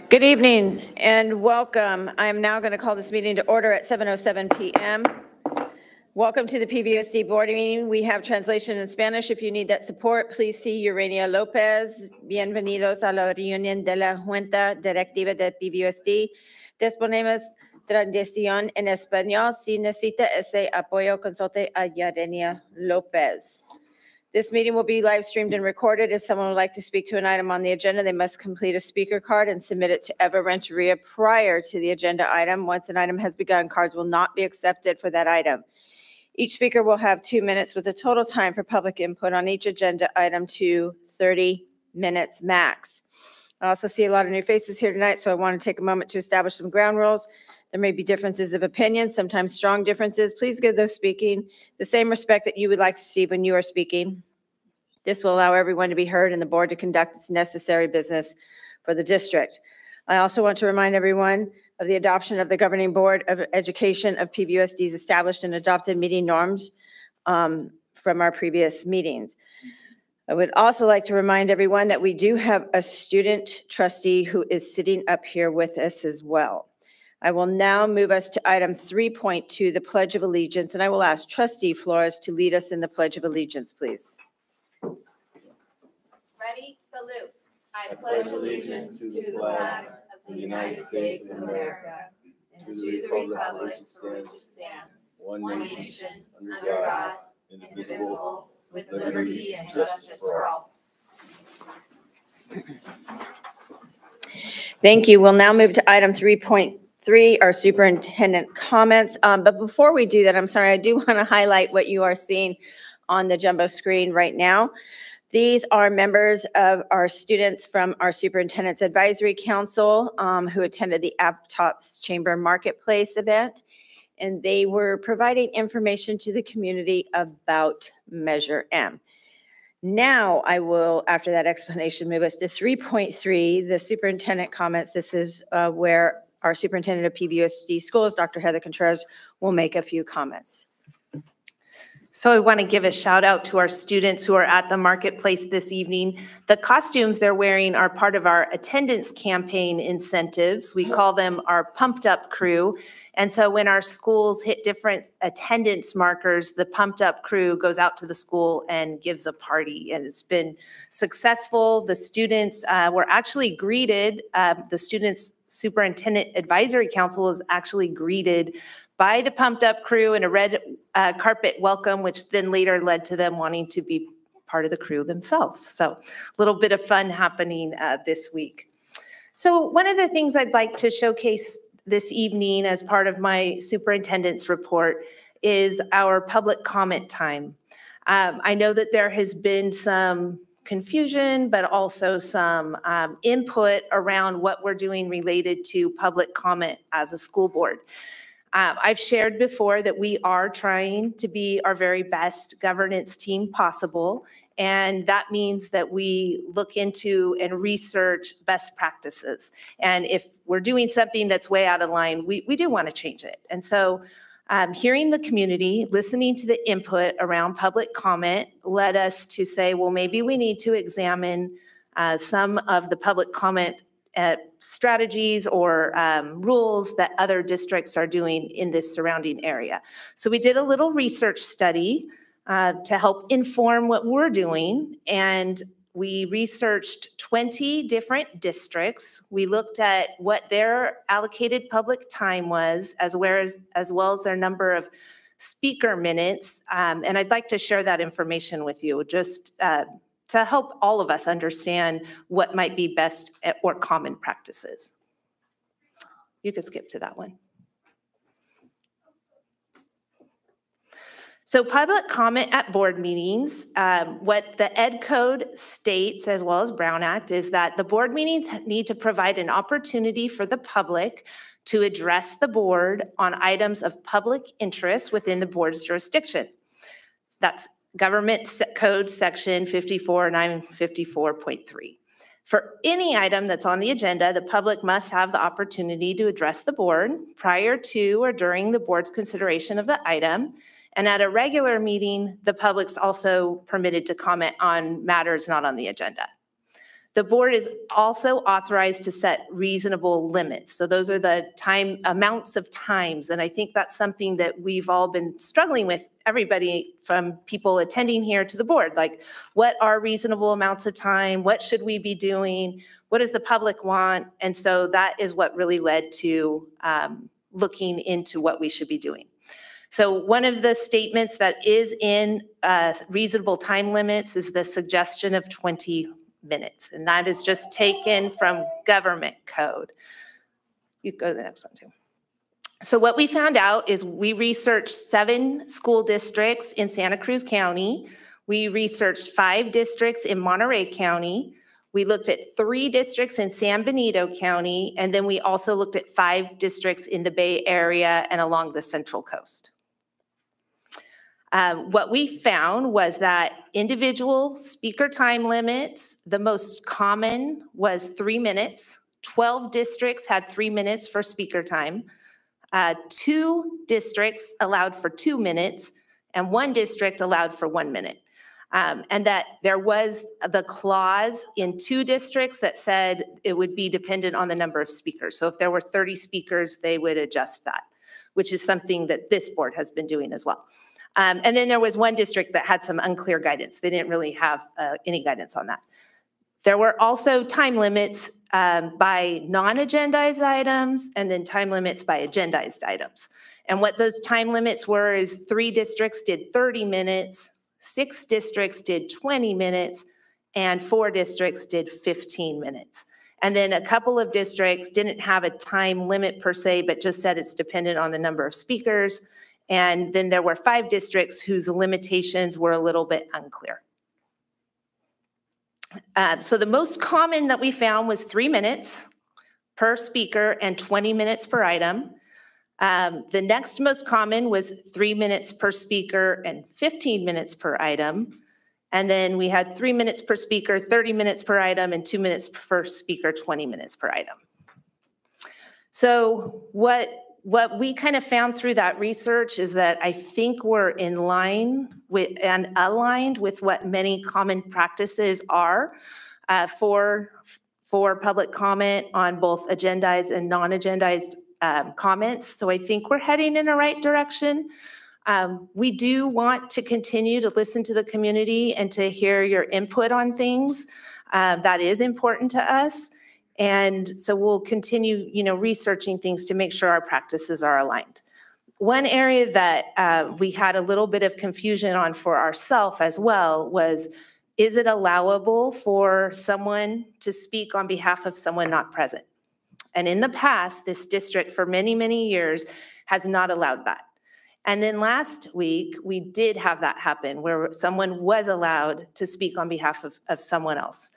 Good evening and welcome. I am now going to call this meeting to order at 7:07 p.m. Welcome to the PVUSD board meeting. We have translation in Spanish. If you need that support, please see Urania Lopez. Bienvenidos a la reunión de la Junta Directiva de PVUSD. Disponemos translación en español. Si necesita ese apoyo, consulte a Urania Lopez. This meeting will be live streamed and recorded. If someone would like to speak to an item on the agenda, they must complete a speaker card and submit it to Eva Renteria prior to the agenda item. Once an item has begun, cards will not be accepted for that item. Each speaker will have 2 minutes with a total time for public input on each agenda item to 30 minutes max. I also see a lot of new faces here tonight, so I want to take a moment to establish some ground rules. There may be differences of opinion, sometimes strong differences. Please give those speaking the same respect that you would like to see when you are speaking. This will allow everyone to be heard and the board to conduct its necessary business for the district. I also want to remind everyone of the adoption of the Governing Board of Education of PVUSD's established and adopted meeting norms from our previous meetings. I would also like to remind everyone that we do have a student trustee who is sitting up here with us as well. I will now move us to item 3.2, the Pledge of Allegiance, and I will ask Trustee Flores to lead us in the Pledge of Allegiance, please. Ready? Salute. I pledge allegiance to the flag of the United States of America and to the republic for which it stands, one nation, under God, indivisible, with liberty and justice for all. Thank you. We'll now move to item 3.3, our superintendent comments. But before we do that, I'm sorry, I do want to highlight what you are seeing on the jumbo screen right now. These are members of our students from our Superintendent's Advisory Council who attended the Aptops Chamber Marketplace event, and they were providing information to the community about Measure M. Now I will, after that explanation, move us to 3.3, the superintendent comments. This is where our superintendent of PVUSD schools, Dr. Heather Contreras, will make a few comments. So I want to give a shout out to our students who are at the marketplace this evening. The costumes they're wearing are part of our attendance campaign incentives. We call them our pumped up crew. And so when our schools hit different attendance markers, the pumped up crew goes out to the school and gives a party. And it's been successful. The students were actually greeted, the Students Superintendent Advisory Council was actually greeted by the pumped up crew in a red carpet welcome, which then later led to them wanting to be part of the crew themselves. So a little bit of fun happening this week. So one of the things I'd like to showcase this evening as part of my superintendent's report is our public comment time. I know that there has been some confusion, but also some input around what we're doing related to public comment as a school board. I've shared before that we are trying to be our very best governance team possible, and that means that we look into and research best practices. And if we're doing something that's way out of line, we do want to change it. And so hearing the community, listening to the input around public comment led us to say, well, maybe we need to examine some of the public comment strategies or rules that other districts are doing in this surrounding area. So we did a little research study to help inform what we're doing, and we researched 20 different districts. We looked at what their allocated public time was, as well as their number of speaker minutes, and I'd like to share that information with you, just to help all of us understand what might be best or common practices. You could skip to that one. So public comment at board meetings, what the Ed Code states, as well as Brown Act, is that the board meetings need to provide an opportunity for the public to address the board on items of public interest within the board's jurisdiction. That's Government Code Section 54954.3. For any item that's on the agenda, the public must have the opportunity to address the board prior to or during the board's consideration of the item. And at a regular meeting, the public's also permitted to comment on matters not on the agenda. The board is also authorized to set reasonable limits. So those are the amounts of times. And I think that's something that we've all been struggling with, everybody from people attending here to the board. Like, what are reasonable amounts of time? What should we be doing? What does the public want? And so that is what really led to looking into what we should be doing. So one of the statements that is in reasonable time limits is the suggestion of 20 minutes, and that is just taken from government code. You go to the next one too. So what we found out is we researched 7 school districts in Santa Cruz County. We researched 5 districts in Monterey County. We looked at 3 districts in San Benito County, and then we also looked at 5 districts in the Bay Area and along the Central Coast. What we found was that individual speaker time limits, the most common was 3 minutes. 12 districts had 3 minutes for speaker time. 2 districts allowed for 2 minutes, and 1 district allowed for 1 minute. And that there was the clause in 2 districts that said it would be dependent on the number of speakers. So if there were 30 speakers, they would adjust that, which is something that this board has been doing as well. And then there was 1 district that had some unclear guidance. They didn't really have any guidance on that. There were also time limits by non-agendized items and then time limits by agendized items. And what those time limits were is 3 districts did 30 minutes, 6 districts did 20 minutes, and 4 districts did 15 minutes. And then a couple of districts didn't have a time limit per se, but just said it's dependent on the number of speakers. And then there were 5 districts whose limitations were a little bit unclear. So the most common that we found was 3 minutes per speaker and 20 minutes per item. The next most common was 3 minutes per speaker and 15 minutes per item. And then we had 3 minutes per speaker, 30 minutes per item, and 2 minutes per speaker, 20 minutes per item. So what we kind of found through that research is that I think we're in line with and aligned with what many common practices are for public comment on both agendized and non-agendized comments. So I think we're heading in the right direction. We do want to continue to listen to the community and to hear your input on things. That is important to us. And so we'll continue, researching things to make sure our practices are aligned. One area that we had a little bit of confusion on for ourselves as well was, is it allowable for someone to speak on behalf of someone not present? And in the past, this district for many, many years has not allowed that. And then last week, we did have that happen where someone was allowed to speak on behalf of someone else.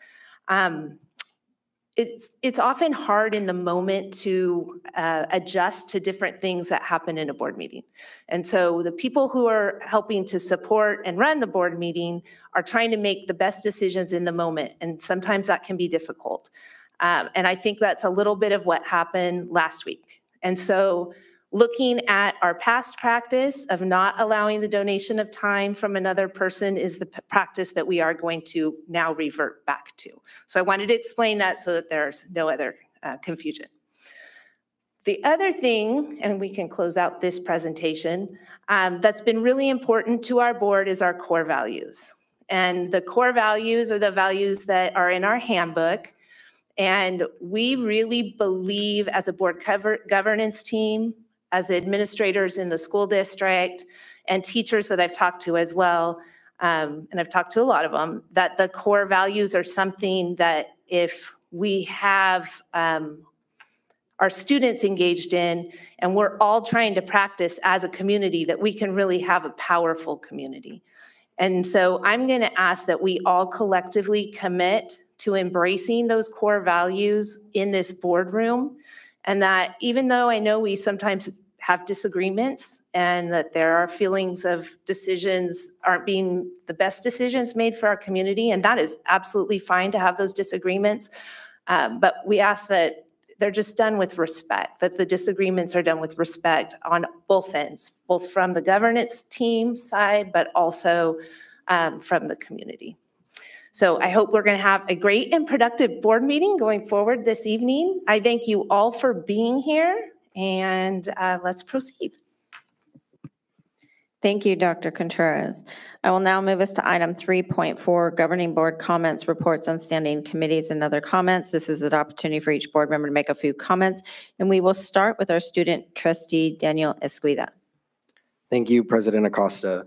It's often hard in the moment to adjust to different things that happen in a board meeting. And so the people who are helping to support and run the board meeting are trying to make the best decisions in the moment. And sometimes that can be difficult. And I think that's a little bit of what happened last week. And so looking at our past practice of not allowing the donation of time from another person is the practice that we are going to now revert back to. So I wanted to explain that so that there's no other confusion. The other thing, and we can close out this presentation, that's been really important to our board is our core values. And the core values are the values that are in our handbook. And we really believe as a board governance team, as the administrators in the school district and teachers that I've talked to as well, and I've talked to a lot of them, that the core values are something that if we have our students engaged in and we're all trying to practice as a community, that we can really have a powerful community. And so I'm going to ask that we all collectively commit to embracing those core values in this boardroom. And that even though I know we sometimes have disagreements and that there are feelings of decisions aren't being the best decisions made for our community, and that is absolutely fine to have those disagreements, but we ask that they're just done with respect, that the disagreements are done with respect on both ends, both from the governance team side, but also from the community. So I hope we're going to have a great and productive board meeting going forward this evening. I thank you all for being here, and let's proceed. Thank you, Dr. Contreras. I will now move us to item 3.4, Governing Board Comments, Reports on Standing Committees, and Other Comments. This is an opportunity for each board member to make a few comments, and we will start with our student trustee, Daniel Esquida. Thank you, President Acosta.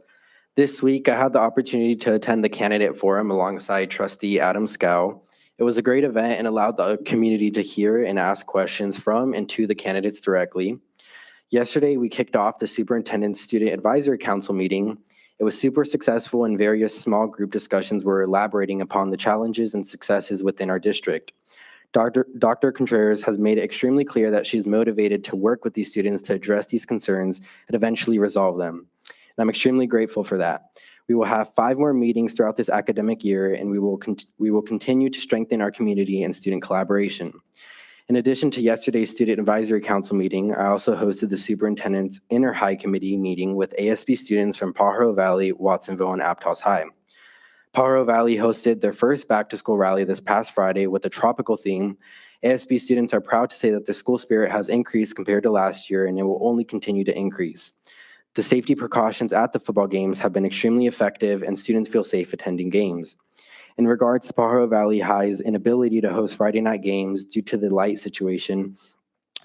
This week, I had the opportunity to attend the candidate forum alongside Trustee Adam Scow. It was a great event and allowed the community to hear and ask questions from and to the candidates directly. Yesterday, we kicked off the Superintendent's Student Advisory Council meeting. It was super successful, and various small group discussions were elaborating upon the challenges and successes within our district. Dr. Contreras has made it extremely clear that she's motivated to work with these students to address these concerns and eventually resolve them. And I'm extremely grateful for that. We will have 5 more meetings throughout this academic year, and we will continue to strengthen our community and student collaboration. In addition to yesterday's Student Advisory Council meeting, I also hosted the Superintendent's Inter-High Committee meeting with ASB students from Pajaro Valley, Watsonville, and Aptos High. Pajaro Valley hosted their first back-to-school rally this past Friday with a tropical theme. ASB students are proud to say that the school spirit has increased compared to last year, and it will only continue to increase. The safety precautions at the football games have been extremely effective, and students feel safe attending games. In regards to Pajaro Valley High's inability to host Friday night games due to the light situation,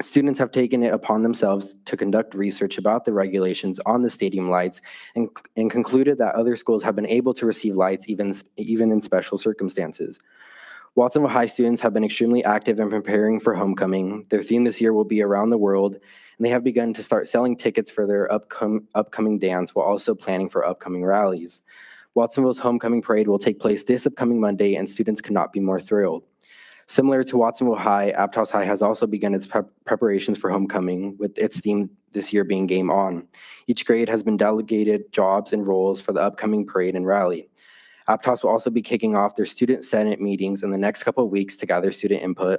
students have taken it upon themselves to conduct research about the regulations on the stadium lights and concluded that other schools have been able to receive lights even in special circumstances. Watsonville High students have been extremely active in preparing for homecoming. Their theme this year will be Around the World, and they have begun to start selling tickets for their upcoming dance while also planning for upcoming rallies. Watsonville's homecoming parade will take place this upcoming Monday, and students could not be more thrilled. Similar to Watsonville High, Aptos High has also begun its preparations for homecoming, with its theme this year being Game On. Each grade has been delegated jobs and roles for the upcoming parade and rally. Aptos will also be kicking off their student senate meetings in the next couple of weeks to gather student input.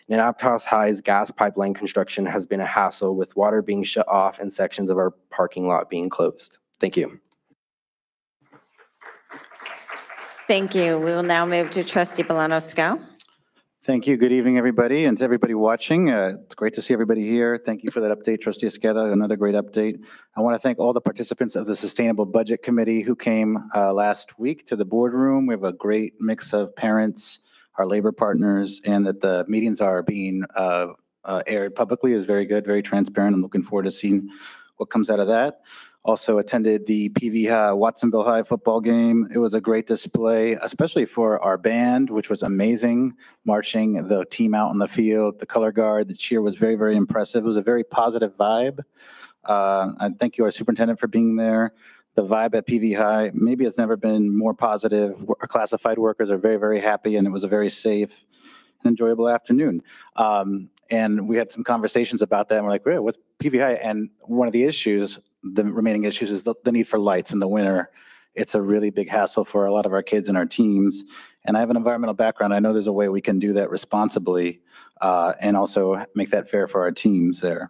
And Aptos High's gas pipeline construction has been a hassle, with water being shut off and sections of our parking lot being closed. Thank you. Thank you. We will now move to Trustee Bolano-Scow. Thank you. Good evening, everybody, and to everybody watching. It's great to see everybody here. Thank you for that update, Trustee Esqueda. Another great update. I want to thank all the participants of the Sustainable Budget Committee who came last week to the boardroom. We have a great mix of parents, our labor partners, and that the meetings are being aired publicly is very good, very transparent. I'm looking forward to seeing what comes out of that. Also attended the Watsonville High football game. It was a great display, especially for our band, which was amazing, marching the team out on the field, the color guard, the cheer was very, very impressive. It was a very positive vibe. I thank you, our superintendent, for being there. The vibe at PV High maybe has never been more positive. Our classified workers are very, very happy, and it was a very safe and enjoyable afternoon. And we had some conversations about that, and we're like, well, what's PV High? And one of the issues, the remaining issues, is the need for lights in the winter. It's a really big hassle for a lot of our kids and our teams. And I have an environmental background. I know there's a way we can do that responsibly and also make that fair for our teams there.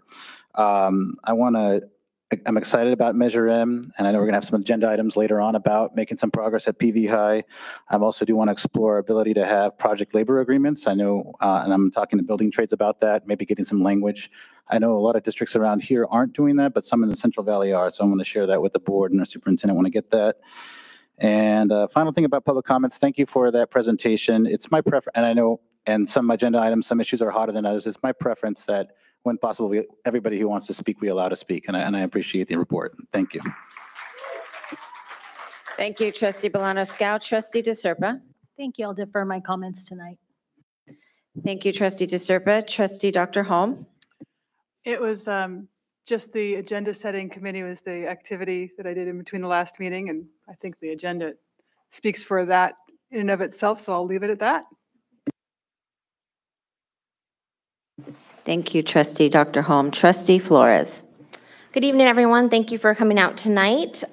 I'm excited about Measure M, and I know we're going to have some agenda items later on about making some progress at PV High. I also do want to explore our ability to have project labor agreements. I know, and I'm talking to building trades about that, maybe getting some language. I know a lot of districts around here aren't doing that, but some in the Central Valley are, so I'm going to share that with the board, and our superintendent want to get that. And final thing about public comments, thank you for that presentation. It's my preference, and I know, and some agenda items, some issues are hotter than others. It's my preference that when possible, everybody who wants to speak, we allow to speak, and I appreciate the report. Thank you. Thank you, Trustee Bolano-Scow. Trustee DeSerpa. Thank you. I'll defer my comments tonight. Thank you, Trustee DeSerpa. Trustee Dr. Holm. It was just the agenda setting committee was the activity that I did in between the last meeting, and I think the agenda speaks for that in and of itself, so I'll leave it at that. Thank you, Trustee Dr. Holm. Trustee Flores. Good evening, everyone. Thank you for coming out tonight.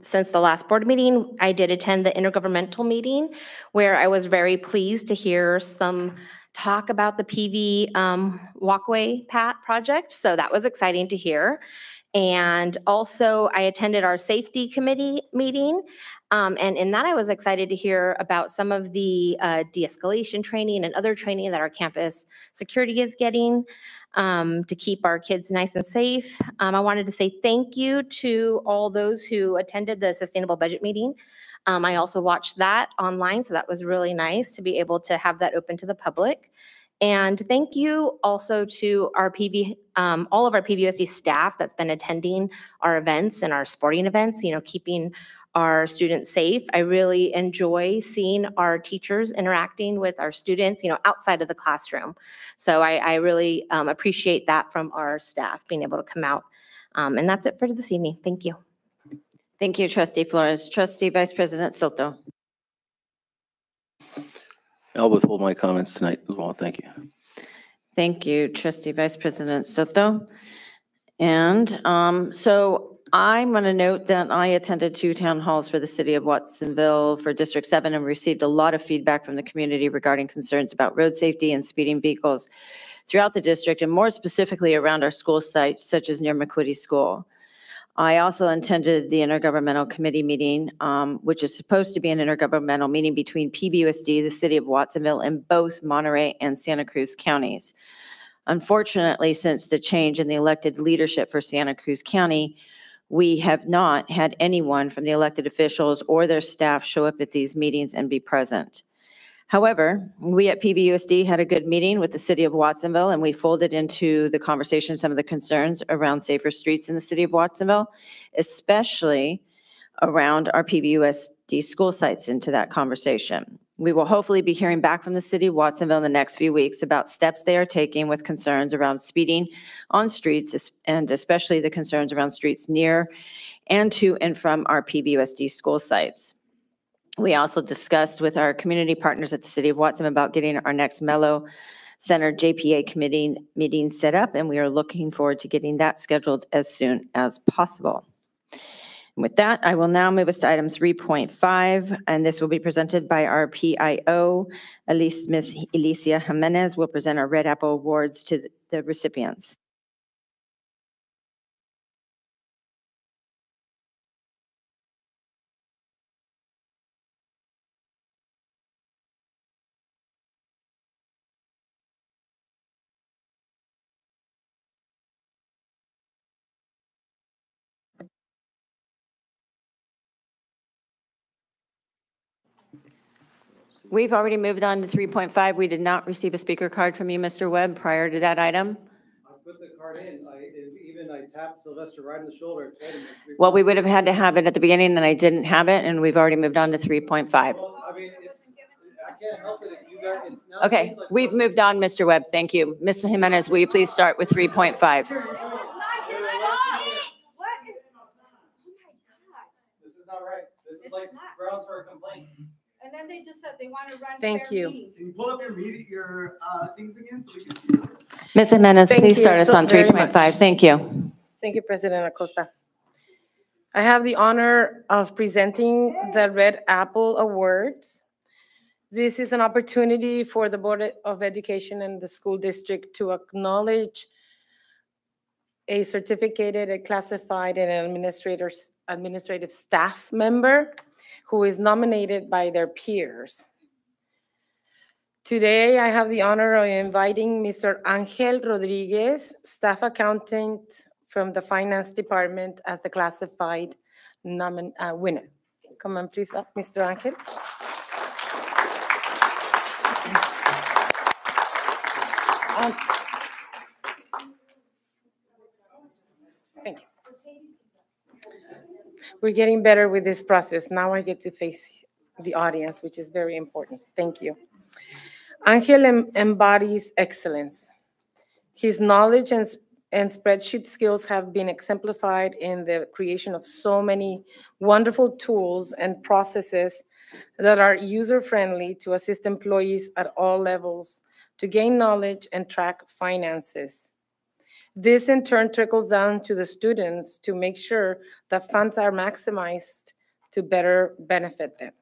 Since the last board meeting, I did attend the intergovernmental meeting where I was very pleased to hear some talk about the PV walkway project. So that was exciting to hear. And also, I attended our safety committee meeting. And in that, I was excited to hear about some of the de-escalation training and other training that our campus security is getting to keep our kids nice and safe. I wanted to say thank you to all those who attended the sustainable budget meeting. I also watched that online, so that was really nice to be able to have that open to the public. And thank you also to our all of our PVUSD staff that's been attending our events and our sporting events, keeping our students safe. I really enjoy seeing our teachers interacting with our students, outside of the classroom. So I really appreciate that from our staff, being able to come out. And that's it for this evening. Thank you. Thank you, Trustee Flores. Trustee Vice President Soto. I'll withhold my comments tonight as well. Thank you. Thank you, Trustee Vice President Soto. And so I'm going to note that I attended 2 town halls for the city of Watsonville for District 7 and received a lot of feedback from the community regarding concerns about road safety and speeding vehicles throughout the district, and more specifically around our school sites, such as near McQuitty School. I also attended the Intergovernmental Committee meeting, which is supposed to be an intergovernmental meeting between PVUSD, the city of Watsonville, and both Monterey and Santa Cruz counties. Unfortunately, since the change in the elected leadership for Santa Cruz County, we have not had anyone from the elected officials or their staff show up at these meetings and be present. However, we at PVUSD had a good meeting with the city of Watsonville, and we folded into the conversation some of the concerns around safer streets in the city of Watsonville, especially around our PVUSD school sites into that conversation. We will hopefully be hearing back from the city of Watsonville in the next few weeks about steps they are taking with concerns around speeding on streets, and especially the concerns around streets near and to and from our PVUSD school sites. We also discussed with our community partners at the city of Watsonville about getting our next Mello Center JPA committee meeting set up, and we are looking forward to getting that scheduled as soon as possible. And with that, I will now move us to item 3.5, and this will be presented by our PIO. Ms. Alicia Jimenez will present our Red Apple Awards to the recipients. We've already moved on to 3.5. We did not receive a speaker card from you, Mr. Webb, prior to that item. I put the card in. I tapped Sylvester right in the shoulder. Well, we would have had to have it at the beginning, and I didn't have it, and we've already moved on to 3.5. Well, I mean, I can't help it if you guys, it's now. Okay, we've moved on, Mr. Webb. Thank you. Ms. Jimenez, will you please start with 3.5? This is not right. This is like grounds for a complaint. And then they just said they want to run. Thank you. meetings. Can you pull up your things again so we can see it? Ms. Jimenez, Thank please you start us so on very 3.5. much. Thank you. Thank you, President Acosta. I have the honor of presenting the Red Apple Awards. This is an opportunity for the Board of Education and the school district to acknowledge a certificated, a classified, and an administrative staff member who is nominated by their peers. Today, I have the honor of inviting Mr. Angel Rodriguez, staff accountant from the finance department, as the classified winner. Come on, please up, Mr. Angel. Thank you. We're getting better with this process. Now I get to face the audience, which is very important. Thank you. Angel embodies excellence. His knowledge and spreadsheet skills have been exemplified in the creation of so many wonderful tools and processes that are user-friendly to assist employees at all levels to gain knowledge and track finances. This in turn trickles down to the students to make sure that funds are maximized to better benefit them.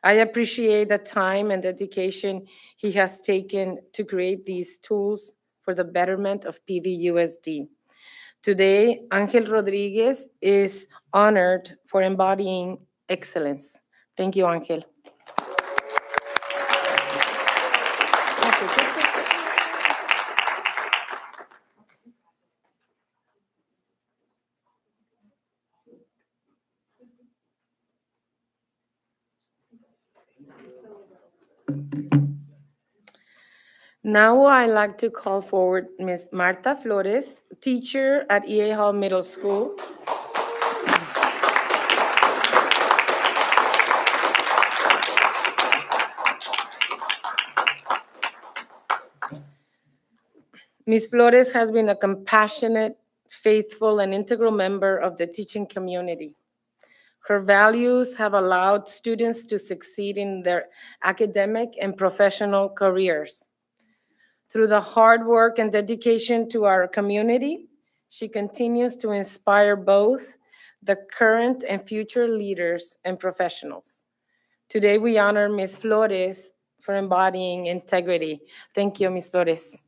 I appreciate the time and dedication he has taken to create these tools for the betterment of PVUSD. Today, Angel Rodriguez is honored for embodying excellence. Thank you, Angel. Now I'd like to call forward Ms. Marta Flores, teacher at EA Hall Middle School. Ms. Flores has been a compassionate, faithful, and integral member of the teaching community. Her values have allowed students to succeed in their academic and professional careers. Through the hard work and dedication to our community, she continues to inspire both the current and future leaders and professionals. Today, we honor Ms. Flores for embodying integrity. Thank you, Ms. Flores.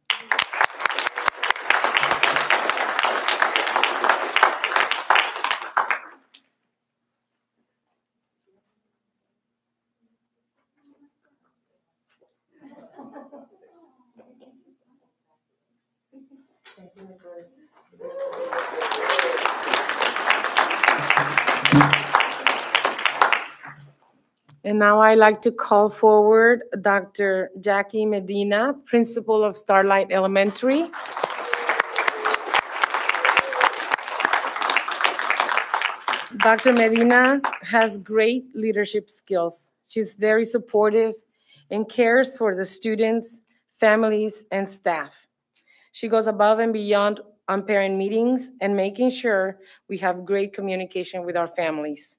And now I'd like to call forward Dr. Jackie Medina, principal of Starlight Elementary. Dr. Medina has great leadership skills. She's very supportive and cares for the students, families, and staff. She goes above and beyond on parent meetings and making sure we have great communication with our families.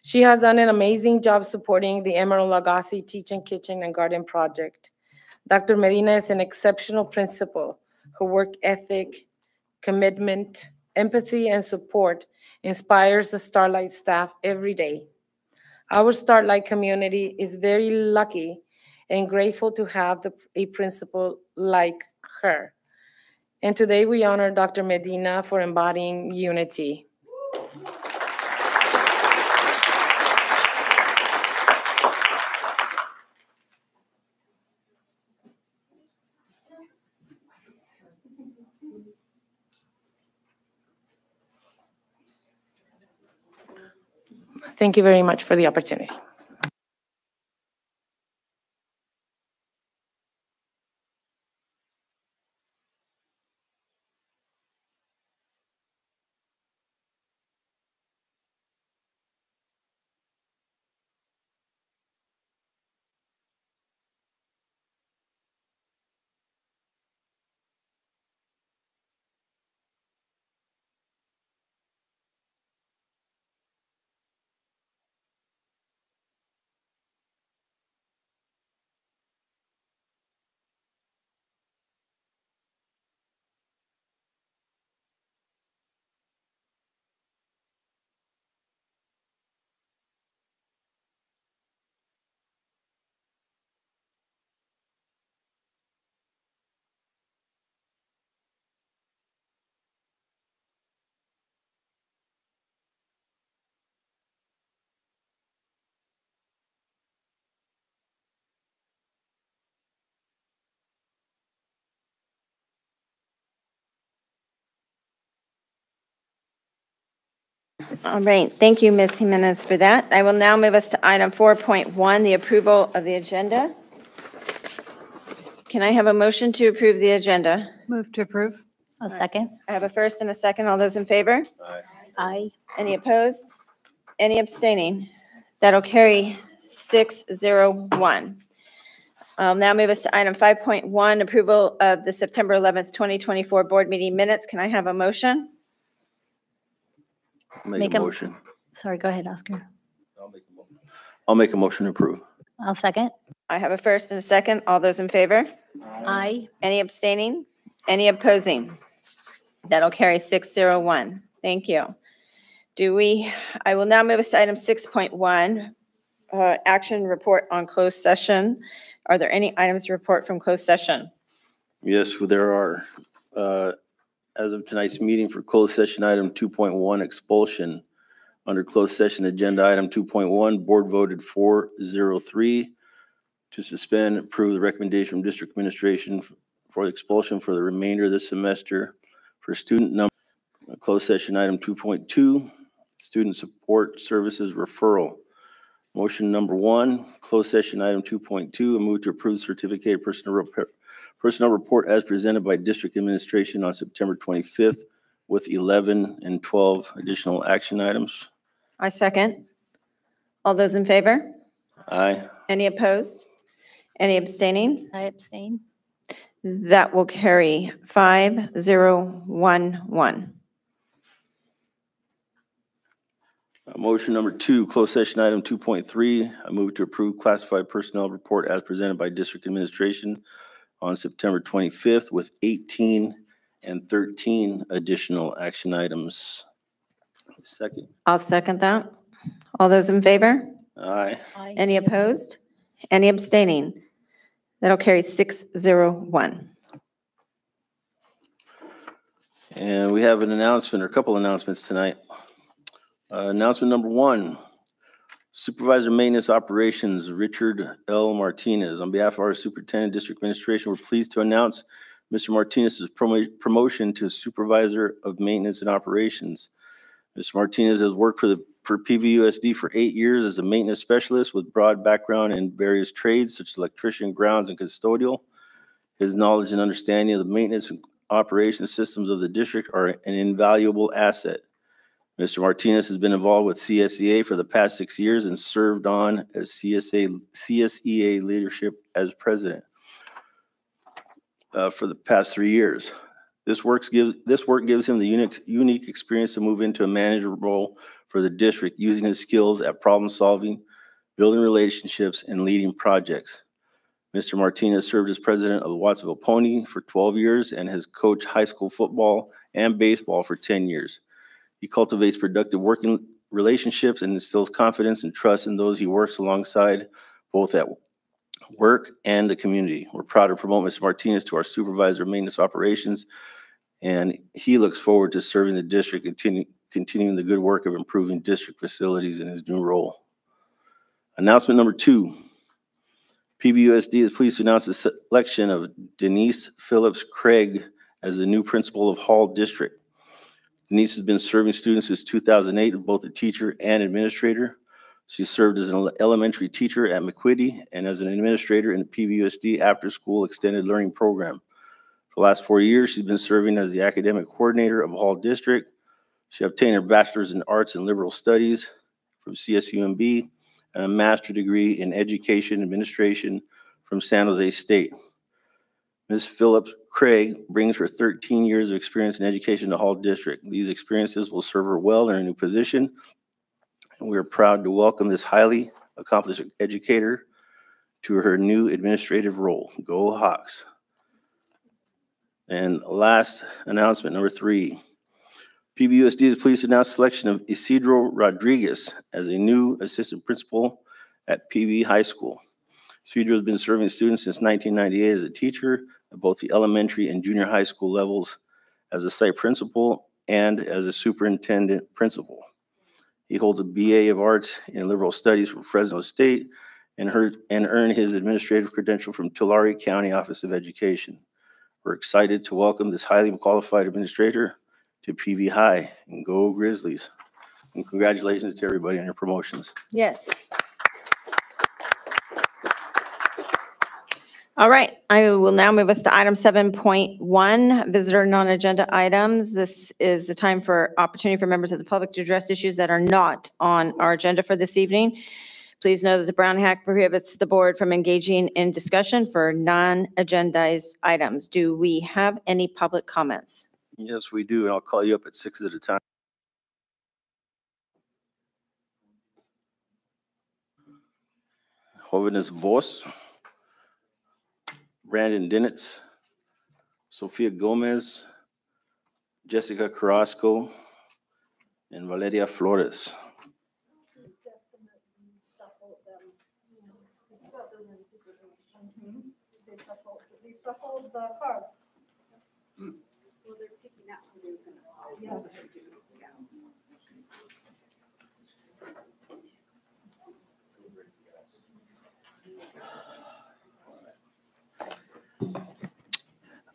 She has done an amazing job supporting the Emerald Lagasse Teaching Kitchen and Garden Project. Dr. Medina is an exceptional principal. Her work ethic, commitment, empathy, and support inspires the Starlight staff every day. Our Starlight community is very lucky and grateful to have a principal like her. And today we honor Dr. Medina for embodying unity. Thank you very much for the opportunity. All right, thank you, Ms. Jimenez, for that. I will now move us to item 4.1, the approval of the agenda. Can I have a motion to approve the agenda? Move to approve. A second. I have a first and a second. All those in favor? Aye. Any opposed? Any abstaining? That'll carry 601. I'll now move us to item 5.1, approval of the September 11th, 2024 board meeting minutes. Can I have a motion? Make a motion. Sorry, go ahead, Oscar. I'll make a motion to approve. I'll second. I have a first and a second. All those in favor? Aye. Any abstaining? Any opposing? That'll carry 601. Thank you. I will now move us to item 6.1, action report on closed session. Are there any items to report from closed session? Yes, there are. as of tonight's meeting for closed session item 2.1, expulsion. Under closed session agenda item 2.1, board voted 403 to suspend and approve the recommendation from district administration for expulsion for the remainder of this semester for student number. Closed session item 2.2, student support services referral. Motion number 1, closed session item 2.2, a move to approve certificated personnel report as presented by district administration on September 25th with 11 and 12 additional action items. I second. All those in favor? Aye. Any opposed? Any abstaining? I abstain. That will carry 5011. Motion number 2, closed session item 2.3, I move to approve classified personnel report as presented by district administration on September 25th with 18 and 13 additional action items. Second. I'll second that. All those in favor? Aye. Aye. Any opposed? Any abstaining? That'll carry 601. And we have an announcement, or a couple announcements tonight. Announcement number 1, Supervisor Maintenance Operations, Richard L. Martinez. On behalf of our Superintendent District Administration, we're pleased to announce Mr. Martinez's promotion to Supervisor of Maintenance and Operations. Mr. Martinez has worked for PVUSD for 8 years as a maintenance specialist with broad background in various trades such as electrician, grounds, and custodial. His knowledge and understanding of the maintenance and operation systems of the district are an invaluable asset. Mr. Martinez has been involved with CSEA for the past 6 years and served on as CSEA leadership as president for the past 3 years. This work gives him the unique experience to move into a manager role for the district, using his skills at problem solving, building relationships, and leading projects. Mr. Martinez served as president of the Watsonville Pony for 12 years and has coached high school football and baseball for 10 years. He cultivates productive working relationships and instills confidence and trust in those he works alongside, both at work and the community. We're proud to promote Mr. Martinez to our Supervisor of Maintenance Operations, and he looks forward to serving the district, continuing the good work of improving district facilities in his new role. Announcement number 2, PVUSD is pleased to announce the selection of Denise Phillips Craig as the new principal of Hall District. Denise has been serving students since 2008 as both a teacher and administrator. She served as an elementary teacher at McQuitty and as an administrator in the PVUSD after-school extended learning program. For the last 4 years, she's been serving as the academic coordinator of Hall District. She obtained her bachelor's in arts and liberal studies from CSUMB and a master's degree in education administration from San Jose State. Ms. Phillips Craig brings her 13 years of experience in education to Hall District. These experiences will serve her well in her new position, and we are proud to welcome this highly accomplished educator to her new administrative role. Go Hawks. And last announcement, number 3. PVUSD is pleased to announce the selection of Isidro Rodriguez as a new assistant principal at PV High School. Isidro has been serving students since 1998 as a teacher at both the elementary and junior high school levels, as a site principal and as a superintendent principal. He holds a BA of Arts in Liberal Studies from Fresno State and earned his administrative credential from Tulare County Office of Education. We're excited to welcome this highly qualified administrator to PV High, and go Grizzlies. And congratulations to everybody on your promotions. Yes. All right, I will now move us to item 7.1, visitor non-agenda items. This is the time for opportunity for members of the public to address issues that are not on our agenda for this evening. Please know that the Brown Act prohibits the board from engaging in discussion for non-agendized items. Do we have any public comments? Yes, we do. I'll call you up at 6 at a time. Jóvenes Vos, Brandon Dinitz, Sofia Gomez, Jessica Carrasco, and Valeria Flores. They shuffled the cards.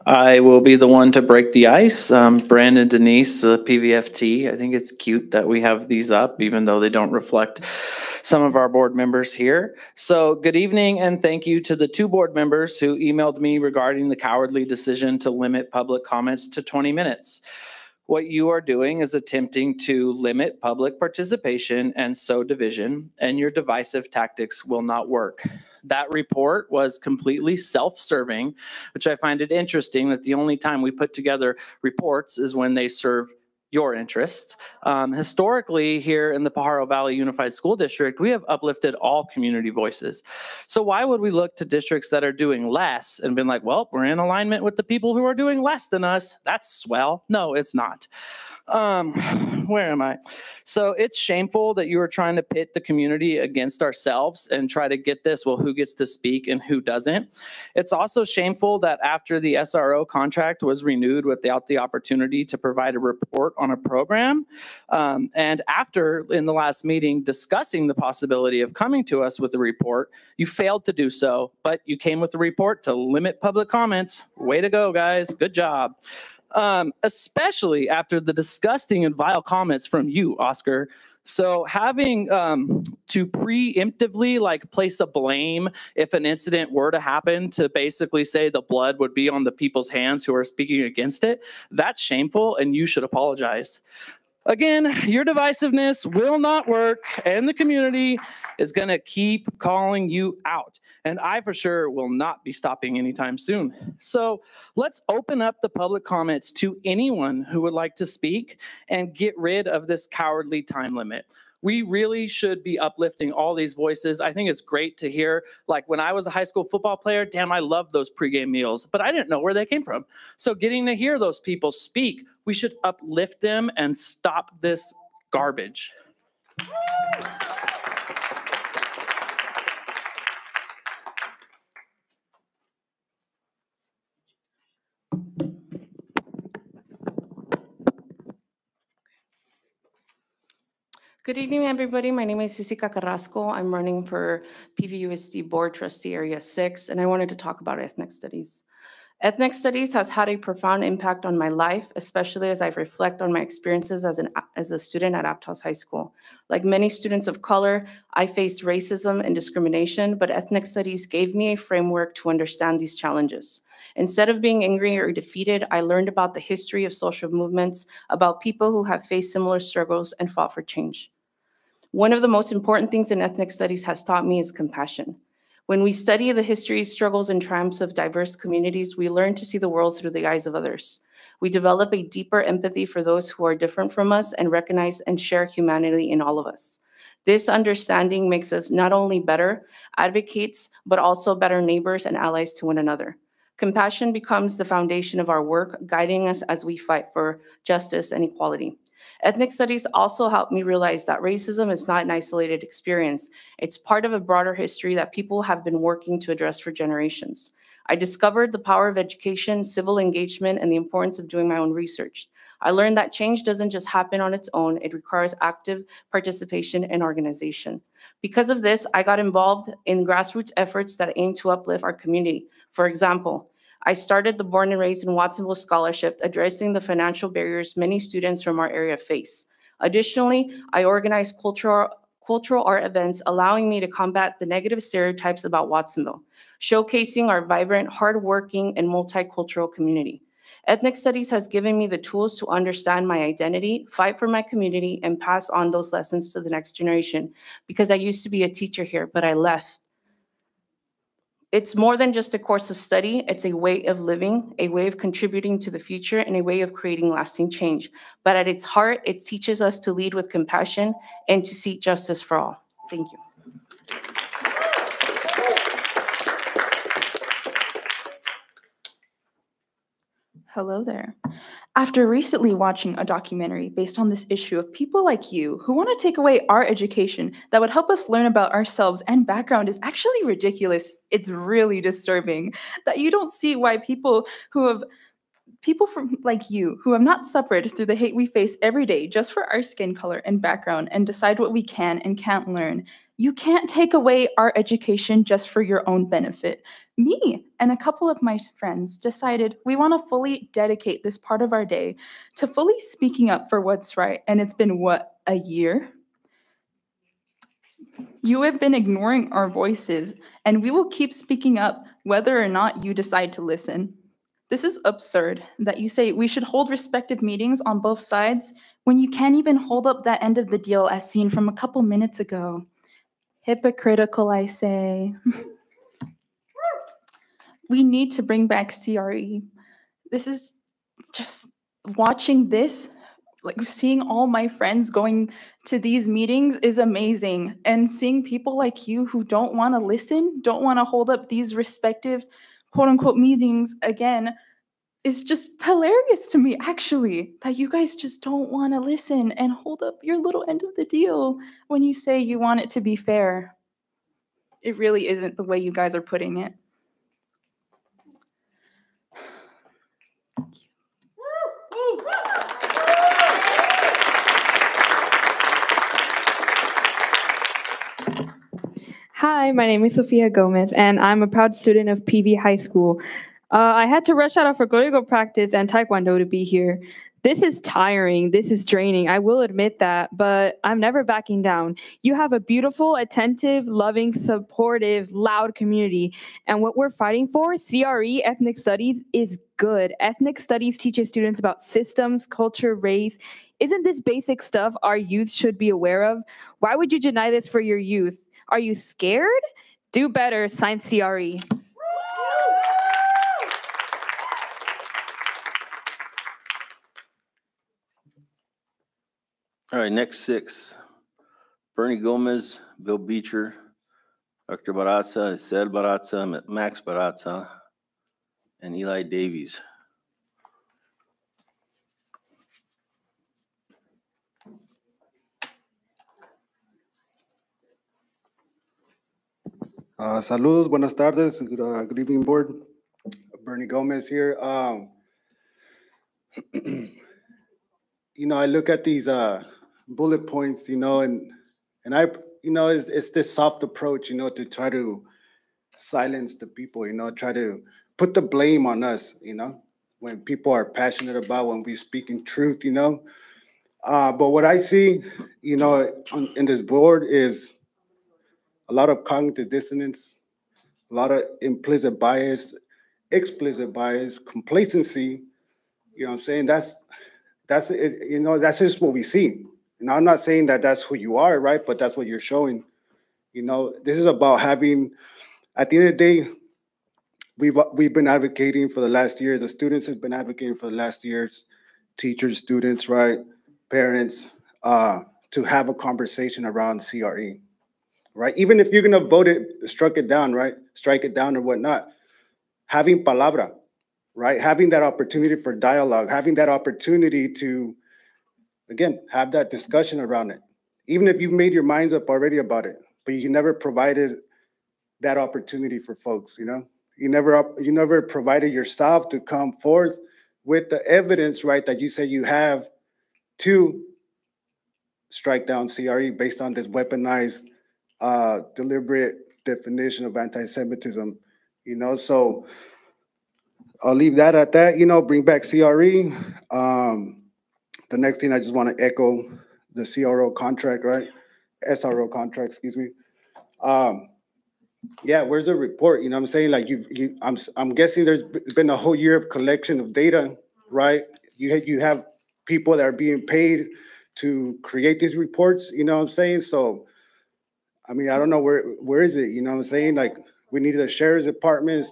I will be the one to break the ice. Brandon, Denise, PVFT. I think it's cute that we have these up, even though they don't reflect some of our board members here. So good evening, and thank you to the 2 board members who emailed me regarding the cowardly decision to limit public comments to 20 minutes. What you are doing is attempting to limit public participation and sow division, and your divisive tactics will not work. That report was completely self-serving, which I find it interesting that the only time we put together reports is when they serve your interest. Historically, here in the Pajaro Valley Unified School District, we have uplifted all community voices. So why would we look to districts that are doing less and been like, well, we're in alignment with the people who are doing less than us? That's swell. No, it's not. Where am I? So it's shameful that you are trying to pit the community against ourselves and try to get this, well, who gets to speak and who doesn't. It's also shameful that after the SRO contract was renewed without the opportunity to provide a report on a program, and after in the last meeting discussing the possibility of coming to us with a report, you failed to do so, but you came with a report to limit public comments. Way to go, guys. Good job. Especially after the disgusting and vile comments from you, Oscar. So having to preemptively place a blame if an incident were to happen to basically say the blood would be on the people's hands who are speaking against it, that's shameful and you should apologize. Again, your divisiveness will not work, and the community is going to keep calling you out. And I for sure will not be stopping anytime soon. So let's open up the public comments to anyone who would like to speak and get rid of this cowardly time limit. We really should be uplifting all these voices. I think it's great to hear, like when I was a high school football player, damn, I loved those pregame meals, but I didn't know where they came from. So getting to hear those people speak, we should uplift them and stop this garbage. Good evening, everybody. My name is Cecica Carrasco. I'm running for PVUSD Board Trustee Area 6, and I wanted to talk about ethnic studies. Ethnic studies has had a profound impact on my life, especially as I reflect on my experiences as a student at Aptos High School. Like many students of color, I faced racism and discrimination, but ethnic studies gave me a framework to understand these challenges. Instead of being angry or defeated, I learned about the history of social movements, about people who have faced similar struggles and fought for change. One of the most important things in ethnic studies has taught me is compassion. When we study the history, struggles, and triumphs of diverse communities, we learn to see the world through the eyes of others. We develop a deeper empathy for those who are different from us and recognize and share humanity in all of us. This understanding makes us not only better advocates, but also better neighbors and allies to one another. Compassion becomes the foundation of our work, guiding us as we fight for justice and equality. Ethnic studies also helped me realize that racism is not an isolated experience. It's part of a broader history that people have been working to address for generations. I discovered the power of education, civil engagement, and the importance of doing my own research. I learned that change doesn't just happen on its own. It requires active participation and organization. Because of this, I got involved in grassroots efforts that aim to uplift our community. For example, I started the Born and Raised in Watsonville Scholarship, addressing the financial barriers many students from our area face. Additionally, I organized cultural art events, allowing me to combat the negative stereotypes about Watsonville, showcasing our vibrant, hardworking, and multicultural community. Ethnic studies has given me the tools to understand my identity, fight for my community, and pass on those lessons to the next generation, because I used to be a teacher here, but I left. It's more than just a course of study. It's a way of living, a way of contributing to the future, and a way of creating lasting change. But at its heart, it teaches us to lead with compassion and to seek justice for all. Thank you. Hello there. After recently watching a documentary based on this issue of people like you who want to take away our education that would help us learn about ourselves and background is actually ridiculous. It's really disturbing that you don't see why people People like you who have not suffered through the hate we face every day just for our skin color and background and decide what we can and can't learn. You can't take away our education just for your own benefit. Me and a couple of my friends decided we want to fully dedicate this part of our day to fully speaking up for what's right. And it's been, what, a year? You have been ignoring our voices, and we will keep speaking up whether or not you decide to listen. This is absurd that you say we should hold respective meetings on both sides when you can't even hold up that end of the deal as seen from a couple minutes ago. Hypocritical, I say. We need to bring back CRE. This is just watching this, like seeing all my friends going to these meetings is amazing. And seeing people like you who don't want to listen, don't want to hold up these respective quote unquote meetings again, is just hilarious to me, actually, that you guys just don't want to listen and hold up your little end of the deal when you say you want it to be fair. It really isn't the way you guys are putting it. Hi, my name is Sofia Gomez, and I'm a proud student of PV High School. I had to rush out of Forgoigo practice and Taekwondo to be here. This is tiring, this is draining, I will admit that, but I'm never backing down. You have a beautiful, attentive, loving, supportive, loud community, and what we're fighting for, CRE, ethnic studies, is good. Ethnic studies teaches students about systems, culture, race. Isn't this basic stuff our youth should be aware of? Why would you deny this for your youth? Are you scared? Do better, sign CRE. All right, next 6. Bernie Gomez, Bill Beecher, Dr. Baratza, Esel Baratza, Max Baratza, and Eli Davies. Saludos, buenas tardes, good evening, board. Bernie Gomez here. I look at these bullet points, and I, it's this soft approach, to try to silence the people, try to put the blame on us, when people are passionate about, when we speak in truth, But what I see, in this board is a lot of cognitive dissonance, a lot of implicit bias, explicit bias, complacency. You know what I'm saying? That's that's just what we see. I'm not saying that that's who you are, right? But that's what you're showing. This is about having, at the end of the day, we've been advocating for the last year. The students have been advocating for the last years, teachers, students, right, parents, to have a conversation around CRE, right? Even if you're gonna vote it, strike it down, or whatnot, having palabra, right? Having that opportunity for dialogue, having that opportunity to, again, have that discussion around it. Even if you've made your minds up already about it, but you never provided that opportunity for folks, You never provided yourself to come forth with the evidence, right, that you say you have to strike down CRE based on this weaponized, deliberate definition of anti-Semitism, So I'll leave that at that, bring back CRE. The next thing I just want to echo the CRO contract, right? SRO contract, excuse me. Yeah, where's the report? You know what I'm saying? Like I'm guessing there's been a whole year of collection of data, right? You have people that are being paid to create these reports, you know what I'm saying? So, I mean, I don't know where is it, you know what I'm saying? Like, we need the sheriff's departments.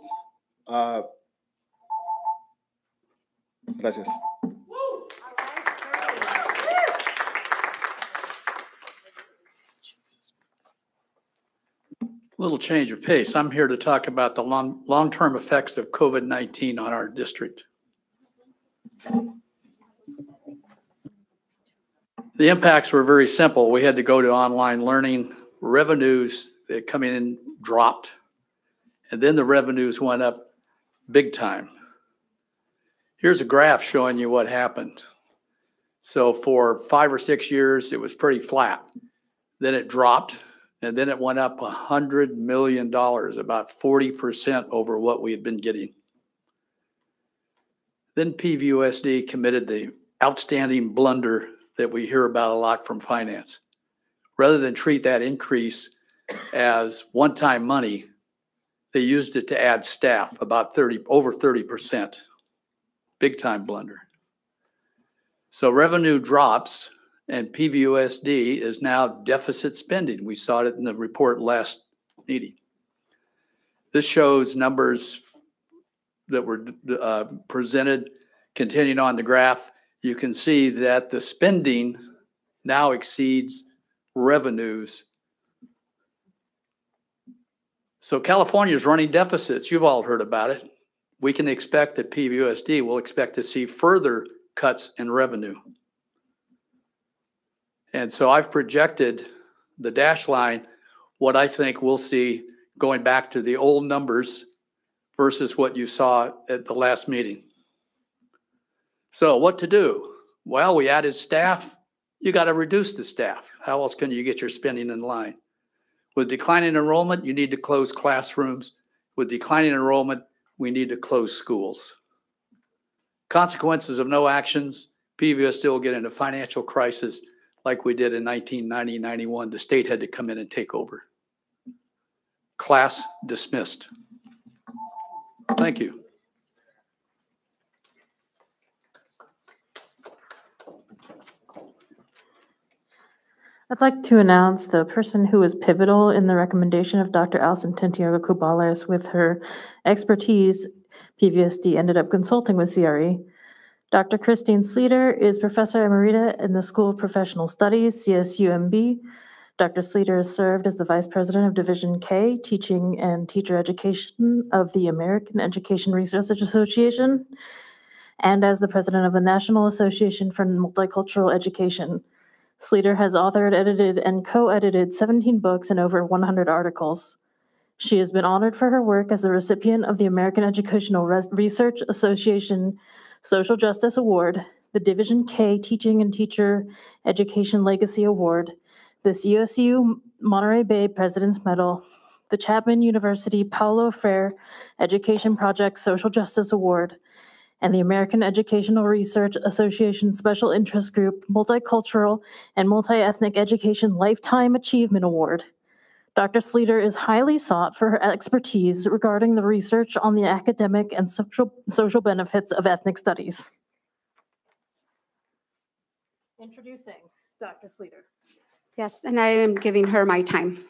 Gracias. Little change of pace. I'm here to talk about the long-term effects of COVID-19 on our district. The impacts were very simple. We had to go to online learning. Revenues that come in dropped, and then the revenues went up big time. Here's a graph showing you what happened. So for 5 or 6 years, it was pretty flat. Then it dropped, and then it went up $100 million, about 40% over what we had been getting. Then PVUSD committed the outstanding blunder that we hear about a lot from finance. Rather than treat that increase as one-time money, they used it to add staff, about over 30%. Big time blunder. So revenue drops and PVUSD is now deficit spending. We saw it in the report last meeting. This shows numbers that were presented. Continuing on the graph, you can see that the spending now exceeds revenues. So California is running deficits. You've all heard about it. We can expect that PVUSD will expect to see further cuts in revenue. And so I've projected the dash line, what I think we'll see going back to the old numbers versus what you saw at the last meeting. So what to do? Well, we added staff. You got to reduce the staff. How else can you get your spending in line? With declining enrollment, you need to close classrooms. With declining enrollment, we need to close schools. Consequences of no actions, PVUSD will get into financial crisis like we did in 1990-91. The state had to come in and take over. Class dismissed. Thank you. I'd like to announce the person who was pivotal in the recommendation of Dr. Alison Santiago-Cubales. With her expertise, PVUSD ended up consulting with CRE. Dr. Christine Sleeter is Professor Emerita in the School of Professional Studies, CSUMB. Dr. Sleeter has served as the Vice President of Division K, Teaching and Teacher Education of the American Education Research Association, and as the President of the National Association for Multicultural Education. Sleeter has authored, edited, and co-edited 17 books and over 100 articles. She has been honored for her work as the recipient of the American Educational Research Association Social Justice Award, the Division K Teaching and Teacher Education Legacy Award, the CSU Monterey Bay President's Medal, the Chapman University Paulo Freire Education Project Social Justice Award, and the American Educational Research Association Special Interest Group Multicultural and Multi-Ethnic Education Lifetime Achievement Award. Dr. Sleeter is highly sought for her expertise regarding the research on the academic and social benefits of ethnic studies. Introducing Dr. Sleeter. Yes, and I am giving her my time.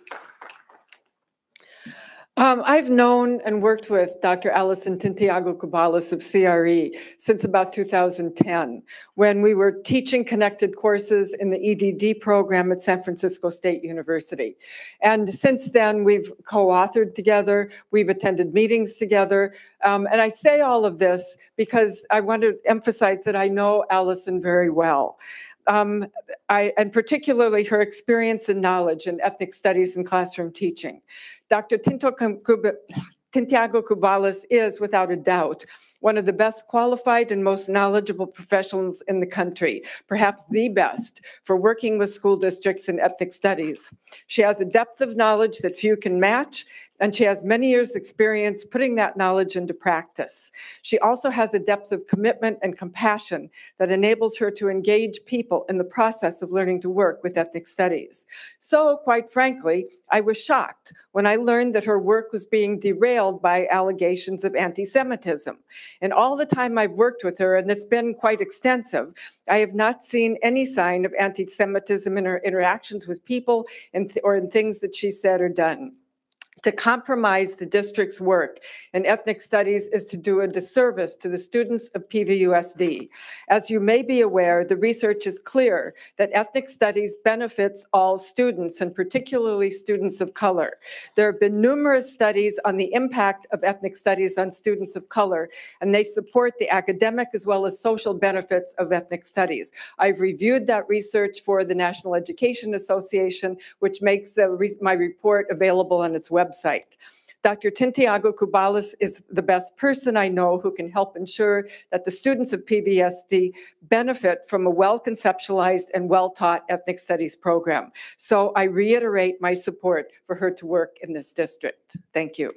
I've known and worked with Dr. Alison Santiago-Cubales of CRE since about 2010, when we were teaching connected courses in the EDD program at San Francisco State University. And since then, we've co-authored together, we've attended meetings together, and I say all of this because I want to emphasize that I know Alison very well. And particularly her experience and knowledge in ethnic studies and classroom teaching. Dr. Santiago-Cubales is, without a doubt, one of the best qualified and most knowledgeable professionals in the country, perhaps the best, for working with school districts in ethnic studies. She has a depth of knowledge that few can match, and she has many years' experience putting that knowledge into practice. She also has a depth of commitment and compassion that enables her to engage people in the process of learning to work with ethnic studies. So, quite frankly, I was shocked when I learned that her work was being derailed by allegations of anti-Semitism. And all the time I've worked with her, and it's been quite extensive, I have not seen any sign of anti-Semitism in her interactions with people or in things that she said or done. To compromise the district's work in ethnic studies is to do a disservice to the students of PVUSD. As you may be aware, the research is clear that ethnic studies benefits all students, and particularly students of color. There have been numerous studies on the impact of ethnic studies on students of color, and they support the academic as well as social benefits of ethnic studies. I've reviewed that research for the National Education Association, which makes my report available on its website. Dr. Tintiago Cubales is the best person I know who can help ensure that the students of PVUSD benefit from a well-conceptualized and well-taught ethnic studies program. So I reiterate my support for her to work in this district. Thank you.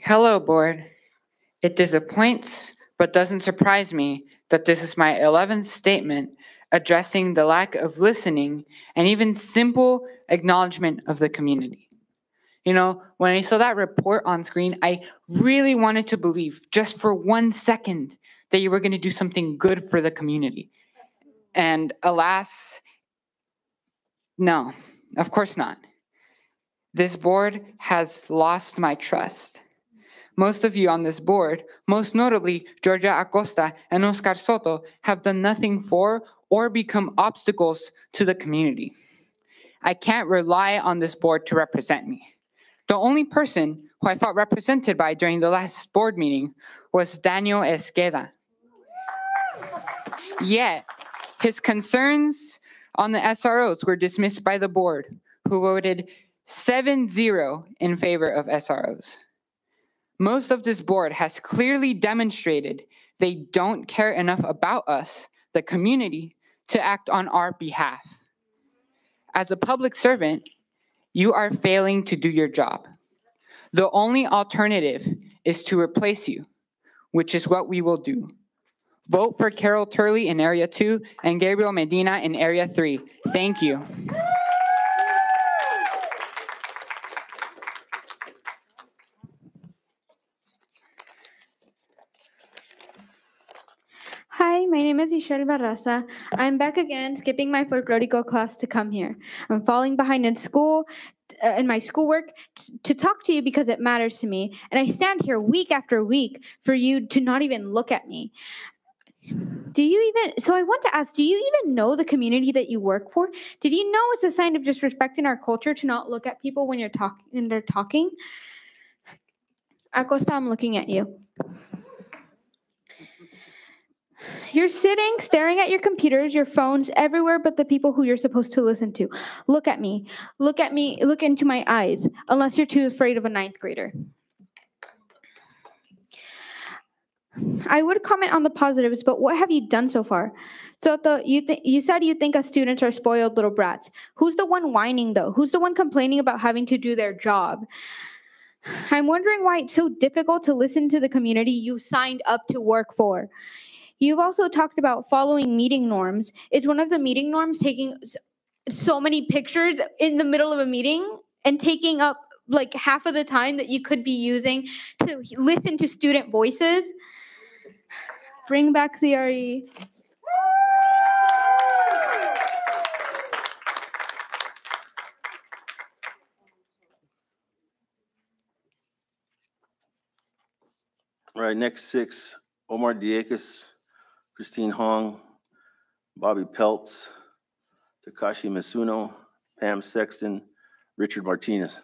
Hello, board. It disappoints, but doesn't surprise me that this is my 11th statement addressing the lack of listening and even simple acknowledgement of the community. You know, when I saw that report on screen, I really wanted to believe just for 1 second that you were going to do something good for the community. And alas, no, of course not. This board has lost my trust. Most of you on this board, most notably Georgia Acosta and Oscar Soto, have done nothing for or become obstacles to the community. I can't rely on this board to represent me. The only person who I felt represented by during the last board meeting was Daniel Esqueda. Yet, his concerns on the SROs were dismissed by the board, who voted 7-0 in favor of SROs. Most of this board has clearly demonstrated they don't care enough about us, the community, to act on our behalf. As a public servant, you are failing to do your job. The only alternative is to replace you, which is what we will do. Vote for Carol Turley in Area 2 and Gabriel Medina in Area 3. Thank you. Hi, my name is Ishel Barraza. I'm back again, skipping my folklorico class to come here. I'm falling behind in school, in my schoolwork, to talk to you because it matters to me. And I stand here week after week for you to not even look at me. So I want to ask, do you even know the community that you work for? Did you know it's a sign of disrespect in our culture to not look at people when they're talking? Acosta, I'm looking at you. You're sitting, staring at your computers, your phones, everywhere but the people who you're supposed to listen to. Look at me. Look at me. Look into my eyes, unless you're too afraid of a 9th grader. I would comment on the positives, but what have you done so far? Soto, you said you think us students are spoiled little brats. Who's the one whining, though? Who's the one complaining about having to do their job? I'm wondering why it's so difficult to listen to the community you signed up to work for. You've also talked about following meeting norms. Is one of the meeting norms taking so many pictures in the middle of a meeting and taking up like half of the time that you could be using to listen to student voices? Bring back CRE. All right, next 6, Omar Dieckis, Christine Hong, Bobby Peltz, Takashi Masuno, Pam Sexton, Richard Martinez.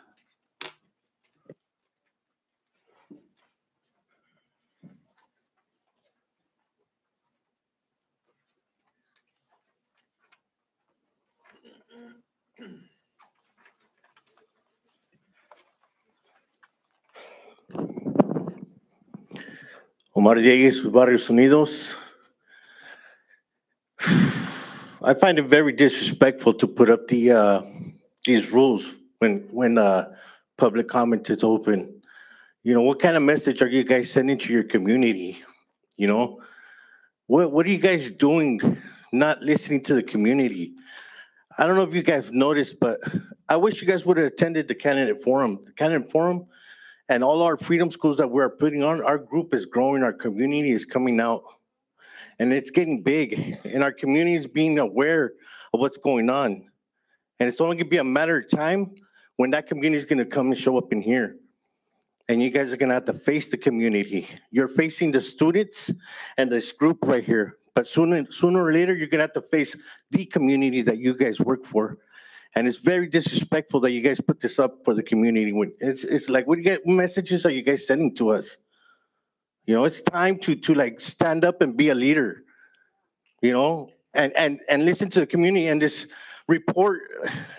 Omar Diegues with Barrios Unidos. I find it very disrespectful to put up these rules when public comment is open. You know, what kind of message are you guys sending to your community? You know, what are you guys doing not listening to the community? I don't know if you guys noticed, but I wish you guys would have attended the candidate forum. The candidate forum and all our freedom schools that we're putting on, our group is growing, our community is coming out. And it's getting big, and our community is being aware of what's going on. And it's only gonna be a matter of time when that community is gonna come and show up in here. And you guys are gonna have to face the community. You're facing the students and this group right here. But sooner or later, you're gonna have to face the community that you guys work for. And it's very disrespectful that you guys put this up for the community. It's like, what messages are you guys sending to us? You know, it's time to like stand up and be a leader, you know, and listen to the community. And this report,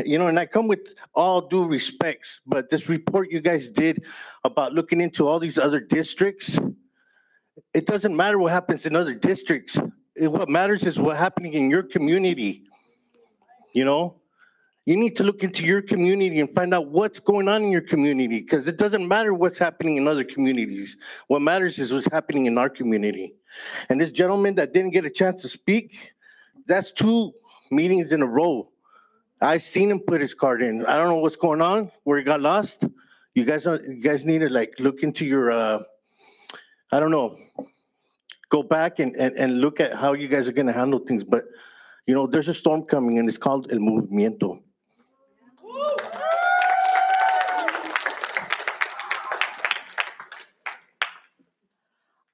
you know, and I come with all due respects, but this report you guys did about looking into all these other districts, it doesn't matter what happens in other districts. What matters is what's happening in your community. You know, you need to look into your community and find out what's going on in your community, because it doesn't matter what's happening in other communities. What matters is what's happening in our community. And this gentleman that didn't get a chance to speak, that's 2 meetings in a row. I've seen him put his card in. I don't know what's going on, where he got lost. You guys need to like look into your, I don't know, go back and look at how you guys are going to handle things. But, you know, there's a storm coming, and it's called El Movimiento.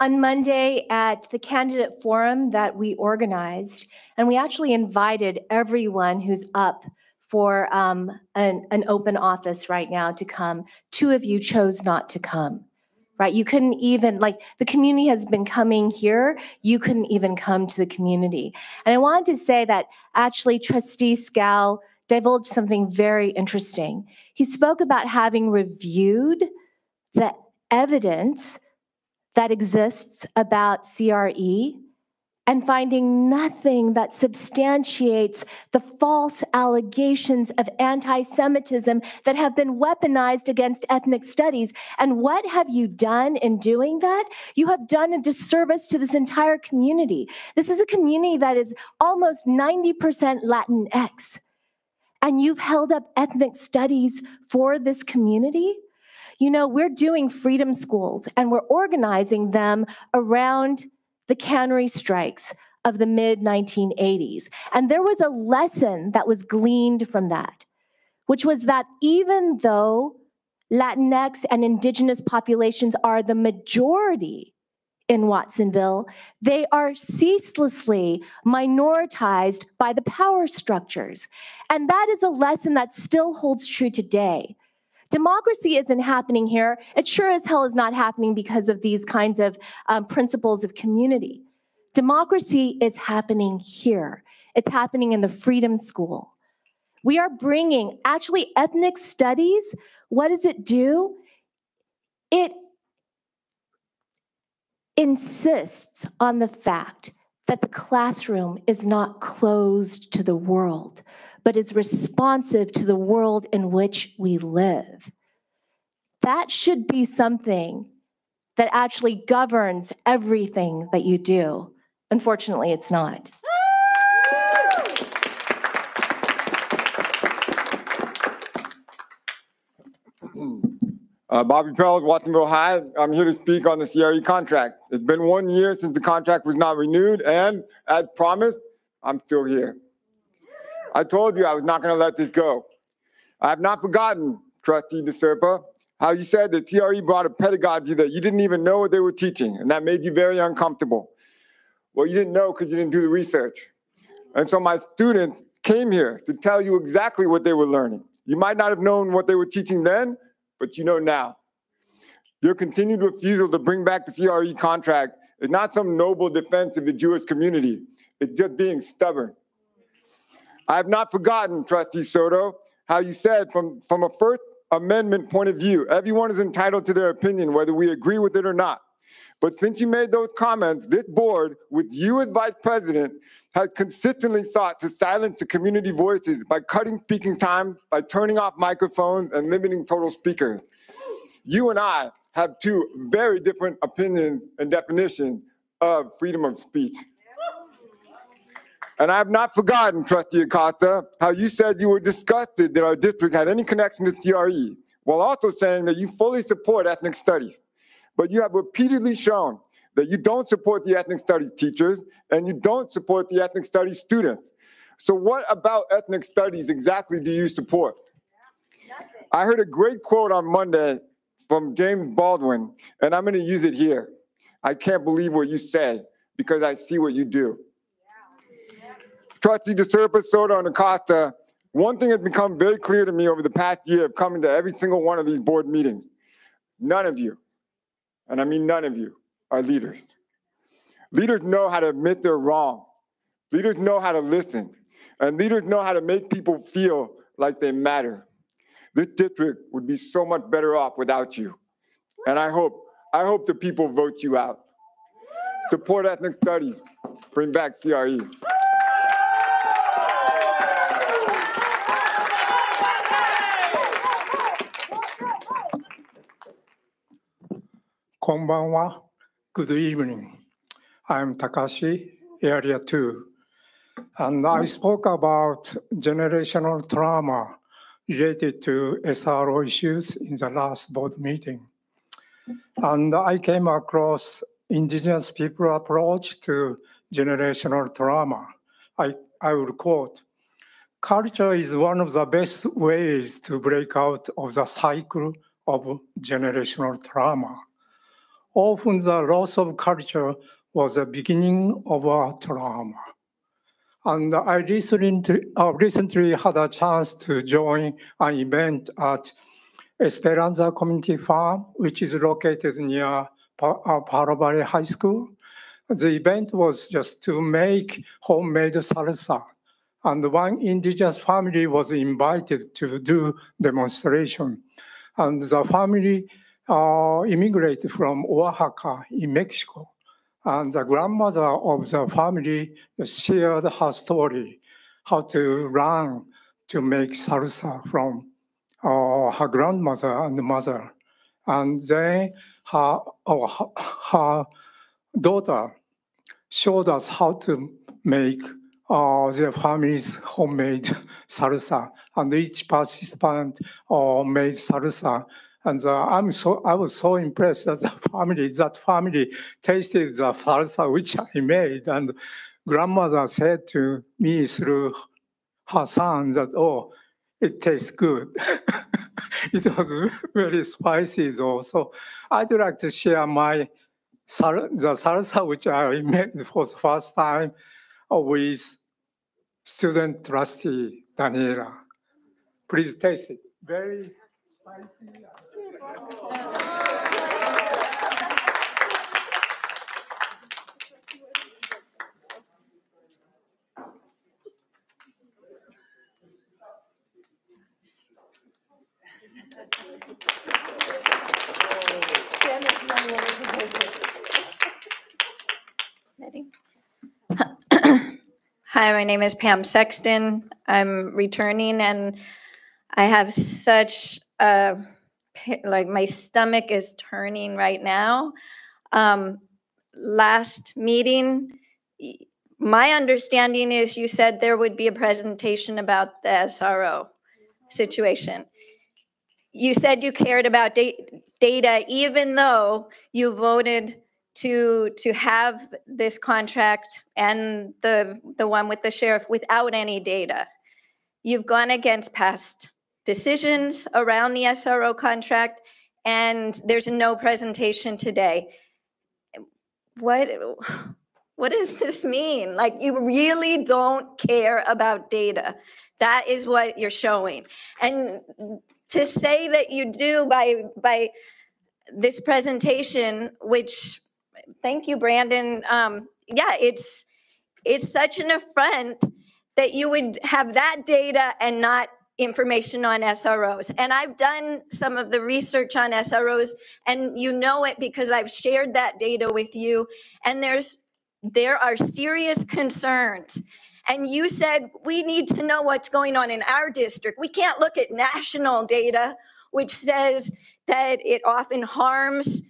On Monday at the candidate forum that we organized, and we actually invited everyone who's up for an open office right now to come. 2 of you chose not to come. Right? You couldn't even, like, the community has been coming here. You couldn't even come to the community. And I wanted to say that actually Trustee Scal divulged something very interesting. He spoke about having reviewed the evidence that exists about CRE and finding nothing that substantiates the false allegations of anti-Semitism that have been weaponized against ethnic studies. And what have you done in doing that? You have done a disservice to this entire community. This is a community that is almost 90% Latinx. And you've held up ethnic studies for this community? You know, we're doing freedom schools, and we're organizing them around the cannery strikes of the mid-1980s. And there was a lesson that was gleaned from that, which was that even though Latinx and indigenous populations are the majority in Watsonville, they are ceaselessly minoritized by the power structures. And that is a lesson that still holds true today. Democracy isn't happening here. It sure as hell is not happening because of these kinds of principles of community. Democracy is happening here. It's happening in the Freedom School. We are bringing, actually, ethnic studies. What does it do? It insists on the fact that the classroom is not closed to the world, but is responsive to the world in which we live. That should be something that actually governs everything that you do. Unfortunately, it's not. Bobby Pels, Watsonville High. I'm here to speak on the CRE contract. It's been 1 year since the contract was not renewed, and as promised, I'm still here. I told you I was not going to let this go. I have not forgotten, Trustee DeSerpa, how you said that CRE brought a pedagogy that you didn't even know what they were teaching, and that made you very uncomfortable. Well, you didn't know because you didn't do the research. And so my students came here to tell you exactly what they were learning. You might not have known what they were teaching then, but you know now. Your continued refusal to bring back the CRE contract is not some noble defense of the Jewish community. It's just being stubborn. I have not forgotten, Trustee Soto, how you said from a First Amendment point of view, everyone is entitled to their opinion, whether we agree with it or not. But since you made those comments, this board, with you as vice president, has consistently sought to silence the community voices by cutting speaking time, by turning off microphones, and limiting total speakers. You and I have 2 very different opinions and definitions of freedom of speech. And I have not forgotten, Trustee Acosta, how you said you were disgusted that our district had any connection to CRE, while also saying that you fully support ethnic studies. But you have repeatedly shown that you don't support the ethnic studies teachers and you don't support the ethnic studies students. So what about ethnic studies exactly do you support? I heard a great quote on Monday from James Baldwin, and I'm going to use it here. I can't believe what you say because I see what you do. Trustee DeSerpa, Soto, and Acosta, One thing has become very clear to me over the past year of coming to every single one of these board meetings. None of you, and I mean none of you, are leaders. Leaders know how to admit they're wrong. Leaders know how to listen. And leaders know how to make people feel like they matter. This district would be so much better off without you. And I hope the people vote you out. Support ethnic studies. Bring back CRE. こんばんは。Good evening. I'm Takashi, Area 2. And I spoke about generational trauma related to SRO issues in the last board meeting. And I came across indigenous people approach to generational trauma. I will quote, "Culture is one of the best ways to break out of the cycle of generational trauma. Often the loss of culture was the beginning of a trauma." And I recently had a chance to join an event at Esperanza Community Farm, which is located near Palo Valley High School. The event was just to make homemade salsa. And one indigenous family was invited to do demonstration. And the family immigrated from Oaxaca in Mexico. And the grandmother of the family shared her story, how to learn to make salsa from her grandmother and mother. And then her daughter showed us how to make their family's homemade salsa. And each participant made salsa. And I was so impressed that that family tasted the salsa which I made. And grandmother said to me through her son that, "Oh, it tastes good." It was very spicy though. So I'd like to share the salsa which I made for the first time with student trustee Daniela. Please taste it. Very spicy. Ready? Hi, my name is Pam Sexton. I'm returning and I have such like my stomach is turning right now. Last meeting, my understanding is you said there would be a presentation about the SRO situation. You said you cared about data even though you voted to have this contract and the one with the sheriff without any data. You've gone against past decisions around the SRO contract, and there's no presentation today. What does this mean? Like, you really don't care about data. That is what you're showing. And to say that you do by this presentation, which, thank you, Brandon. Yeah, it's such an affront that you would have that data and not information on SROs. And I've done some of the research on SROs, and you know it because I've shared that data with you. And there are serious concerns. And you said, we need to know what's going on in our district. We can't look at national data, which says that it often harms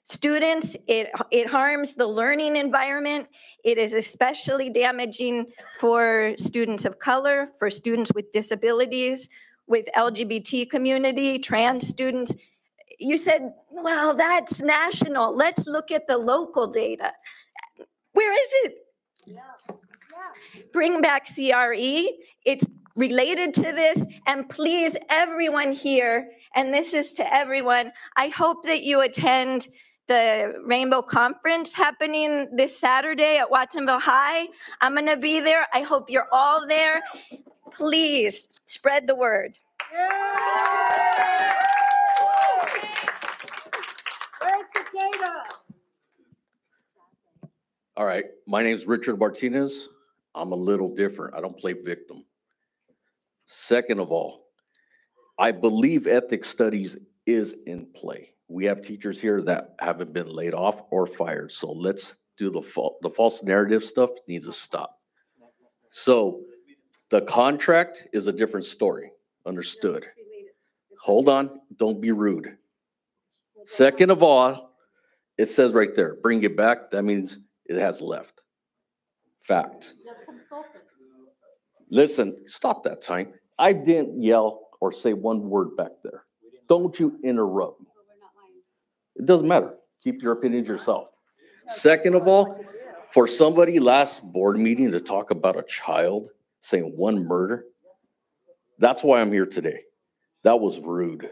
students, it harms the learning environment. It is especially damaging for students of color, for students with disabilities, with LGBT community, trans students. You said, well, that's national. Let's look at the local data. Where is it? Bring back CRE. It's related to this. And please, everyone here, and this is to everyone, I hope that you attend the Rainbow Conference happening this Saturday at Watsonville High. I'm going to be there. I hope you're all there. Please spread the word. Where's the data? All right, my name's Richard Martinez. I'm a little different. I don't play victim. Second of all, I believe ethics studies is in play. We have teachers here that haven't been laid off or fired. So let's do the false narrative stuff needs to stop. So the contract is a different story. Understood. Hold on, don't be rude. Second of all, it says right there, bring it back. That means it has left. Facts. Listen, stop that time. I didn't yell or say one word back there. Don't you interrupt me. It doesn't matter. Keep your opinions yourself. Second of all, for somebody last board meeting to talk about a child saying one murder, that's why I'm here today. That was rude.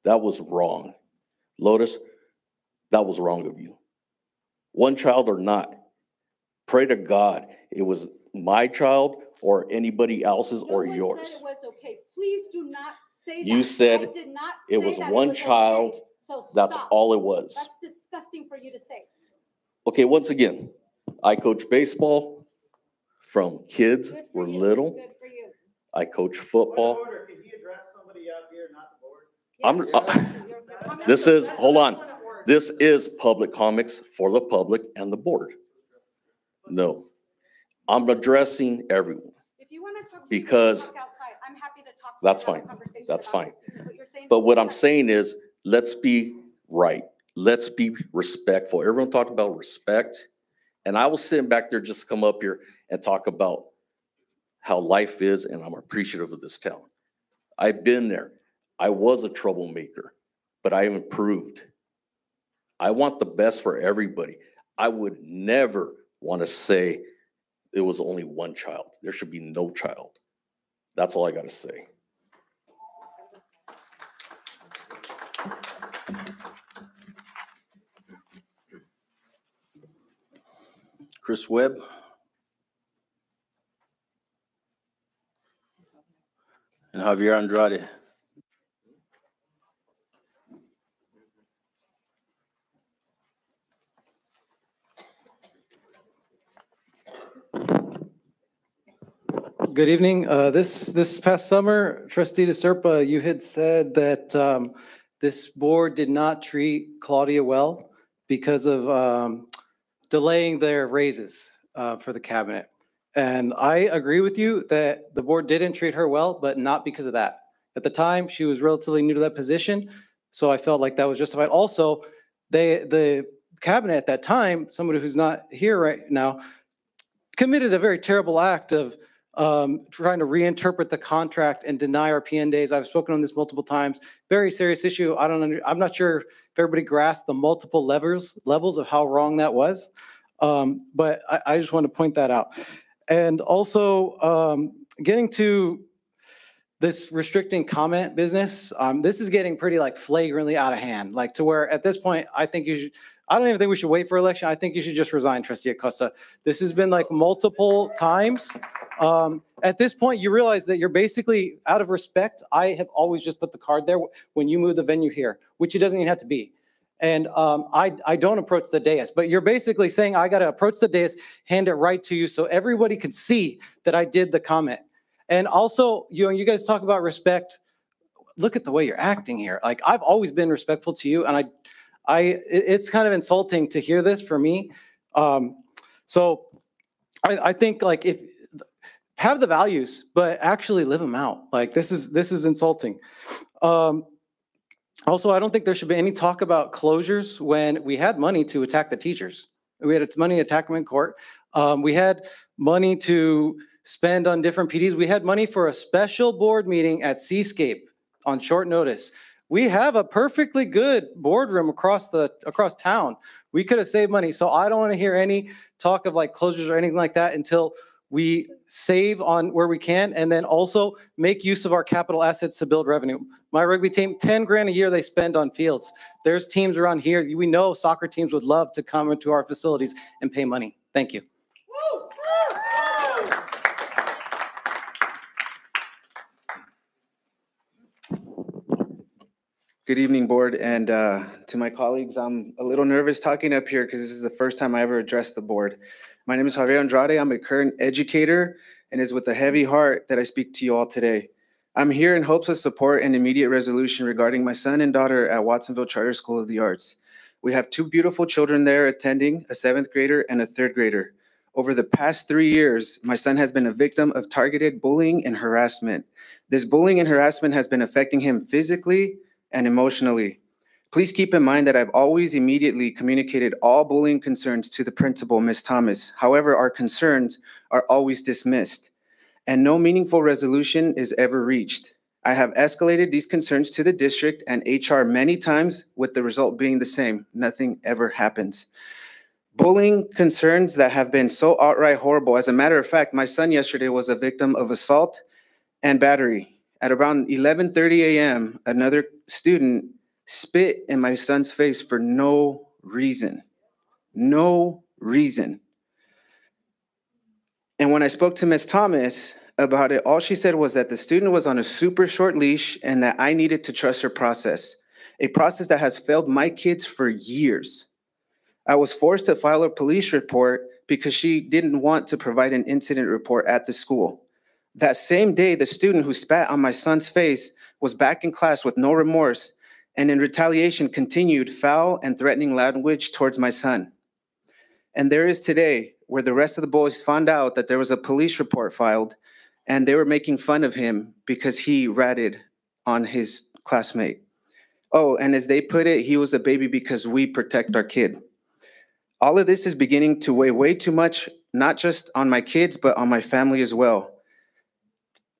That was wrong. Lotus, that was wrong of you. One child or not, pray to God it was my child or anybody else's or yours. Said it was okay. Please do not say that. You said I did not it say was that one was child. Okay. So that's stop. all it was. That's disgusting for you to say. Okay, once again, I coach baseball from kids Good were for you. little. Good for you. I coach football. Can he address somebody out here, not the board? This is, hold on. This is public comics for the public and the board. No, I'm addressing everyone. If you want to talk, because talk outside. I'm happy to talk to that's you. fine. That's fine. But what I'm saying is, let's be right. Let's be respectful. Everyone talked about respect. And I was sitting back there just to come up here and talk about how life is, and I'm appreciative of this town. I've been there. I was a troublemaker, but I improved. I want the best for everybody. I would never want to say it was only one child. There should be no child. That's all I got to say. Chris Webb. And Javier Andrade. Good evening. This past summer, Trustee DeSerpa, you had said that this board did not treat Claudia well because of delaying their raises for the cabinet. And I agree with you that the board didn't treat her well, but not because of that. At the time, she was relatively new to that position, so I felt like that was justified. Also, the cabinet at that time, somebody who's not here right now, committed a very terrible act of trying to reinterpret the contract and deny our PN days. I've spoken on this multiple times. Very serious issue. I'm not sure if everybody grasped the multiple levels of how wrong that was. But I just want to point that out. And also getting to this restricting comment business, this is getting pretty like flagrantly out of hand, like to where at this point, I think you should, I don't even think we should wait for election. I think you should just resign, Trustee Acosta. This has been like multiple times. At this point, you realize that you're basically out of respect. I have always just put the card there when you move the venue here, which it doesn't even have to be. And I don't approach the dais, but you're basically saying I got to approach the dais, hand it right to you so everybody can see that I did the comment. And also, you guys talk about respect. Look at the way you're acting here. Like I've always been respectful to you, and it's kind of insulting to hear this for me. So I think like if have the values, but actually live them out. Like this is insulting. Also, I don't think there should be any talk about closures when we had money to attack the teachers. We had money to attack them in court. We had money to spend on different PDs. We had money for a special board meeting at Seascape on short notice. We have a perfectly good boardroom across town. We could have saved money. So I don't want to hear any talk of like closures or anything like that until we save on where we can and then also make use of our capital assets to build revenue. My rugby team, 10 grand a year they spend on fields. There's teams around here. We know soccer teams would love to come into our facilities and pay money. Thank you. Good evening, board, and to my colleagues. I'm a little nervous talking up here because this is the first time I ever addressed the board. My name is Javier Andrade. I'm a current educator, and it's with a heavy heart that I speak to you all today. I'm here in hopes of support and immediate resolution regarding my son and daughter at Watsonville Charter School of the Arts. We have two beautiful children there attending, a 7th grader and a 3rd grader. Over the past 3 years, my son has been a victim of targeted bullying and harassment. This bullying and harassment has been affecting him physically and emotionally. Please keep in mind that I've always immediately communicated all bullying concerns to the principal, Ms. Thomas. However, our concerns are always dismissed, and no meaningful resolution is ever reached. I have escalated these concerns to the district and HR many times, with the result being the same. Nothing ever happens. Bullying concerns that have been so outright horrible. As a matter of fact, my son yesterday was a victim of assault and battery. At around 11:30 a.m., another student spit in my son's face for no reason. No reason. And when I spoke to Ms. Thomas about it, all she said was that the student was on a super short leash and that I needed to trust her process, a process that has failed my kids for years. I was forced to file a police report because she didn't want to provide an incident report at the school. That same day, the student who spat on my son's face was back in class with no remorse, and in retaliation continued foul and threatening language towards my son. And there is today, where the rest of the boys found out that there was a police report filed, and they were making fun of him because he ratted on his classmate. Oh, and as they put it, he was a baby because we protect our kid. All of this is beginning to weigh way too much, not just on my kids, but on my family as well.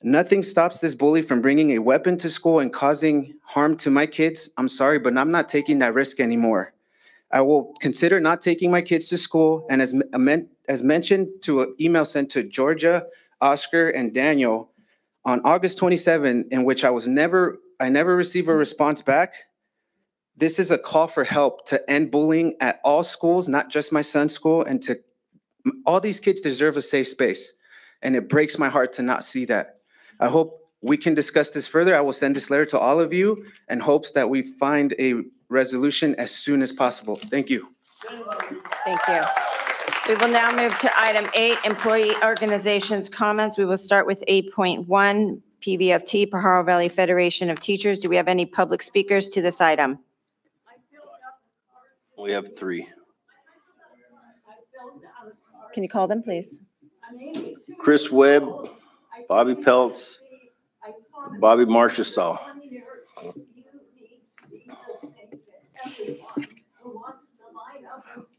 Nothing stops this bully from bringing a weapon to school and causing harm to my kids. I'm sorry, but I'm not taking that risk anymore. I will consider not taking my kids to school, and as mentioned to an email sent to Georgia, Oscar, and Daniel on August 27, in which I never received a response back. This is a call for help to end bullying at all schools, not just my son's school, and all these kids deserve a safe space, and it breaks my heart to not see that. I hope we can discuss this further. I will send this letter to all of you in hopes that we find a resolution as soon as possible. Thank you. Thank you. We will now move to item 8, employee organizations comments. We will start with 8.1, PVFT, Pajaro Valley Federation of Teachers. Do we have any public speakers to this item? We have 3. Can you call them, please? Chris Webb, Bobby Peltz, Bobby Marchessault.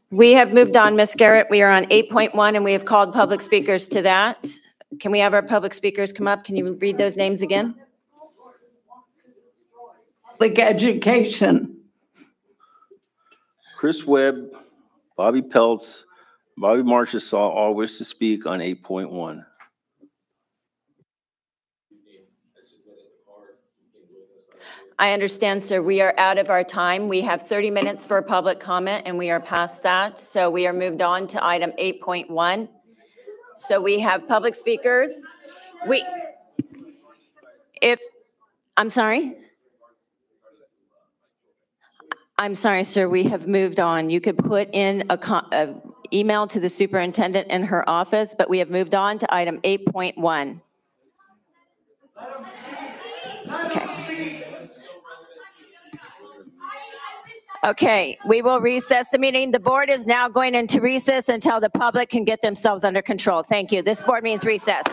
We have moved on, Ms. Garrett. We are on 8.1, and we have called public speakers to that. Can we have our public speakers come up? Can you read those names again? Public education. Chris Webb, Bobby Peltz, Bobby Marchessault all wish to speak on 8.1. I understand, sir. We are out of our time. We have 30 minutes for public comment, and we are past that. So we are moved on to item 8.1. So we have public speakers. I'm sorry? I'm sorry, sir. We have moved on. You could put in a email to the superintendent in her office, but we have moved on to item 8.1. Okay. Okay, we will recess the meeting. The board is now going into recess until the public can get themselves under control. Thank you. This board means recess.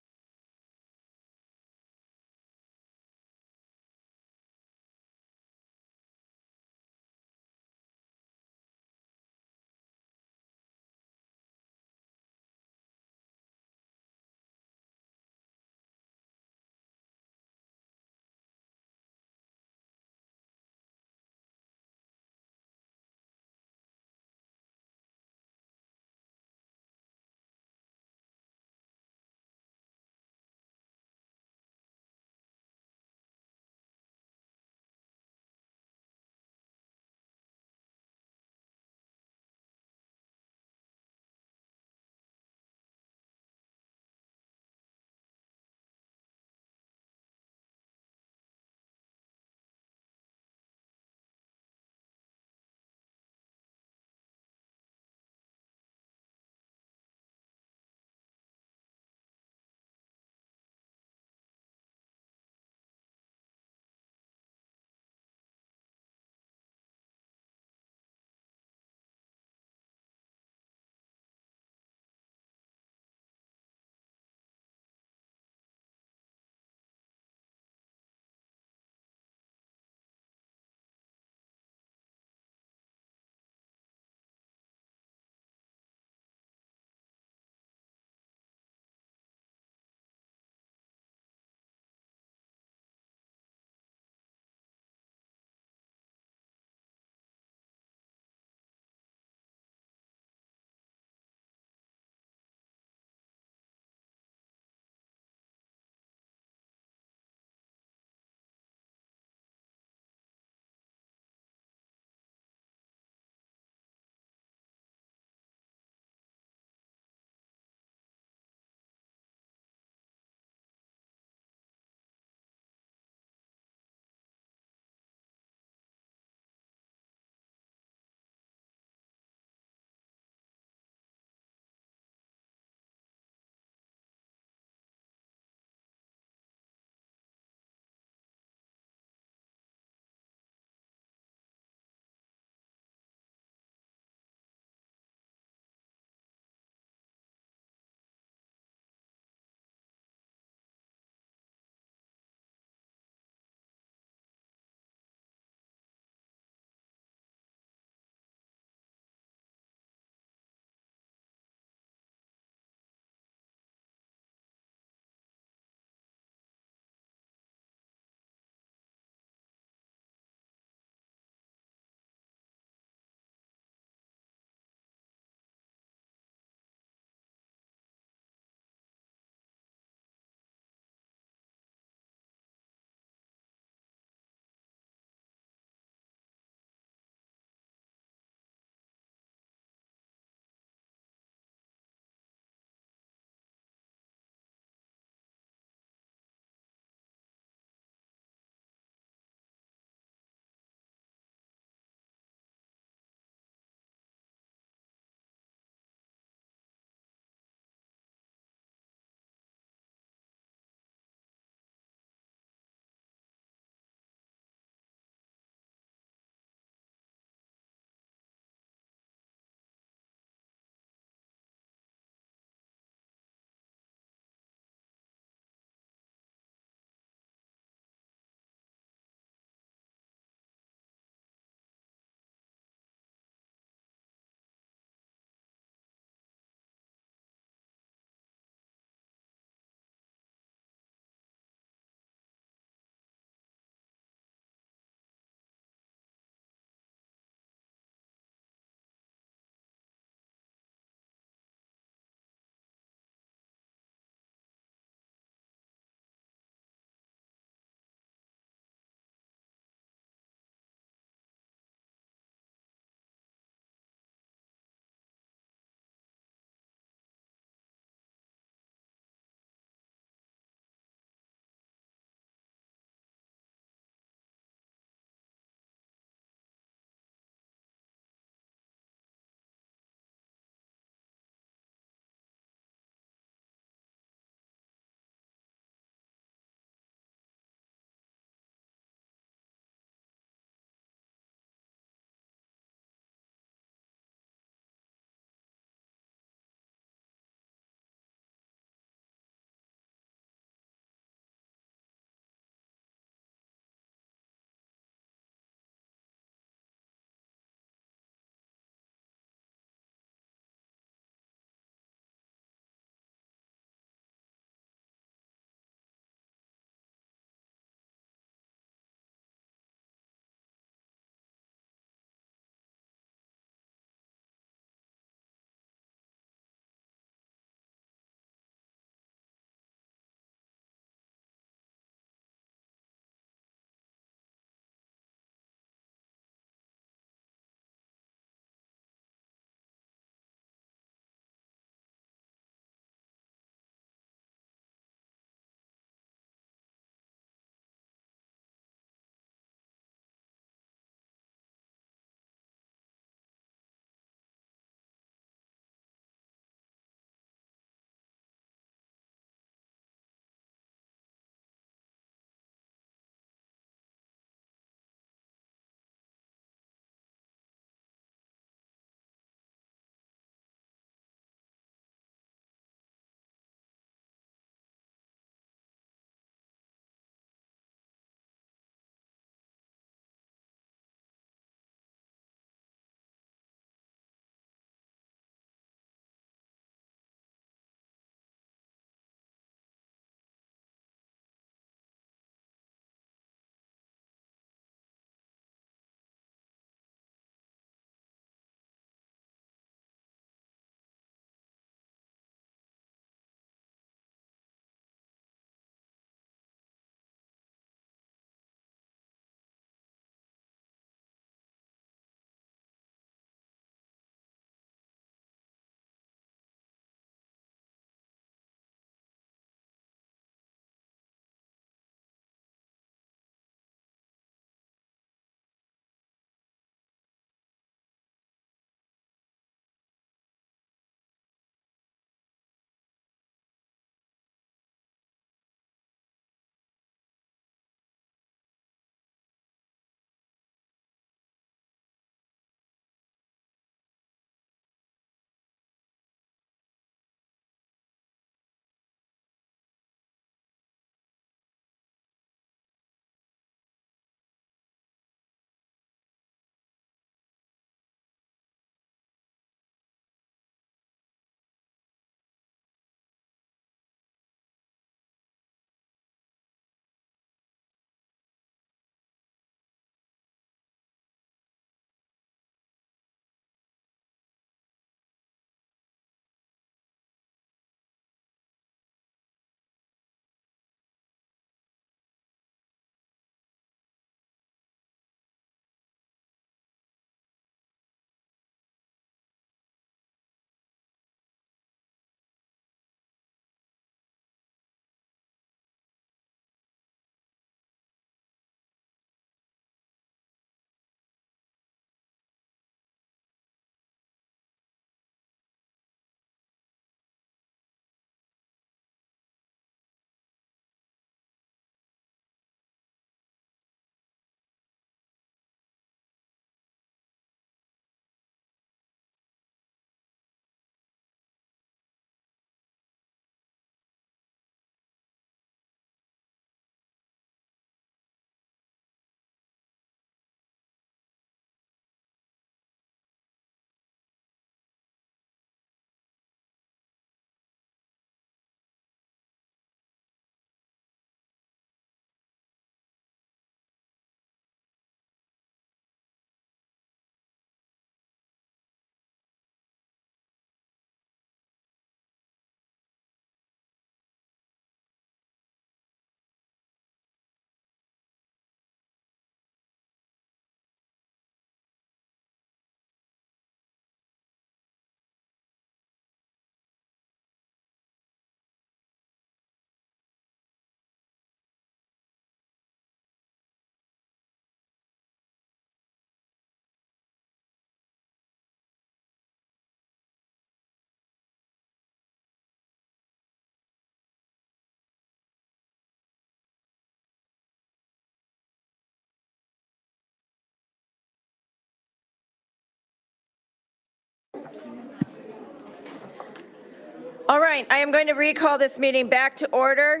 All right, I am going to recall this meeting back to order.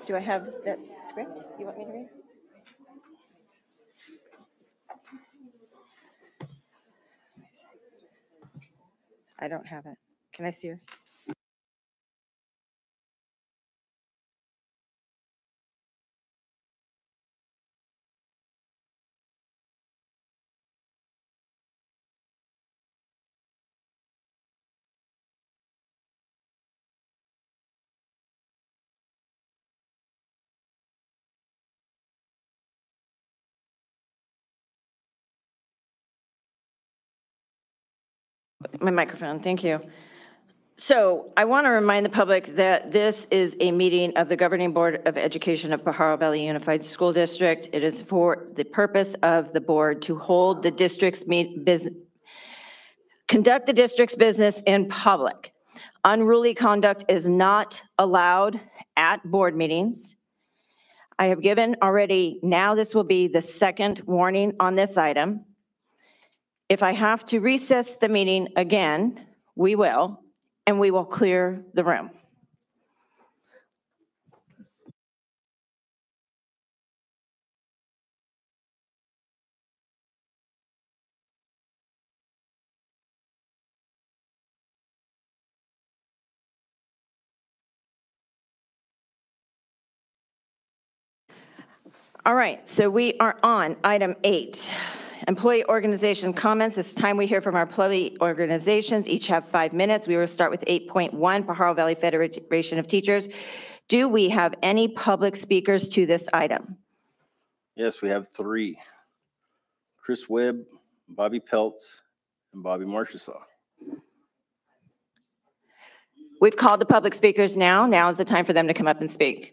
Do I have that script you want me to read? I don't have it. Can I see her? My microphone, thank you. So I want to remind the public that this is a meeting of the Governing Board of Education of Pajaro Valley Unified School District. It is for the purpose of the board to hold the district's conduct the district's business in public. Unruly conduct is not allowed at board meetings. I have given already, now this will be the second warning on this item. If I have to recess the meeting again, we will, and we will clear the room. All right, so we are on item 8, employee organization comments. It's time we hear from our employee organizations. Each have 5 minutes. We will start with 8.1, Pajaro Valley Federation of Teachers. Do we have any public speakers to this item? Yes, we have 3. Chris Webb, Bobby Peltz, and Bobby Marchessaw. We've called the public speakers now. Now is the time for them to come up and speak.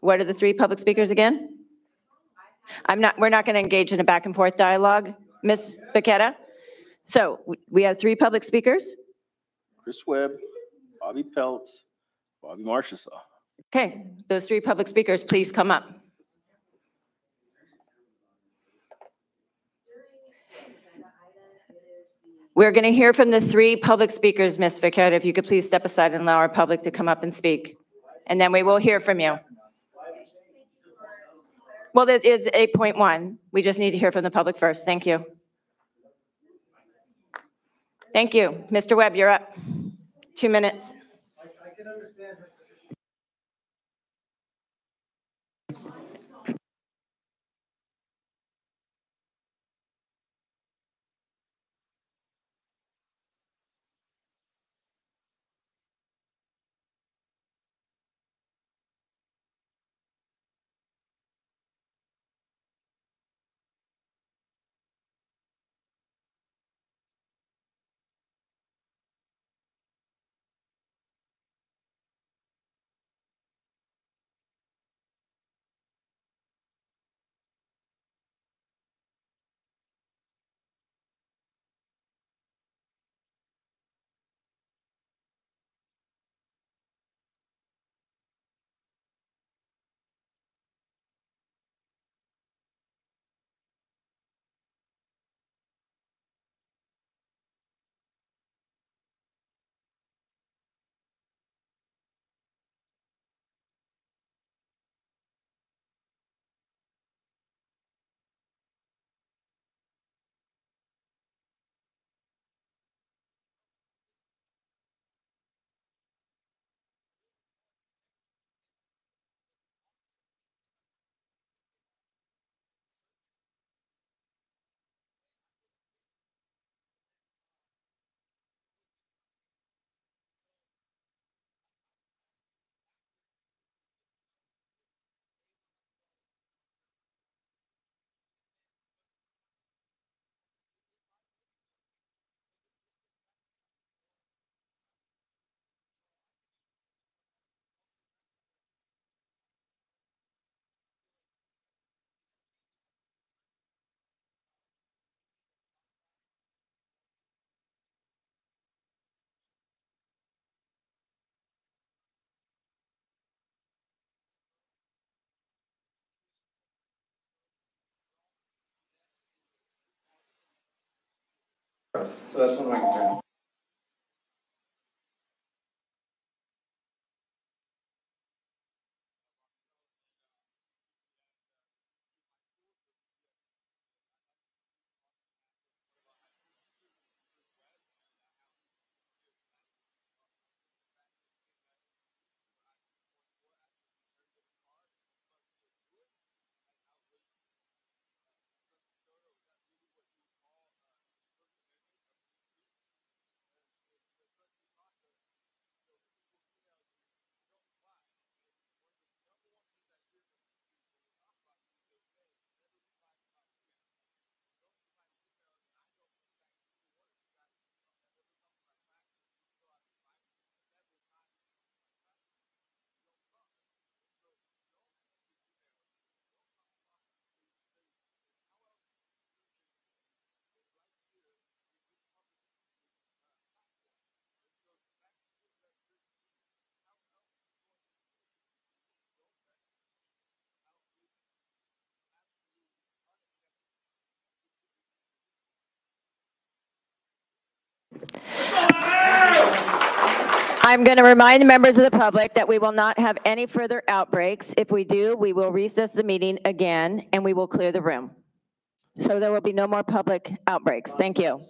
What are the 3 public speakers again? We're not going to engage in a back and forth dialogue, Ms. Vaqueta. So we have 3 public speakers. Chris Webb, Bobby Peltz, Bobby Marchessaw. Okay, those 3 public speakers, please come up. We're going to hear from the 3 public speakers, Ms. Vaqueta. If you could please step aside and allow our public to come up and speak. And then we will hear from you. Well, that is 8.1. We just need to hear from the public first. Thank you. Thank you. Mr. Webb, you're up. 2 minutes. I can understand. So that's one of my concerns. I'm going to remind the members of the public that we will not have any further outbreaks. If we do, we will recess the meeting again and we will clear the room. So there will be no more public outbreaks. Thank you.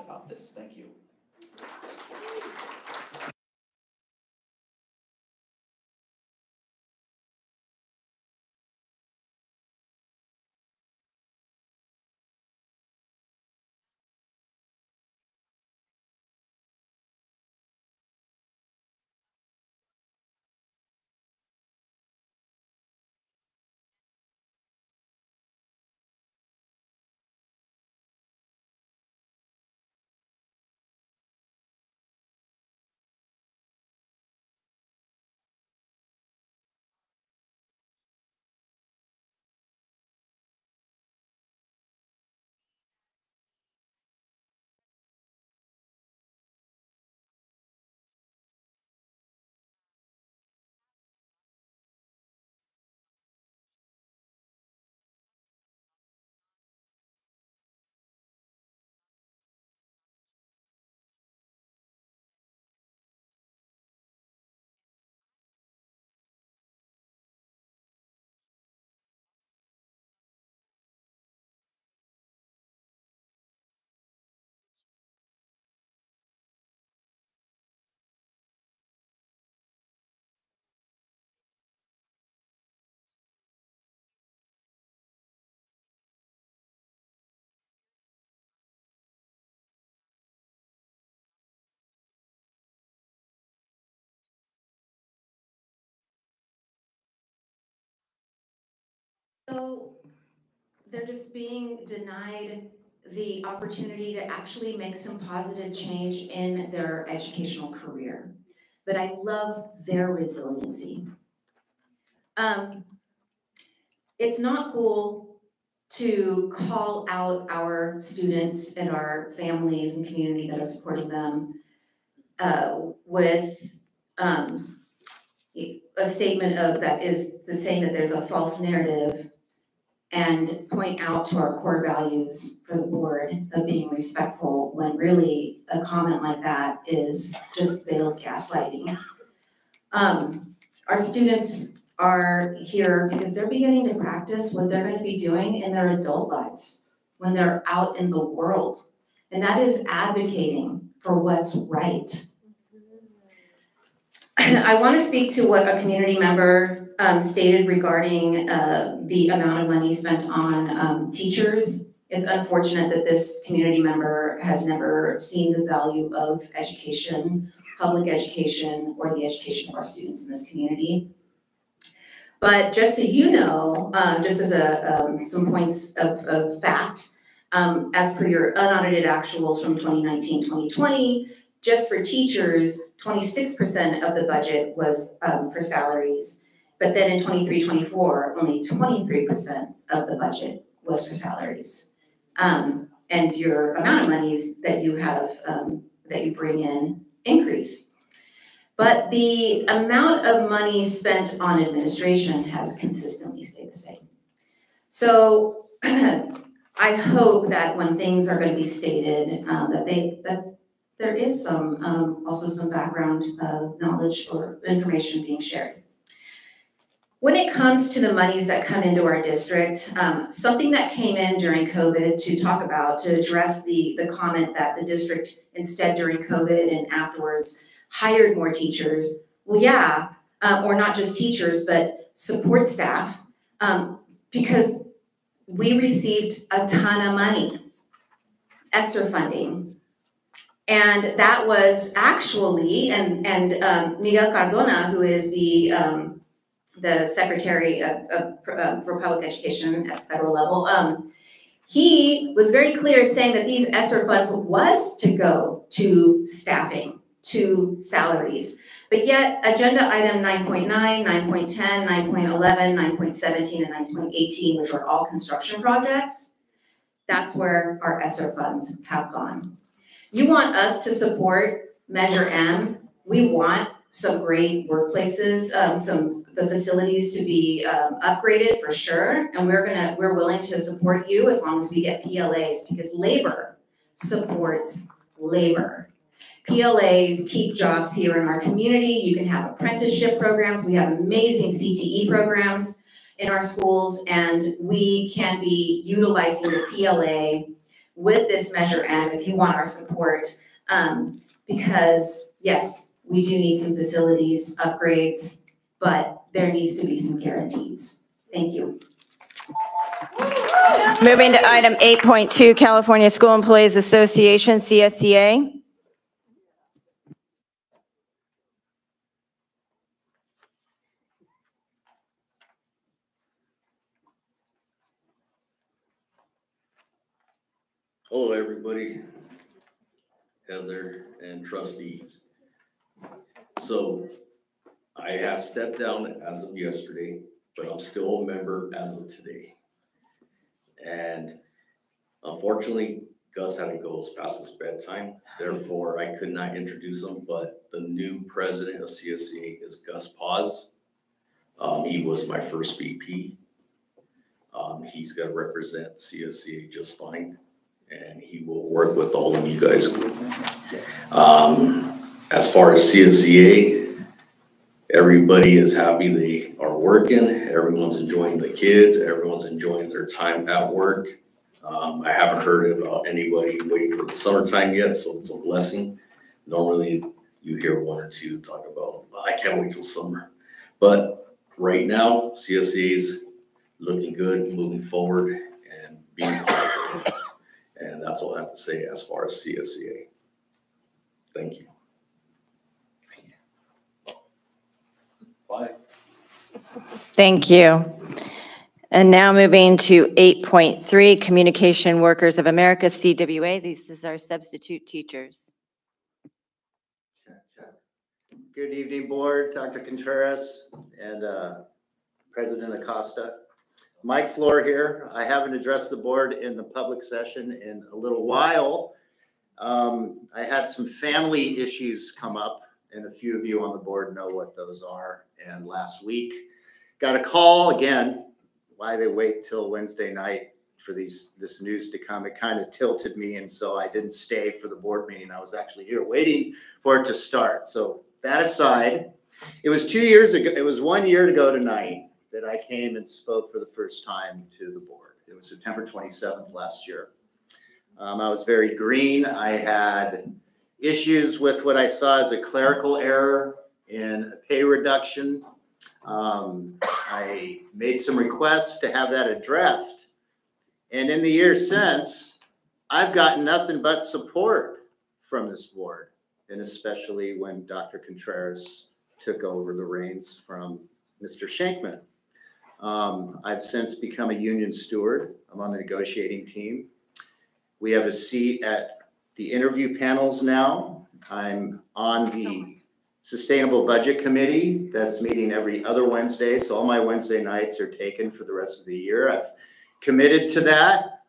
About this. Thank you. So they're just being denied the opportunity to actually make some positive change in their educational career. But I love their resiliency. It's not cool to call out our students and our families and community that are supporting them with a statement of that is to saying that there's a false narrative and point out to our core values for the board of being respectful when really a comment like that is just veiled gaslighting. Our students are here because they're beginning to practice what they're going to be doing in their adult lives when they're out in the world. And that is advocating for what's right. I want to speak to what a community member stated regarding the amount of money spent on teachers It's unfortunate that this community member has never seen the value of education, public education, or the education of our students in this community. But just so you know, just as some points of fact, as per your unaudited actuals from 2019-2020, just for teachers, 26% of the budget was for salaries. But then in 23-24, only 23% of the budget was for salaries. And your amount of monies that you have, that you bring in increase. But the amount of money spent on administration has consistently stayed the same. So I hope that when things are going to be stated, that there is some also some background knowledge or information being shared. When it comes to the monies that come into our district, something that came in during COVID to talk about, to address the comment that the district instead during COVID and afterwards hired more teachers. Well, yeah, or not just teachers, but support staff, because we received a ton of money, ESSER funding. And that was actually, and Miguel Cardona, who is the Secretary for Public Education at the federal level, he was very clear in saying that these ESSER funds was to go to staffing, to salaries. But yet, agenda item 9.9, 9.10, 9.11, 9.17, and 9.18, which are all construction projects, that's where our ESSER funds have gone. You want us to support Measure M. We want some great workplaces, the facilities to be upgraded for sure, and we're willing to support you as long as we get PLAs, because labor supports labor. PLAs keep jobs here in our community. You can have apprenticeship programs. We have amazing CTE programs in our schools, and we can be utilizing the PLA with this Measure M if you want our support, because yes, we do need some facilities upgrades, but there needs to be some guarantees. Thank you. Moving to item 8.2, California School Employees Association, CSCA. Hello, everybody, Heather and trustees. So I have stepped down as of yesterday, but I'm still a member as of today. And unfortunately, Gus had to go past his bedtime. Therefore, I could not introduce him, but the new president of CSCA is Gus Paz. He was my first VP. He's going to represent CSCA just fine, and he will work with all of you guys. As far as CSCA, everybody is happy they are working. Everyone's enjoying the kids. Everyone's enjoying their time at work. I haven't heard about anybody waiting for the summertime yet, so it's a blessing. Normally, you hear one or two talk about, I can't wait till summer. But right now, CSCA is looking good, moving forward, and being confident. And that's all I have to say as far as CSCA. Thank you. Bye. Thank you. And now moving to 8.3, Communication Workers of America, CWA. This is our substitute teachers. Good evening, board, Dr. Contreras and President Acosta. Mike Floor here. I haven't addressed the board in the public session in a little while. I had some family issues come up, and a few of you on the board know what those are. And last week, got a call again. Why they wait till Wednesday night for this news to come? It kind of tilted me, and so I didn't stay for the board meeting. I was actually here waiting for it to start. So that aside, it was 2 years ago. It was 1 year ago tonight that I came and spoke for the first time to the board. It was September 27th last year. I was very green. I had issues with what I saw as a clerical error in a pay reduction. I made some requests to have that addressed. And in the years since, I've gotten nothing but support from this board, and especially when Dr. Contreras took over the reins from Mr. Shankman. I've since become a union steward. I'm on the negotiating team. We have a seat at the interview panels now. I'm on the Sustainable Budget Committee that's meeting every other Wednesday. So all my Wednesday nights are taken for the rest of the year. I've committed to that.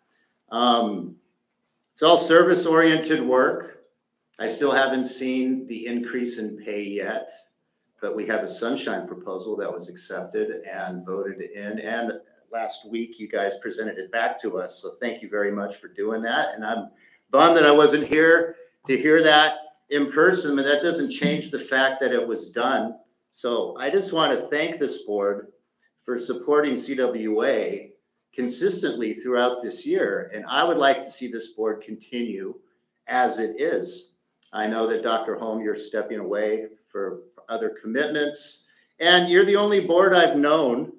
It's all service-oriented work. I still haven't seen the increase in pay yet, but we have a sunshine proposal that was accepted and voted in. And last week, you guys presented it back to us. So thank you very much for doing that. And I'm bummed that I wasn't here to hear that in person, but that doesn't change the fact that it was done. So I just want to thank this board for supporting CWA consistently throughout this year. And I would like to see this board continue as it is. I know that Dr. Holm, you're stepping away for other commitments, and you're the only board I've known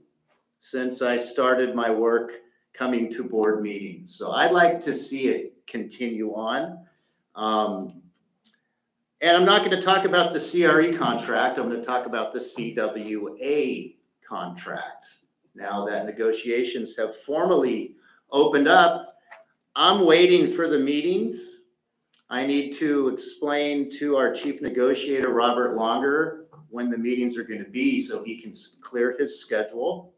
since I started my work coming to board meetings. So I'd like to see it continue on. And I'm not going to talk about the CRE contract. I'm going to talk about the CWA contract. Now that negotiations have formally opened up, I'm waiting for the meetings. I need to explain to our chief negotiator, Robert Longer, when the meetings are going to be so he can clear his schedule.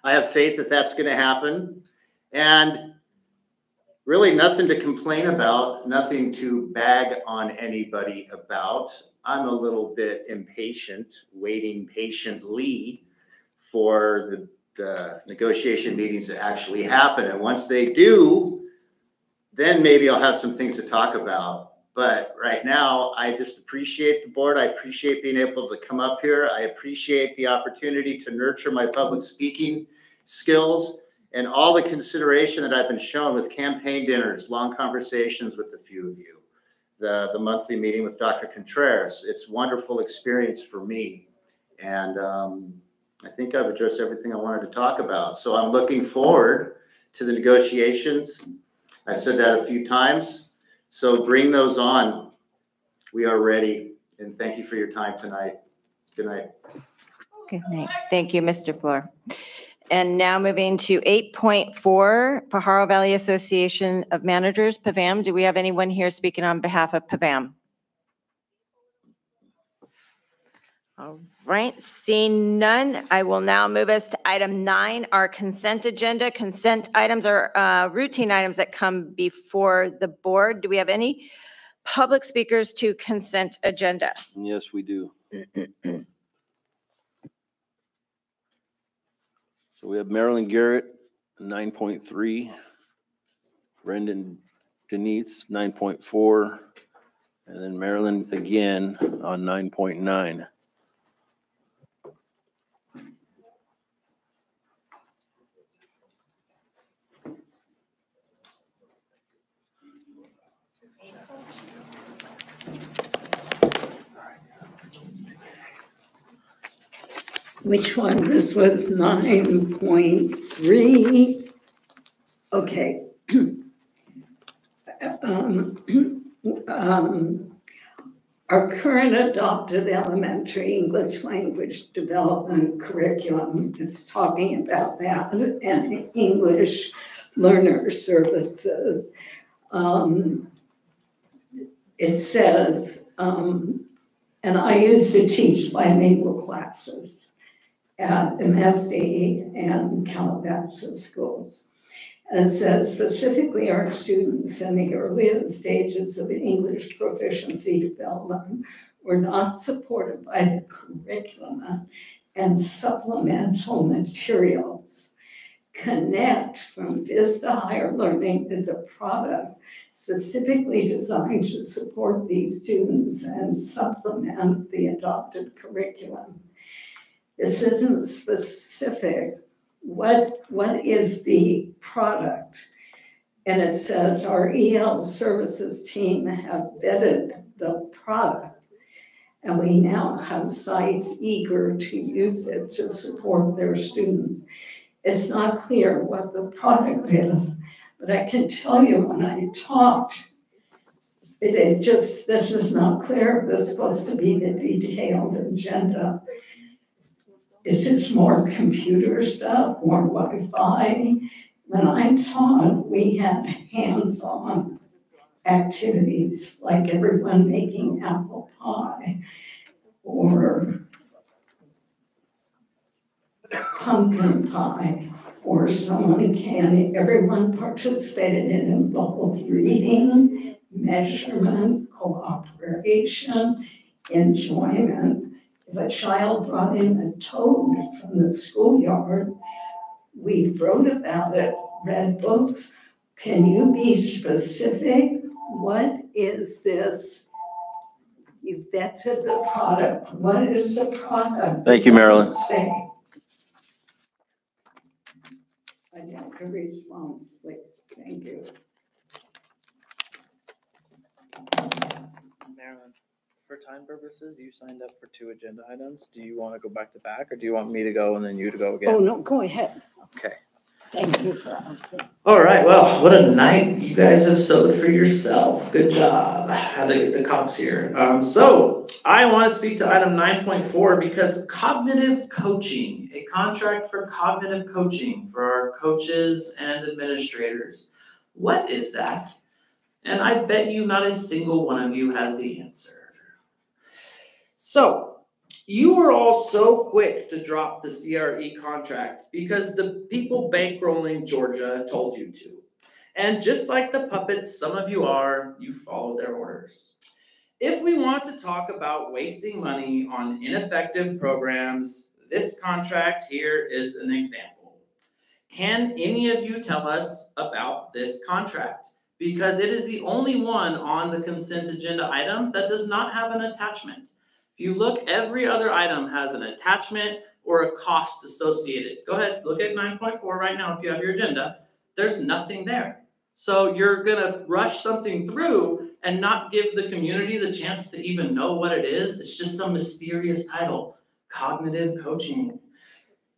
I have faith that that's going to happen. And really nothing to complain about, nothing to bag on anybody about. I'm a little bit impatient, waiting patiently for the negotiation meetings to actually happen. And once they do, then maybe I'll have some things to talk about. But right now, I just appreciate the board. I appreciate being able to come up here. I appreciate the opportunity to nurture my public speaking skills and all the consideration that I've been shown with campaign dinners, long conversations with a few of you, the monthly meeting with Dr. Contreras. It's a wonderful experience for me. And I think I've addressed everything I wanted to talk about. So I'm looking forward to the negotiations. I've said that a few times. So bring those on. We are ready. And thank you for your time tonight. Good night. Good night. Thank you, Mr. Floor. And now moving to 8.4, Pajaro Valley Association of Managers, PVAM. Do we have anyone here speaking on behalf of PVAM? All right, seeing none, I will now move us to item 9, our consent agenda. Consent items are routine items that come before the board. Do we have any public speakers to consent agenda? Yes, we do. So we have Marilyn Garrett, 9.3, Brendan Denise, 9.4, and then Marilyn again on 9.9. Which one? This was 9.3. Okay. Our current adopted elementary English language development curriculum is talking about that, and English learner services. It says, and I used to teach bilingual classes at MSD and Calabasas schools. And it says, specifically, our students in the earliest stages of English proficiency development were not supported by the curriculum and supplemental materials. Connect from Vista Higher Learning is a product specifically designed to support these students and supplement the adopted curriculum. This isn't specific. What is the product? And it says our EL services team have vetted the product, and we now have sites eager to use it to support their students. It's not clear what the product is But I can tell you when I talked, this is not clear. This is supposed to be the detailed agenda. Is this more computer stuff, more Wi-Fi? When I taught, we had hands-on activities, like everyone making apple pie or pumpkin pie, or someone everyone participated in involved reading, measurement, cooperation, enjoyment. If a child brought in a toad from the schoolyard, we wrote about it, read books. Can you be specific? What is this? You vetted the product. What is the product? Thank you, Marilyn. Say. I'd like a response, please. Thank you. Marilyn, for time purposes, you signed up for 2 agenda items. Do you want to go back to back, or do you want me to go and then you to go again? Oh, no, go ahead. Okay. Thank you for asking. All right, well, what a night you guys have sewed for yourself. Good job. Had to get the cops here. So I want to speak to item 9.4 because cognitive coaching, a contract for cognitive coaching for our coaches and administrators. What is that? And I bet you not a single one of you has the answer. So you were all so quick to drop the CRE contract because the people bankrolling Georgia told you to. And just like the puppets some of you are, you followed their orders. If we want to talk about wasting money on ineffective programs, this contract here is an example. Can any of you tell us about this contract? Because it is the only one on the consent agenda item that does not have an attachment. If you look, every other item has an attachment or a cost associated. Go ahead, look at 9.4 right now if you have your agenda. There's nothing there. So you're gonna rush something through and not give the community the chance to even know what it is. It's just some mysterious title, cognitive coaching.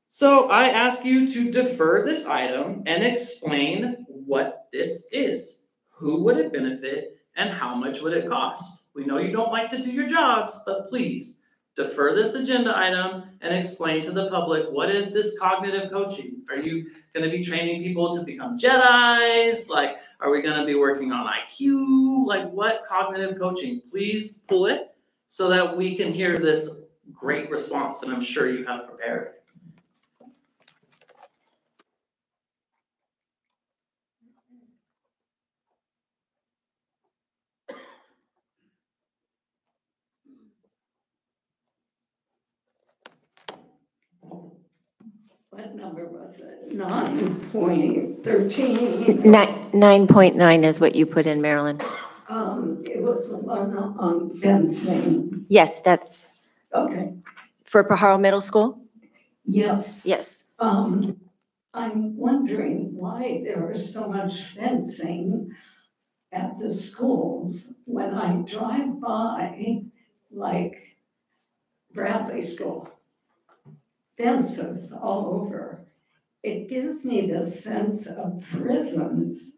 So I ask you to defer this item and explain what this is. Who would it benefit and how much would it cost? We know you don't like to do your jobs, but please defer this agenda item and explain to the public, what is this cognitive coaching? Are you going to be training people to become Jedis? Like, are we going to be working on IQ? Like, what cognitive coaching? Please pull it so that we can hear this great response that I'm sure you have prepared. What number was it? 9.13? 9.9 is what you put in, Marilyn. It was the one on fencing. Yes, that's Okay. for Pajaro Middle School? Yes. Yes. I'm wondering why there is so much fencing at the schools when I drive by, like Bradley School. Fences all over. It gives me the sense of prisons.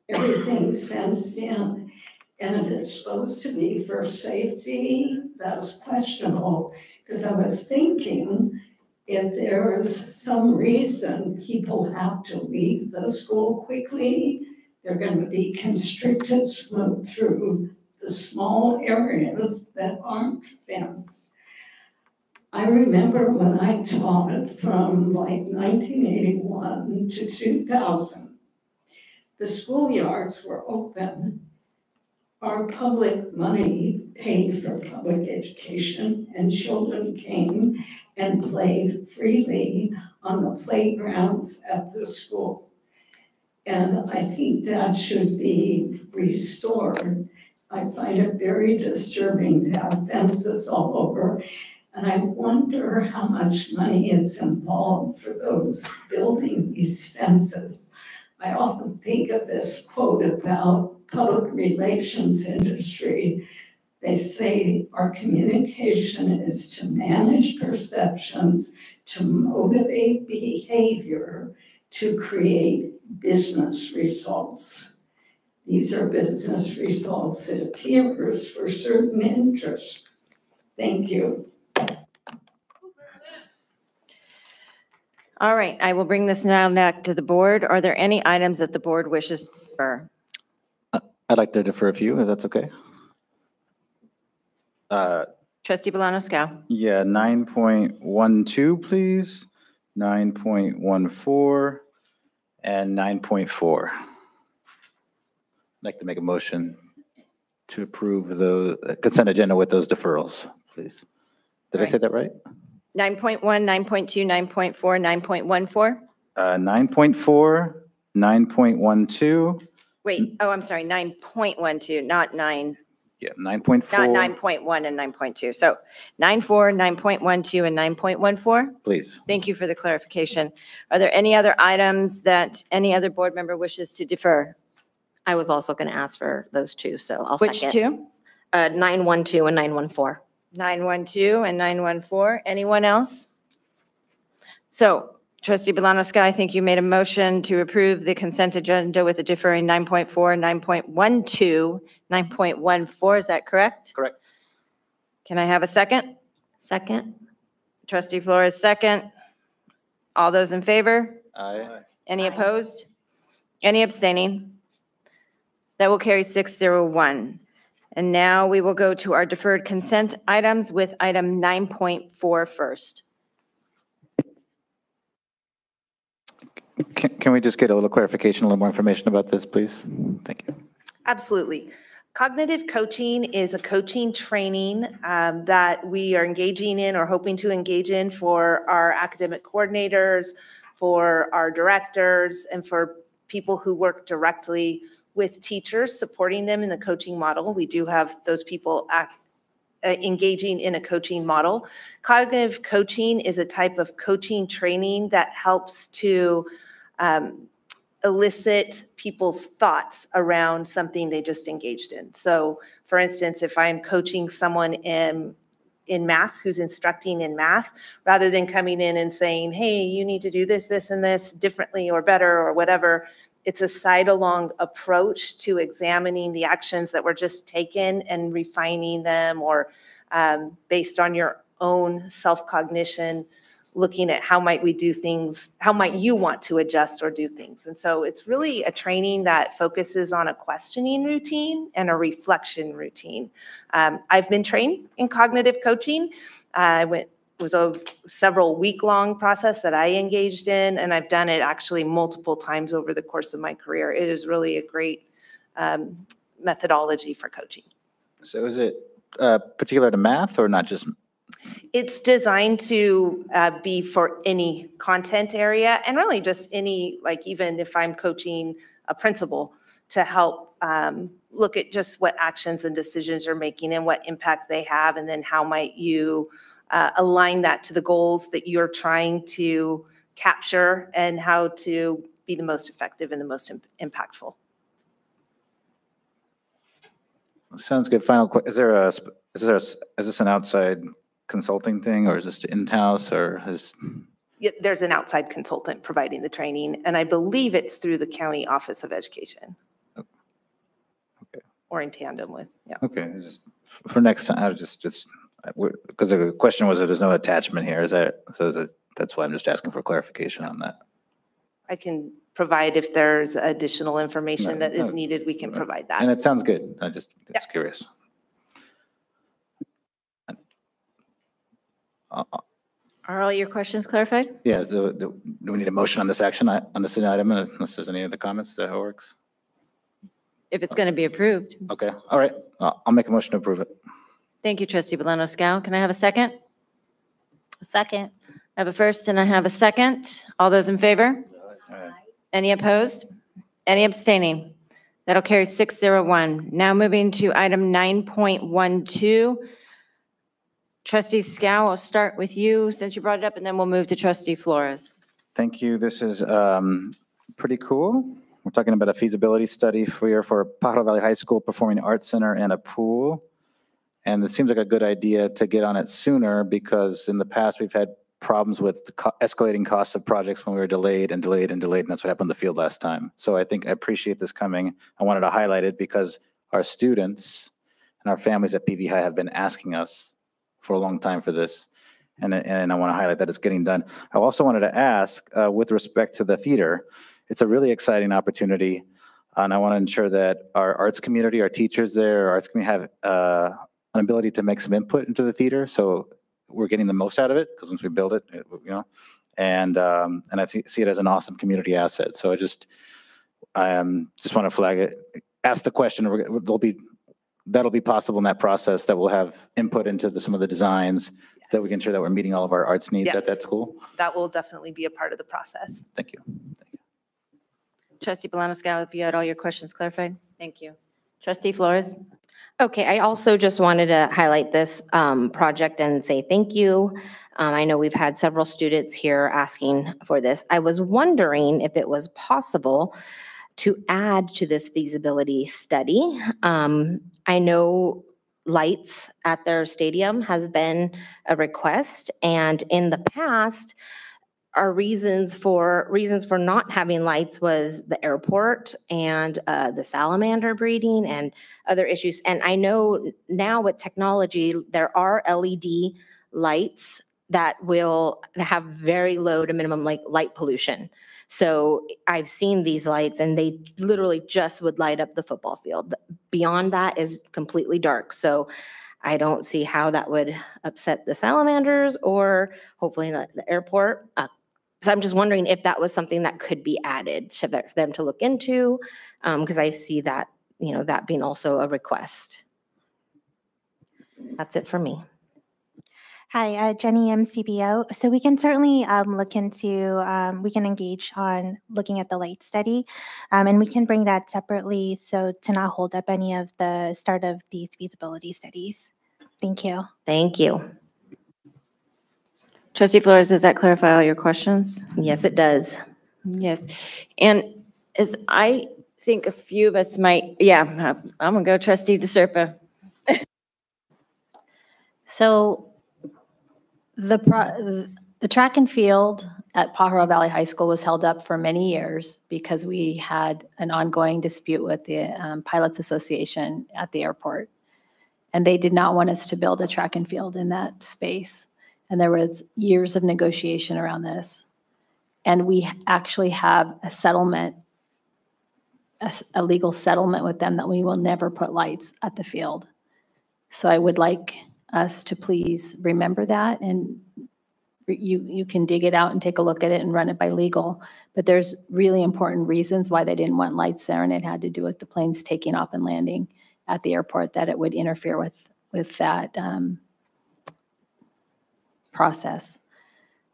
Everything's fenced in. And if it's supposed to be for safety, that's questionable. Because I was thinking, if there's some reason people have to leave the school quickly, they're going to be constricted through the small areas that aren't fenced. I remember when I taught from like 1981 to 2000, the schoolyards were open. Our public money paid for public education, and children came and played freely on the playgrounds at the school. And I think that should be restored. I find it very disturbing to have fences all over. And I wonder how much money is involved for those building these fences. I often think of this quote about public relations industry. They say our communication is to manage perceptions, to motivate behavior, to create business results. These are business results, it appears, for certain interests. Thank you. All right, I will bring this now back to the board. Are there any items that the board wishes to defer? I'd like to defer a few, if that's okay. Trustee Bolano-Scow. Yeah, 9.12, please, 9.14, and 9.4. I'd like to make a motion to approve the consent agenda with those deferrals, please. Did I say that right? 9.1, 9.2, 9.4, 9.14? 9.4, 9.12. Wait, oh, I'm sorry, 9.12, not 9. Yeah, 9.4. Not 9.1 and 9.2. So 9.4, 9.12, and 9.14? Please. Thank you for the clarification. Are there any other items that any other board member wishes to defer? I was also going to ask for those two, so I'll Which second. two? 912 and 914. 912 and 914. Anyone else? So Trustee Bolano-Scow, I think you made a motion to approve the consent agenda with a deferring 9.4, 9.12, 9.14. Is that correct? Correct. Can I have a second? Second. Trustee Flores, second. All those in favor? Aye. Any opposed? Any abstaining? That will carry 601. And now we will go to our deferred consent items with item 9.4 first. Can we just get a little clarification, a little more information about this, please? Thank you. Absolutely. Cognitive coaching is a coaching training that we are engaging in or hoping to engage in for our academic coordinators, for our directors, and for people who work directly with teachers, supporting them in the coaching model. We do have those people engaging in a coaching model. Cognitive coaching is a type of coaching training that helps to elicit people's thoughts around something they just engaged in. So for instance, if I'm coaching someone in math, who's instructing in math, rather than coming in and saying, hey, you need to do this, this, and this differently or better or whatever, it's a side-along approach to examining the actions that were just taken and refining them, or based on your own self-cognition, looking at how might we do things, how might you want to adjust or do things. And so it's really a training that focuses on a questioning routine and a reflection routine. I've been trained in cognitive coaching. It was a several week-long process that I engaged in, and I've done it actually multiple times over the course of my career. It is really a great methodology for coaching. So is it particular to math or not just? It's designed to be for any content area, and really just any, like even if I'm coaching a principal, to help look at just what actions and decisions you're making and what impacts they have, and then how might you align that to the goals that you're trying to capture, and how to be the most effective and the most impactful. Sounds good. Final question. Is this an outside consulting thing, or is this in-house, or is? Yeah, there's an outside consultant providing the training, and I believe it's through the County Office of Education. Okay. Or in tandem with, yeah. Okay, for next time, I just because the question was that there's no attachment here. Is that so? That's why I'm just asking for clarification on that. I can provide if there's additional information that is needed, we can provide that. And it sounds good. I just curious. Are all your questions clarified? Yeah, so do we need a motion on this action, on this item, unless there's any other comments? Is that how it works? If it's going to be approved. Okay, all right. I'll make a motion to approve it. Thank you, Trustee Bolano-Scow. Can I have a second? A second. I have a first and I have a second. All those in favor? Aye. Any opposed? Any abstaining? That'll carry 601. Now moving to item 9.12. Trustee Scow, I'll start with you since you brought it up, and then we'll move to Trustee Flores. Thank you. This is pretty cool. We're talking about a feasibility study for Pajaro Valley High School Performing Arts Center and a pool. And it seems like a good idea to get on it sooner, because in the past we've had problems with the escalating costs of projects when we were delayed and delayed and delayed, and that's what happened in the field last time. So I think I appreciate this coming. I wanted to highlight it because our students and our families at PV High have been asking us for a long time for this, and I want to highlight that it's getting done. I also wanted to ask, with respect to the theater, it's a really exciting opportunity, and I want to ensure that our arts community, our teachers there, our arts community have an ability to make some input into the theater, so we're getting the most out of it, because once we build it, and I see it as an awesome community asset. So I just want to flag it, ask the question. That'll be possible in that process, that we'll have input into some of the designs, that we can ensure that we're meeting all of our arts needs at that school. That will definitely be a part of the process. Thank you. Trustee Bolano-Scow, if you had all your questions clarified? Thank you. Trustee Flores? Okay, I also just wanted to highlight this project and say thank you. I know we've had several students here asking for this. I was wondering if it was possible to add to this feasibility study. I know lights at their stadium has been a request, and in the past, our reasons for not having lights was the airport and the salamander breeding and other issues. And I know now with technology, there are LED lights that will have very low to minimum light pollution. So I've seen these lights and they literally just would light up the football field. Beyond that is completely dark. So I don't see how that would upset the salamanders or hopefully not the airport. So I'm just wondering if that was something that could be added for them to look into, because I see that, that being also a request. That's it for me. Hi, Jenny, MCBO. So we can certainly look into, we can engage on looking at the light study, and we can bring that separately so to not hold up any of the start of these feasibility studies. Thank you. Thank you. Trustee Flores, does that clarify all your questions? Yes, it does. Yes. And as I think a few of us might, I'm going to go Trustee DeSerpa. So the track and field at Pajaro Valley High School was held up for many years because we had an ongoing dispute with the Pilots Association at the airport. And they did not want us to build a track and field in that space. And there was years of negotiation around this. And we actually have a settlement, a legal settlement with them that we will never put lights at the field. So I would like us to please remember that, and you can dig it out and take a look at it and run it by legal. But there's really important reasons why they didn't want lights there, and it had to do with the planes taking off and landing at the airport, that it would interfere with that process.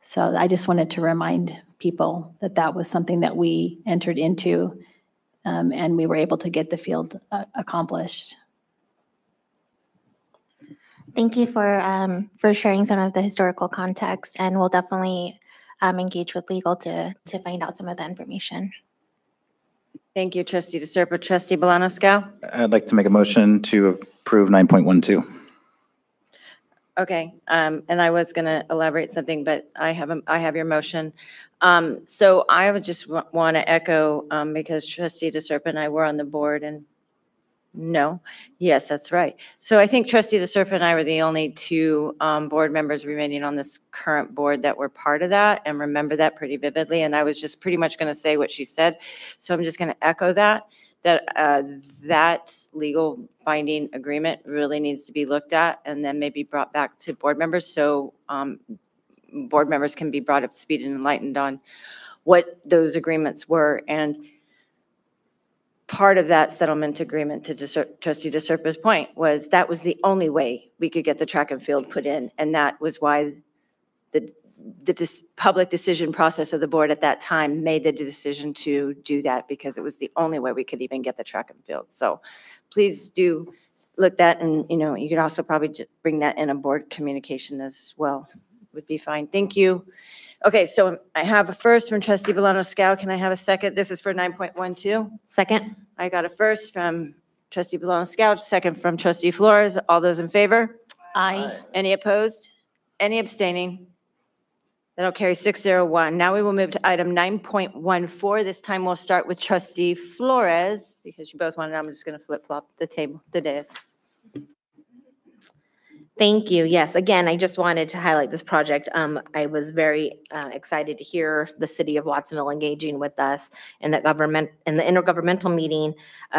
So I just wanted to remind people that that was something that we entered into, and we were able to get the field accomplished. Thank you for sharing some of the historical context, and we'll definitely engage with legal to find out some of the information. Thank you, Trustee DeSerpa. Trustee Bolano-Scow? I'd like to make a motion to approve 9.12. Okay, and I was going to elaborate something, but I have your motion. So I would just want to echo, because Trustee DeSerpa and I were on the board, and no, yes, that's right. So I think Trustee DeSerpa and I were the only two board members remaining on this current board that were part of that and remember that pretty vividly. And I was just pretty much going to say what she said. So I'm just going to echo that that legal binding agreement really needs to be looked at and then maybe brought back to board members, so board members can be brought up to speed and enlightened on what those agreements were. And part of that settlement agreement, to Trustee DeSerpa's point, was that was the only way we could get the track and field put in, and that was why the public decision process of the board at that time made the decision to do that, because it was the only way we could even get the track and field. So please do look that, and you could also probably just bring that in a board communication as well. Would be fine. Thank you. Okay, so I have a first from Trustee Bolano-Scow. Can I have a second? This is for 9.12. Second. I got a first from Trustee Bolano-Scow, second from Trustee Flores. All those in favor? Aye. Any opposed? Any abstaining? That'll carry 601. Now we will move to item 9.14. This time we'll start with trustee Flores, because you both wanted, I'm just going to flip-flop the dais. Thank you. Yes, again, I just wanted to highlight this project. I was very excited to hear the city of Watsonville engaging with us in the intergovernmental meeting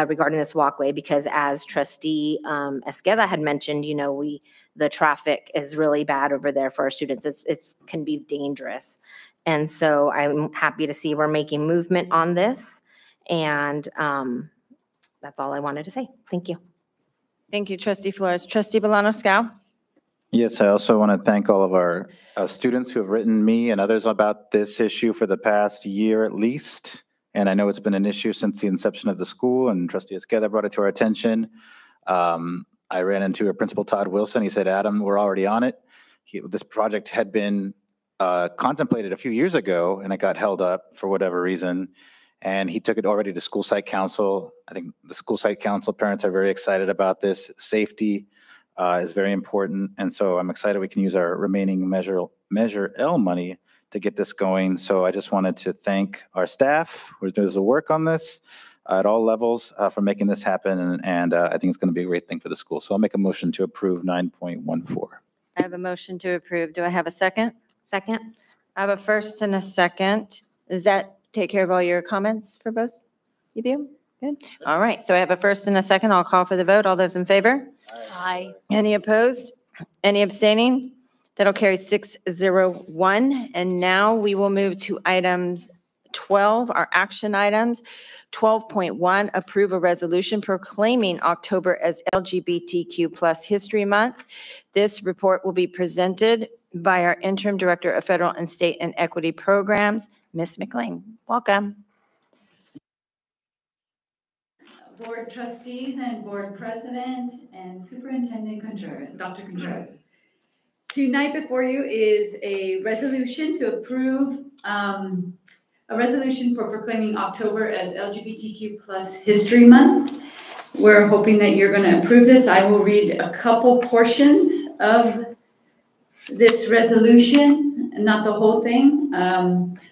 regarding this walkway, because as trustee Esqueda had mentioned, you know, the traffic is really bad over there for our students. It can be dangerous. And so I'm happy to see we're making movement on this. And that's all I wanted to say. Thank you. Thank you, trustee Flores. Trustee Bolano-Scow. Yes, I also want to thank all of our students who have written me and others about this issue for the past year at least. And I know it's been an issue since the inception of the school, and trustee Esqueda brought it to our attention. I ran into a principal, Todd Wilson. He said, Adam, we're already on it. This project had been contemplated a few years ago, and it got held up for whatever reason. And he took it already to school site council. I think the school site council parents are very excited about this. Safety is very important. And so I'm excited we can use our remaining Measure L money to get this going. So I just wanted to thank our staff who does the work on this at all levels for making this happen. And I think it's going to be a great thing for the school. So I'll make a motion to approve 9.14. I have a motion to approve. Do I have a second? Second. I have a first and a second. Does that take care of all your comments for both of you? Good. All right. So I have a first and a second. I'll call for the vote. All those in favor? Aye. Any opposed? Any abstaining? That'll carry 601. And now we will move to items 12, our action items. 12.1, approve a resolution proclaiming October as LGBTQ+ History Month. This report will be presented by our interim director of federal and state and equity programs, Ms. McLean. Welcome. Board trustees and board president and Superintendent Contreras, Dr. Contreras. Tonight before you is a resolution to approve a resolution for proclaiming October as LGBTQ+ History Month. We're hoping that you're going to approve this. I will read a couple portions of this resolution, not the whole thing.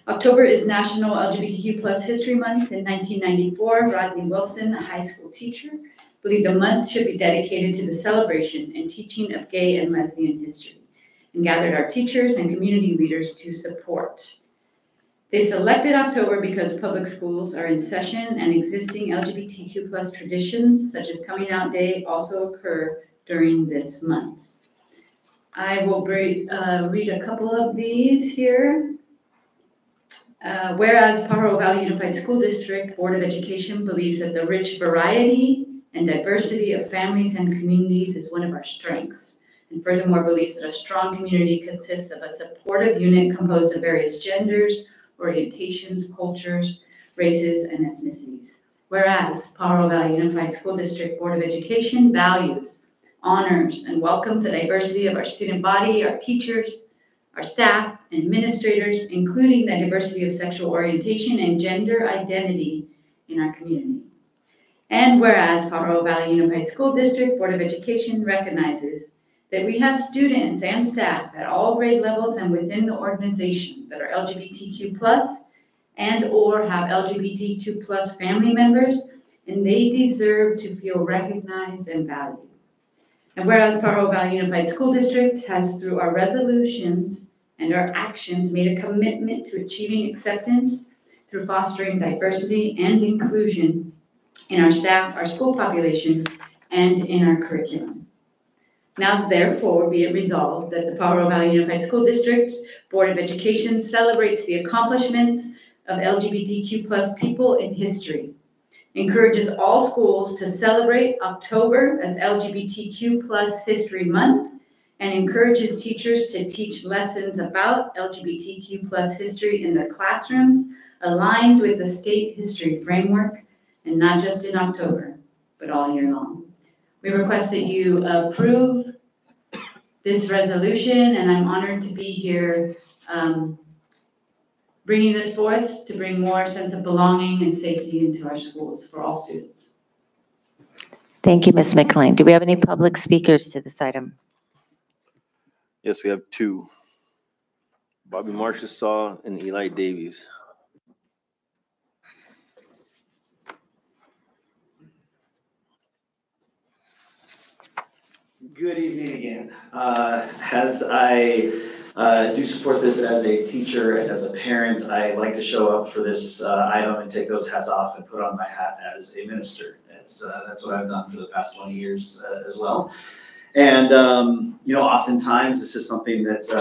October is National LGBTQ+ History Month. In 1994, Rodney Wilson, a high school teacher, believed the month should be dedicated to the celebration and teaching of gay and lesbian history, and gathered our teachers and community leaders to support. They selected October because public schools are in session and existing LGBTQ+ traditions, such as Coming Out Day, also occur during this month. I will read a couple of these here. Whereas Pajaro Valley Unified School District Board of Education believes that the rich variety and diversity of families and communities is one of our strengths, and furthermore believes that a strong community consists of a supportive unit composed of various genders, orientations, cultures, races, and ethnicities. Whereas Pajaro Valley Unified School District Board of Education values, honors, and welcomes the diversity of our student body, our teachers, our staff, and administrators, including the diversity of sexual orientation and gender identity in our community. And whereas Pajaro Valley Unified School District Board of Education recognizes that we have students and staff at all grade levels and within the organization that are LGBTQ+ and or have LGBTQ+ family members, and they deserve to feel recognized and valued. And whereas Pajaro Valley Unified School District has, through our resolutions and our actions, made a commitment to achieving acceptance through fostering diversity and inclusion in our staff, our school population, and in our curriculum. Now, therefore, be it resolved that the Pajaro Valley Unified School District Board of Education celebrates the accomplishments of LGBTQ+ people in history, encourages all schools to celebrate October as LGBTQ+ History Month, and encourages teachers to teach lessons about LGBTQ+ history in their classrooms, aligned with the state history framework, and not just in October, but all year long. We request that you approve this resolution, and I'm honored to be here bringing this forth to bring more sense of belonging and safety into our schools for all students. Thank you, Ms. McLean. Do we have any public speakers to this item? Yes, we have two. Bobby Marshall and Eli Davies. Good evening again. As I do support this as a teacher and as a parent, I like to show up for this item and take those hats off and put on my hat as a minister. That's what I've done for the past 20 years as well. And, oftentimes this is something that's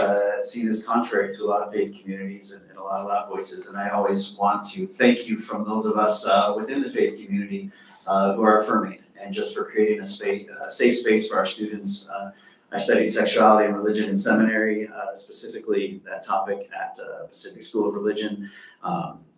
seen as contrary to a lot of faith communities and a lot of loud voices. And I always want to thank you from those of us within the faith community who are affirming and just for creating a safe space for our students. I studied sexuality and religion in seminary, specifically that topic at Pacific School of Religion.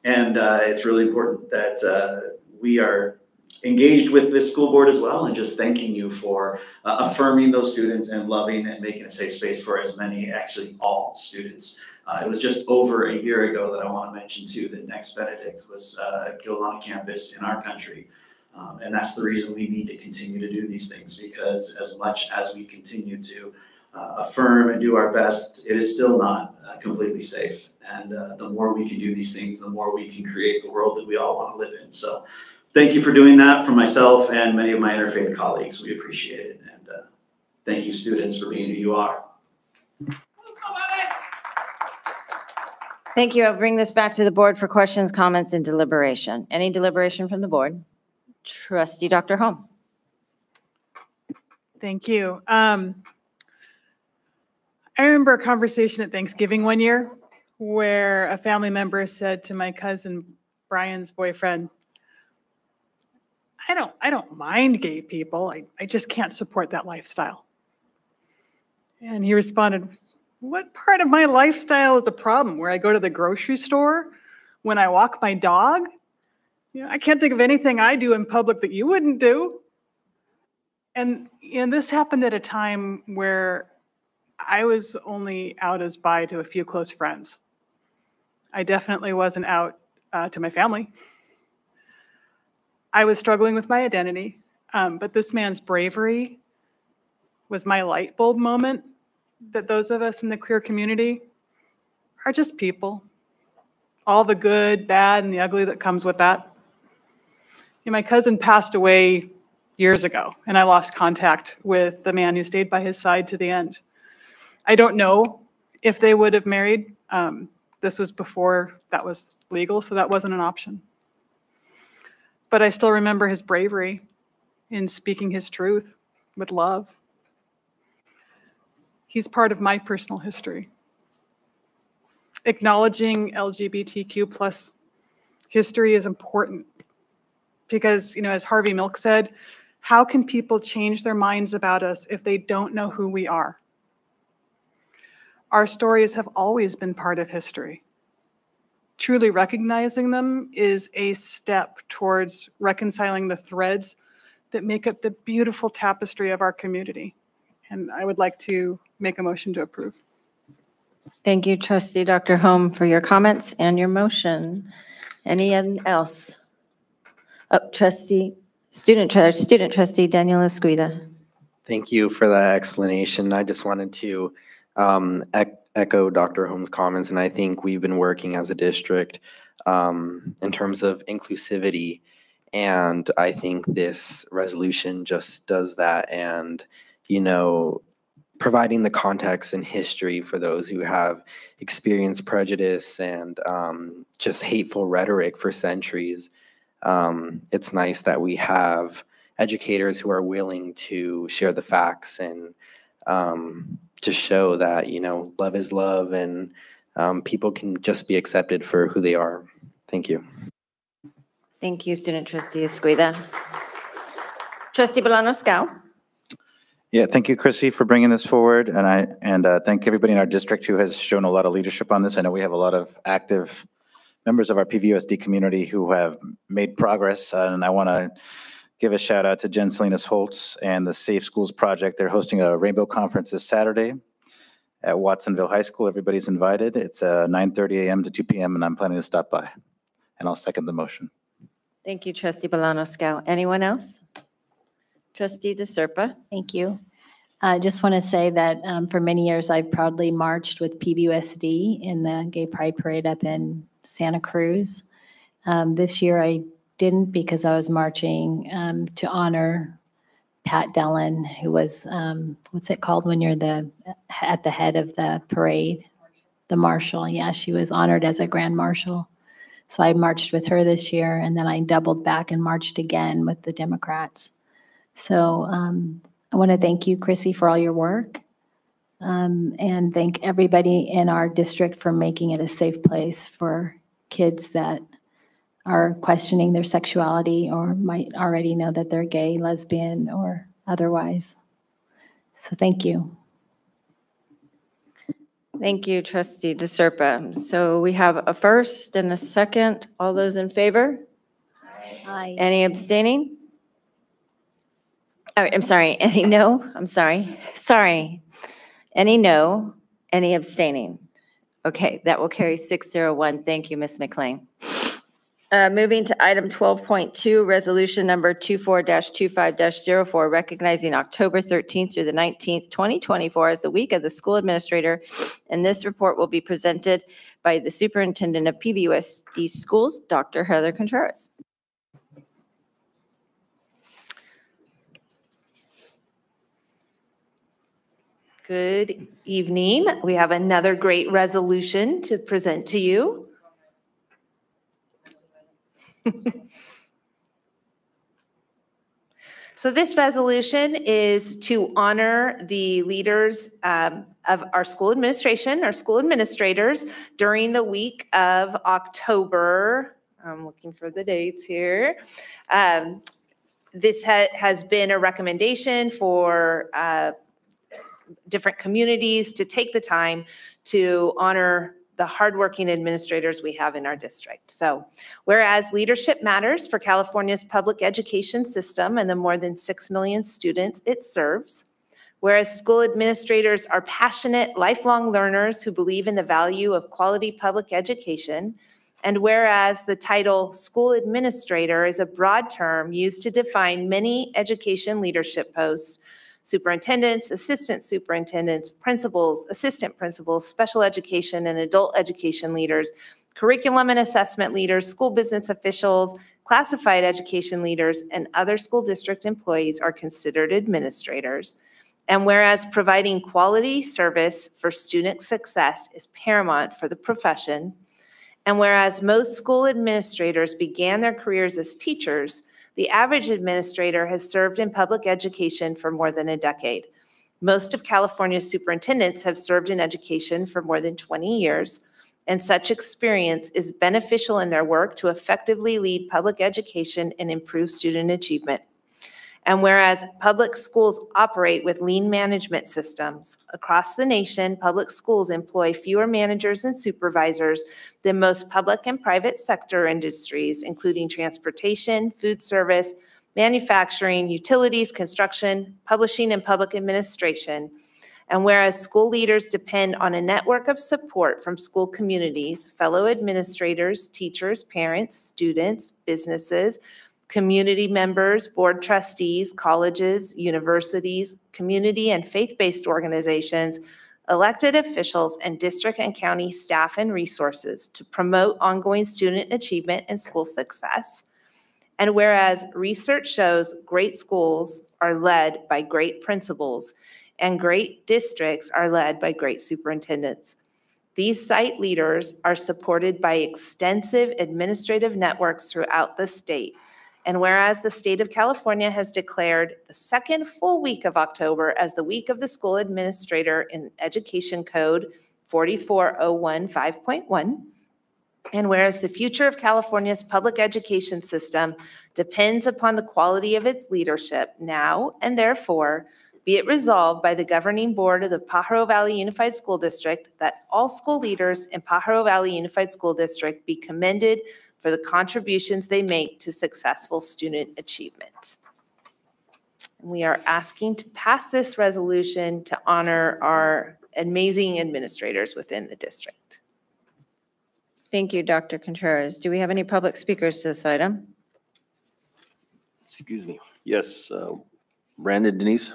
And it's really important that we are engaged with this school board as well, and just thanking you for affirming those students and loving and making a safe space for as many, actually all students. It was just over a year ago that I want to mention too that Next Benedict was killed on a campus in our country. And that's the reason we need to continue to do these things, because as much as we continue to affirm and do our best, it is still not completely safe. And the more we can do these things, the more we can create the world that we all want to live in. So thank you for doing that for myself and many of my interfaith colleagues. We appreciate it. And thank you, students, for being who you are. Thank you. I'll bring this back to the board for questions, comments, and deliberation. Any deliberation from the board? Trustee Dr. Holm. Thank you. I remember a conversation at Thanksgiving one year where a family member said to my cousin Brian's boyfriend, I don't mind gay people. I just can't support that lifestyle. And he responded, what part of my lifestyle is a problem? Where I go to the grocery store, when I walk my dog? I can't think of anything I do in public that you wouldn't do. And this happened at a time where I was only out as bi to a few close friends. I definitely wasn't out to my family. I was struggling with my identity, but this man's bravery was my light bulb moment that those of us in the queer community are just people. All the good, bad, and the ugly that comes with that. My cousin passed away years ago, and I lost contact with the man who stayed by his side to the end. I don't know if they would have married. This was before that was legal, so that wasn't an option. But I still remember his bravery in speaking his truth with love. He's part of my personal history. Acknowledging LGBTQ+ history is important because, as Harvey Milk said, how can people change their minds about us if they don't know who we are? Our stories have always been part of history. Truly recognizing them is a step towards reconciling the threads that make up the beautiful tapestry of our community. And I would like to make a motion to approve. Thank you, Trustee Dr. Holm, for your comments and your motion. Anyone else? Student Trustee Daniel Esquida. Thank you for that explanation. I just wanted to echo Dr. Holm's comments, and I think we've been working as a district in terms of inclusivity, and I think this resolution just does that, and providing the context and history for those who have experienced prejudice and just hateful rhetoric for centuries. It's nice that we have educators who are willing to share the facts and to show that, love is love and people can just be accepted for who they are. Thank you. Thank you, Student Trustee Esquida. Trustee Bolano-Scow. Yeah, thank you, Chrissy, for bringing this forward. And thank everybody in our district who has shown a lot of leadership on this. I know we have a lot of active members of our PVUSD community who have made progress. And I want to give a shout out to Jen Salinas Holtz and the Safe Schools Project. They're hosting a Rainbow Conference this Saturday at Watsonville High School. Everybody's invited. It's 9:30 a.m. to 2 p.m. and I'm planning to stop by. And I'll second the motion. Thank you, Trustee Bolano-Scow. Anyone else? Trustee DeSerpa. Thank you. I just want to say that for many years, I've proudly marched with PVUSD in the Gay Pride Parade up in Santa Cruz. This year I didn't because I was marching to honor Pat Dillon, who was, what's it called when you're at the head of the parade? The marshal. Yeah, she was honored as a grand marshal. So I marched with her this year, and then I doubled back and marched again with the Democrats. So I want to thank you, Chrissy, for all your work, and thank everybody in our district for making it a safe place for kids that are questioning their sexuality or might already know that they're gay, lesbian, or otherwise. So thank you. Thank you, Trustee DeSerpa. So we have a first and a second. All those in favor? Aye. Any abstaining? Oh, I'm sorry. Any no? I'm sorry. Sorry. Any no? Any abstaining? Okay, that will carry 601. Thank you, Ms. McLean. Moving to item 12.2, resolution number 24-25-04, recognizing October 13th through the 19th, 2024 as the week of the school administrator. And this report will be presented by the superintendent of PVUSD schools, Dr. Heather Contreras. Good evening. We have another great resolution to present to you. So this resolution is to honor the leaders of our school administration, our school administrators, during the week of October. I'm looking for the dates here. This has been a recommendation for different communities to take the time to honor the hardworking administrators we have in our district. So, whereas leadership matters for California's public education system and the more than 6 million students it serves, whereas school administrators are passionate, lifelong learners who believe in the value of quality public education, and whereas the title school administrator is a broad term used to define many education leadership posts, superintendents, assistant superintendents, principals, assistant principals, special education and adult education leaders, curriculum and assessment leaders, school business officials, classified education leaders, and other school district employees are considered administrators. And whereas providing quality service for student success is paramount for the profession, and whereas most school administrators began their careers as teachers, the average administrator has served in public education for more than a decade. Most of California's superintendents have served in education for more than 20 years, and such experience is beneficial in their work to effectively lead public education and improve student achievement. And whereas public schools operate with lean management systems, across the nation, public schools employ fewer managers and supervisors than most public and private sector industries, including transportation, food service, manufacturing, utilities, construction, publishing, and public administration. And whereas school leaders depend on a network of support from school communities, fellow administrators, teachers, parents, students, businesses, community members, board trustees, colleges, universities, community and faith-based organizations, elected officials, and district and county staff and resources to promote ongoing student achievement and school success. And whereas research shows great schools are led by great principals and great districts are led by great superintendents. These site leaders are supported by extensive administrative networks throughout the state. And whereas the state of California has declared the second full week of October as the week of the school administrator in Education Code 44015.1, and whereas the future of California's public education system depends upon the quality of its leadership now and therefore, be it resolved by the governing board of the Pajaro Valley Unified School District that all school leaders in Pajaro Valley Unified School District be commended for the contributions they make to successful student achievement. We are asking to pass this resolution to honor our amazing administrators within the district. Thank you, Dr. Contreras. Do we have any public speakers to this item? Excuse me. Yes, Brandon, Denise.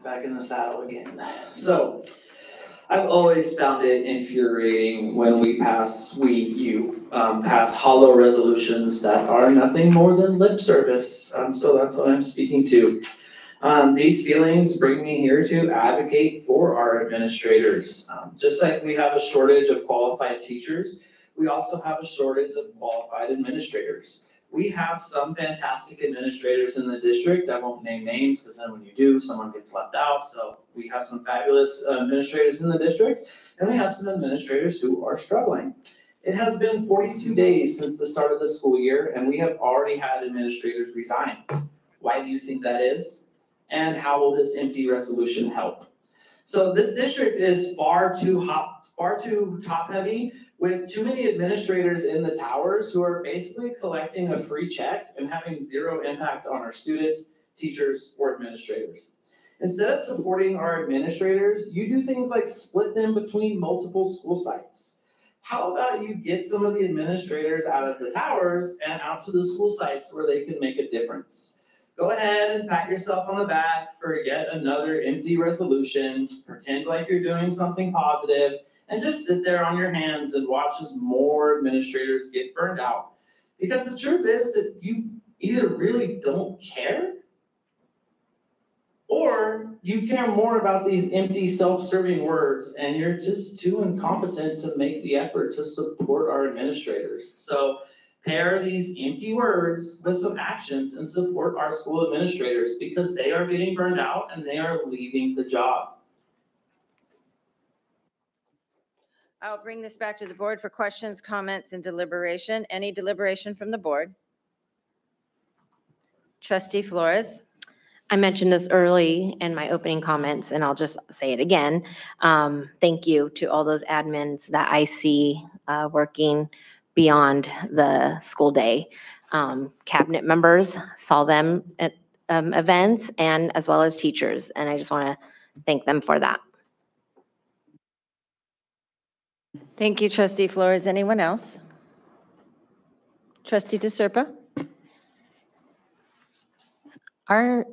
back in the saddle again. So I've always found it infuriating when you pass hollow resolutions that are nothing more than lip service. So that's what I'm speaking to. These feelings bring me here to advocate for our administrators. Just like we have a shortage of qualified teachers, we also have a shortage of qualified administrators. We have some fantastic administrators in the district. I won't name names because then when you do, someone gets left out. So we have some fabulous administrators in the district, and we have some administrators who are struggling. It has been 42 days since the start of the school year, and we have already had administrators resign. Why do you think that is? And how will this empty resolution help? So this district is far too top heavy, with too many administrators in the towers who are basically collecting a free check and having zero impact on our students, teachers, or administrators. Instead of supporting our administrators, you do things like split them between multiple school sites. How about you get some of the administrators out of the towers and out to the school sites where they can make a difference? Go ahead and pat yourself on the back for yet another empty resolution. Pretend like you're doing something positive, and just sit there on your hands and watch as more administrators get burned out. Because the truth is that you either really don't care, or you care more about these empty self-serving words and you're just too incompetent to make the effort to support our administrators. So pair these empty words with some actions and support our school administrators, because they are getting burned out and they are leaving the job. I'll bring this back to the board for questions, comments, and deliberation. Any deliberation from the board? Trustee Flores. I mentioned this early in my opening comments, and I'll just say it again. Thank you to all those admins that I see working beyond the school day. Cabinet members, saw them at events, and as well as teachers, and I just want to thank them for that. Thank you, Trustee Flores. Anyone else? Trustee DeSerpa? Our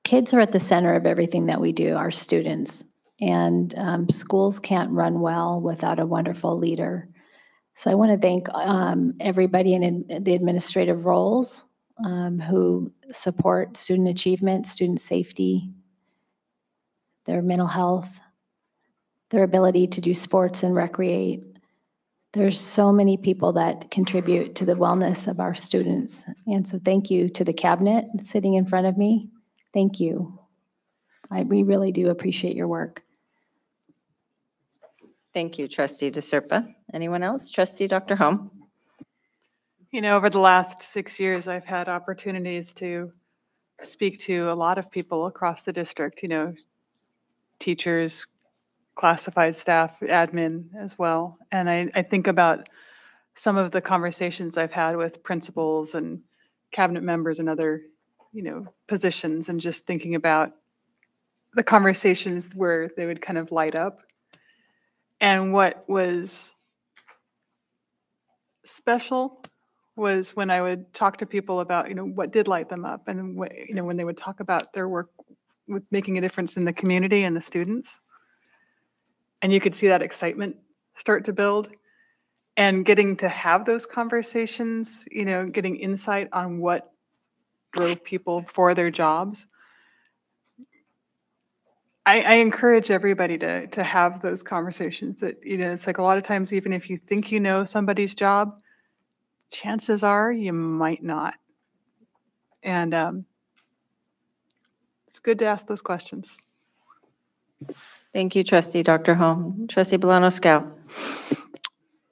kids are at the center of everything that we do, our students. And schools can't run well without a wonderful leader. So I want to thank everybody in the administrative roles who support student achievement, student safety, their mental health, their ability to do sports and recreate. There's so many people that contribute to the wellness of our students. And so thank you to the cabinet sitting in front of me. Thank you. We really do appreciate your work. Thank you, Trustee DeSerpa. Anyone else? Trustee Dr. Home. You know, over the last 6 years, I've had opportunities to speak to a lot of people across the district, you know, teachers, classified staff, admin as well. And I think about some of the conversations I've had with principals and cabinet members and other, you know, positions, and just thinking about the conversations where they would kind of light up. And what was special was when I would talk to people about, you know, what did light them up, and what, you know, when they would talk about their work with making a difference in the community and the students. And you could see that excitement start to build, and getting to have those conversations, you know, getting insight on what drove people for their jobs. I encourage everybody to have those conversations. That, you know, it's like a lot of times, even if you think you know somebody's job, chances are you might not. And it's good to ask those questions. Thank you, Trustee Dr. Home. Trustee Bolano-Scout.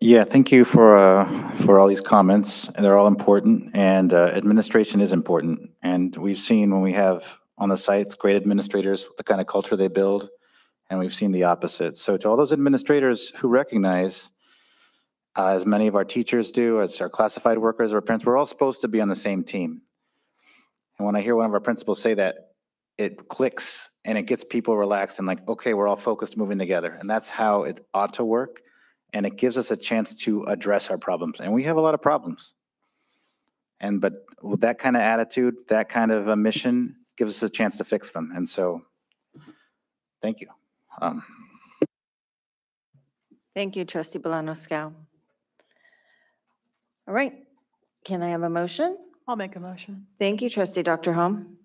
Yeah, thank you for all these comments. They're all important, and administration is important. And we've seen when we have on the sites great administrators, the kind of culture they build, and we've seen the opposite. So to all those administrators who recognize, as many of our teachers do, as our classified workers or parents, we're all supposed to be on the same team. And when I hear one of our principals say that, it clicks and it gets people relaxed and like, okay, we're all focused, moving together. And that's how it ought to work. And it gives us a chance to address our problems. And we have a lot of problems. But with that kind of attitude, that kind of a mission, gives us a chance to fix them. And so, thank you. Thank you, Trustee Bolano-Scow. All right, can I have a motion? I'll make a motion. Thank you, Trustee Dr. Hom.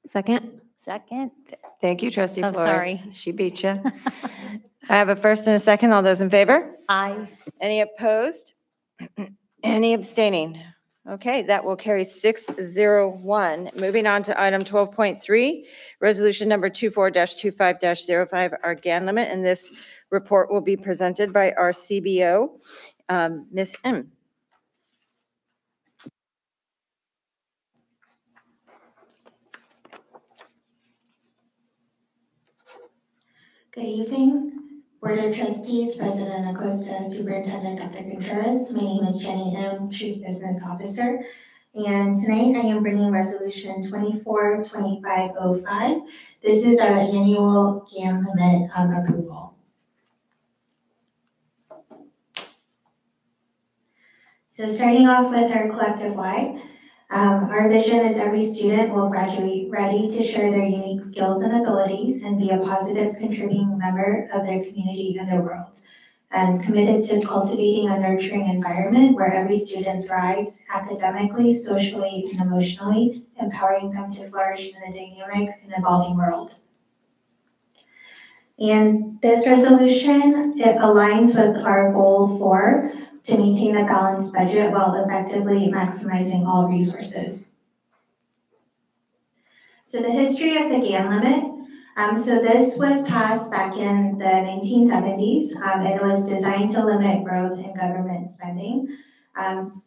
Second? Second. Thank you, Trustee Oh, Flores. sorry. She beat you. I have a first and a second. All those in favor? Aye. Any opposed? Any abstaining? Okay, that will carry 601. Moving on to item 12.3, resolution number 24-25-05, our GAN limit, and this report will be presented by our CBO, Ms. M. Good evening, Board of Trustees, President Acosta, Superintendent Dr. Contreras. My name is Jenny M., Chief Business Officer, and tonight I am bringing Resolution 24-2505. This is our annual GAN limit approval. So starting off with our collective why, our vision is every student will graduate ready to share their unique skills and abilities and be a positive contributing member of their community and their world. And committed to cultivating a nurturing environment where every student thrives academically, socially, and emotionally, empowering them to flourish in a dynamic and evolving world. And this resolution, it aligns with our goal to maintain a balanced budget while effectively maximizing all resources. So the history of the GAN limit, so this was passed back in the 1970s. It was designed to limit growth in government spending.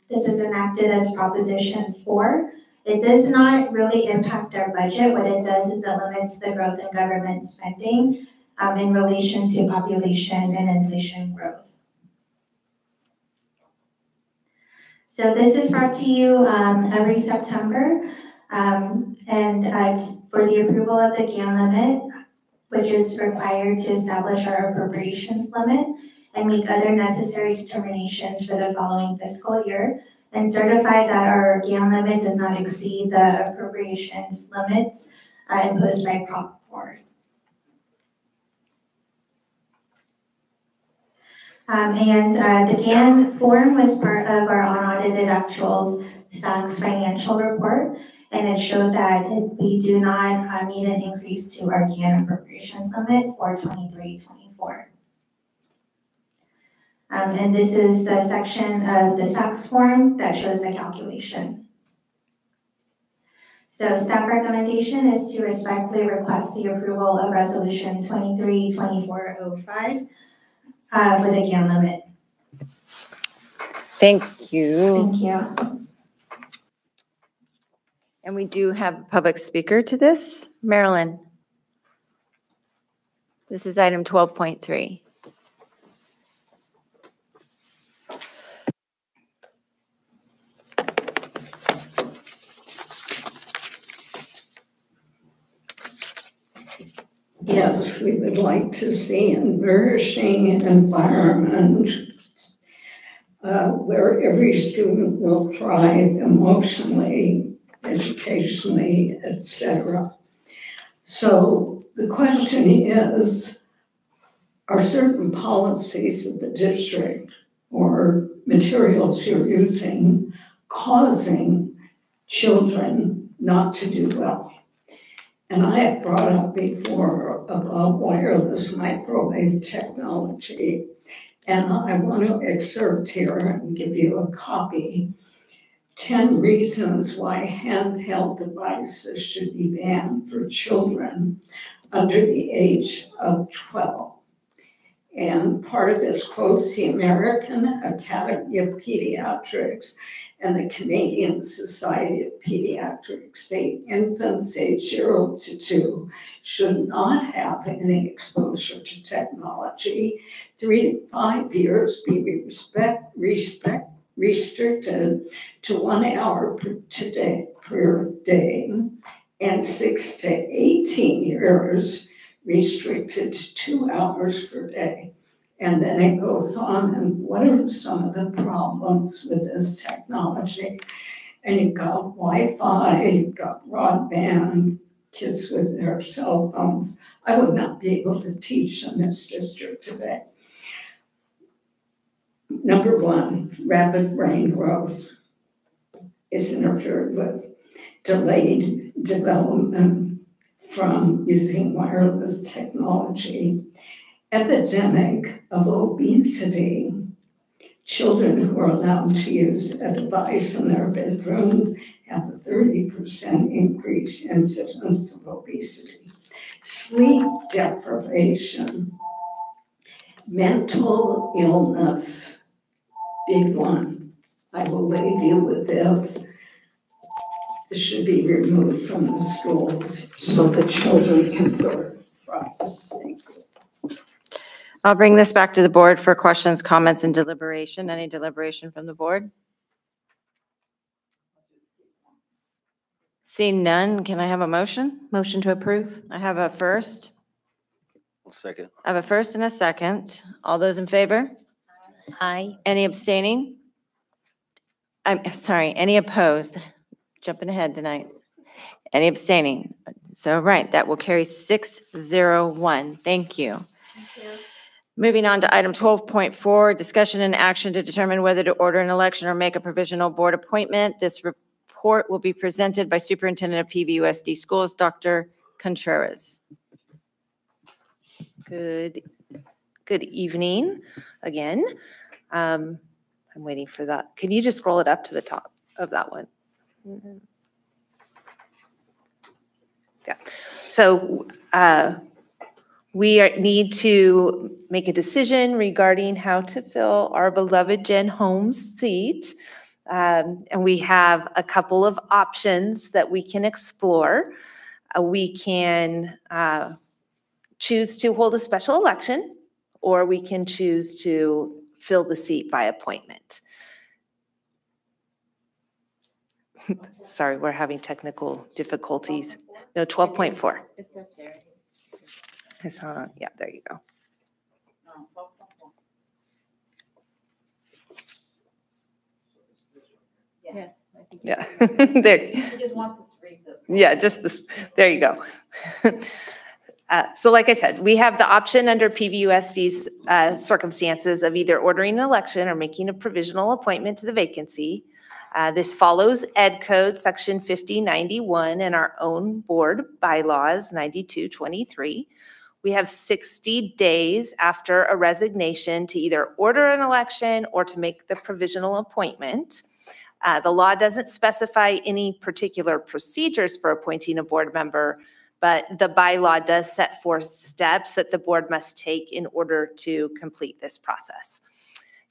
This was enacted as Proposition 4. It does not really impact our budget. What it does is it limits the growth in government spending in relation to population and inflation growth. So this is brought to you every September, and it's for the approval of the GAN limit, which is required to establish our appropriations limit and make other necessary determinations for the following fiscal year, and certify that our GAN limit does not exceed the appropriations limits imposed by Prop 4. The GAN form was part of our unaudited actuals SACS financial report, and it showed that we do not need an increase to our GAN appropriations limit for 23-24. And this is the section of the SACS form that shows the calculation. So staff recommendation is to respectfully request the approval of Resolution 23-2405 for the GAN limit. Thank you. Thank you. And we do have a public speaker to this, Marilyn. This is item 12.3. Yes, we would like to see a nourishing environment where every student will thrive emotionally, educationally, etc. So the question is, are certain policies of the district or materials you're using causing children not to do well? And I have brought up before about wireless microwave technology, and I want to excerpt here and give you a copy. 10 reasons why handheld devices should be banned for children under the age of 12. And part of this quotes the American Academy of Pediatrics and the Canadian Society of Pediatrics state infants aged 0 to 2 should not have any exposure to technology. 3 to 5 years be restricted to 1 hour per day, and 6 to 18 years restricted to 2 hours per day. And then it goes on, and what are some of the problems with this technology? And you've got Wi-Fi, you've got broadband, kids with their cell phones. I would not be able to teach in this district today. Number one, rapid brain growth is interfered with. Delayed development from using wireless technology. Epidemic of obesity. Children who are allowed to use a device in their bedrooms have a 30% increase in incidence of obesity. Sleep deprivation. Mental illness, big one. I will leave you with this. This should be removed from the schools so the children can learn. Thank you. I'll bring this back to the board for questions, comments, and deliberation. Any deliberation from the board? Seeing none, can I have a motion? Motion to approve. I have a first. Second. I have a first and a second. All those in favor? Aye. Any abstaining? I'm sorry, any opposed? Jumping ahead tonight. Any abstaining? So, right, that will carry 601. Thank you. Moving on to item 12.4, discussion and action to determine whether to order an election or make a provisional board appointment. This report will be presented by Superintendent of PVUSD Schools, Dr. Contreras. Good evening again. I'm waiting for that. Can you just scroll it up to the top of that one? Yeah. So we need to make a decision regarding how to fill our beloved Jen Holmes seat. And we have a couple of options that we can explore. We can choose to hold a special election, or we can choose to fill the seat by appointment. Sorry, we're having technical difficulties. No, 12.4. It's up there. I saw, yeah, there you go. Yes. I think Yeah, there. He just wants us to read the. Yeah, just this, there you go. So like I said, we have the option under PVUSD's circumstances of either ordering an election or making a provisional appointment to the vacancy. This follows Ed Code Section 5091 and our own board bylaws 9223. We have 60 days after a resignation to either order an election or to make the provisional appointment. The law doesn't specify any particular procedures for appointing a board member, but the bylaw does set forth steps that the board must take in order to complete this process.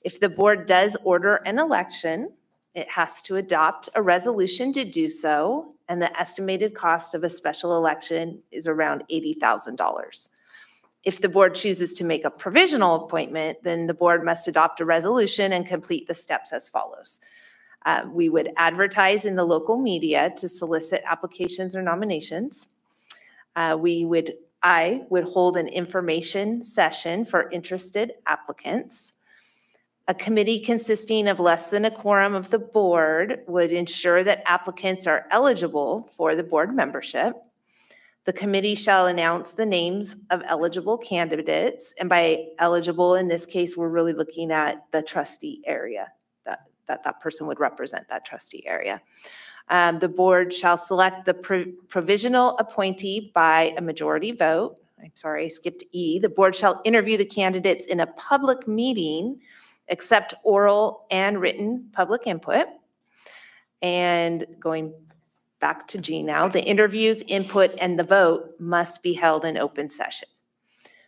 If the board does order an election, it has to adopt a resolution to do so, and the estimated cost of a special election is around $80,000. If the board chooses to make a provisional appointment, then the board must adopt a resolution and complete the steps as follows. We would advertise in the local media to solicit applications or nominations. I would hold an information session for interested applicants. A committee consisting of less than a quorum of the board would ensure that applicants are eligible for the board membership. The committee shall announce the names of eligible candidates, and by eligible in this case, we're really looking at the trustee area, that person would represent that trustee area. The board shall select the provisional appointee by a majority vote. I'm sorry, I skipped E. The board shall interview the candidates in a public meeting, accept oral and written public input. And going back to G now, the interviews, input, and the vote must be held in open session.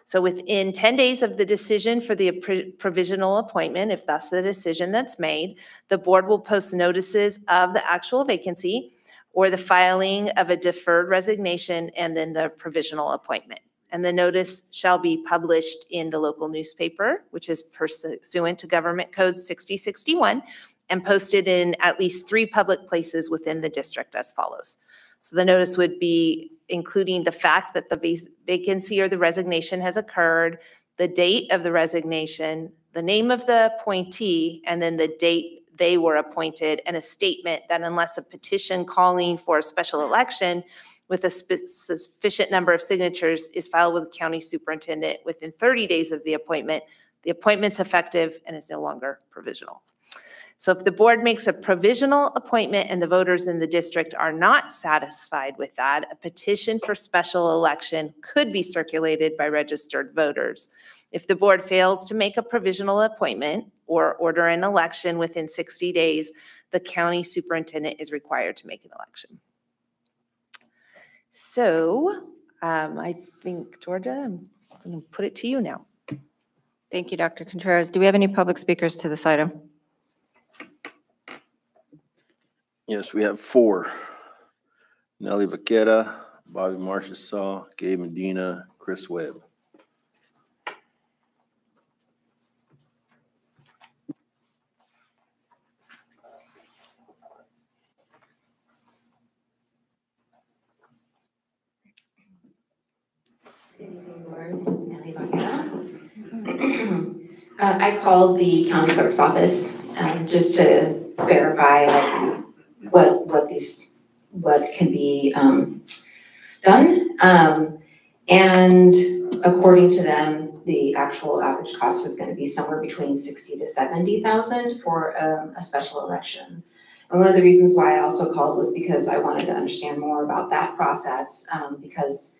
So within 10 days of the decision for the provisional appointment, if that's the decision that's made, the board will post notices of the actual vacancy or the filing of a deferred resignation and then the provisional appointment. And the notice shall be published in the local newspaper, which is pursuant to Government Code 6061, and posted in at least 3 public places within the district as follows. So the notice would be including the fact that the vacancy or the resignation has occurred, the date of the resignation, the name of the appointee, and then the date they were appointed, and a statement that unless a petition calling for a special election with a sufficient number of signatures is filed with the county superintendent within 30 days of the appointment's effective and is no longer provisional. So if the board makes a provisional appointment and the voters in the district are not satisfied with that, a petition for special election could be circulated by registered voters. If the board fails to make a provisional appointment or order an election within 60 days, the county superintendent is required to make an election. So I think, Georgia, I'm going to put it to you now. Thank you, Dr. Contreras. Do we have any public speakers to this item? Yes, we have 4. Nelly Vaquera, Bobby Marchessault, Gabe Medina, Chris Webb. Good evening, Board. Nelly Vaquera. I called the county clerk's office just to verify what can be done. And according to them, the actual average cost was going to be somewhere between $60,000 to $70,000 for a special election. And one of the reasons why I also called was because I wanted to understand more about that process, because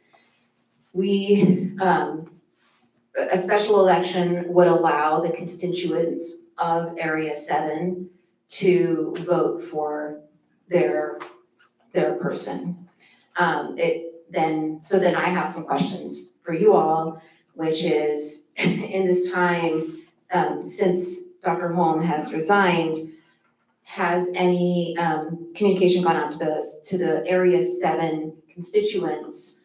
a special election would allow the constituents of Area 7 to vote for their person. So then I have some questions for you all, which is, in this time, since Dr. Holm has resigned, has any communication gone out to the Area 7 constituents,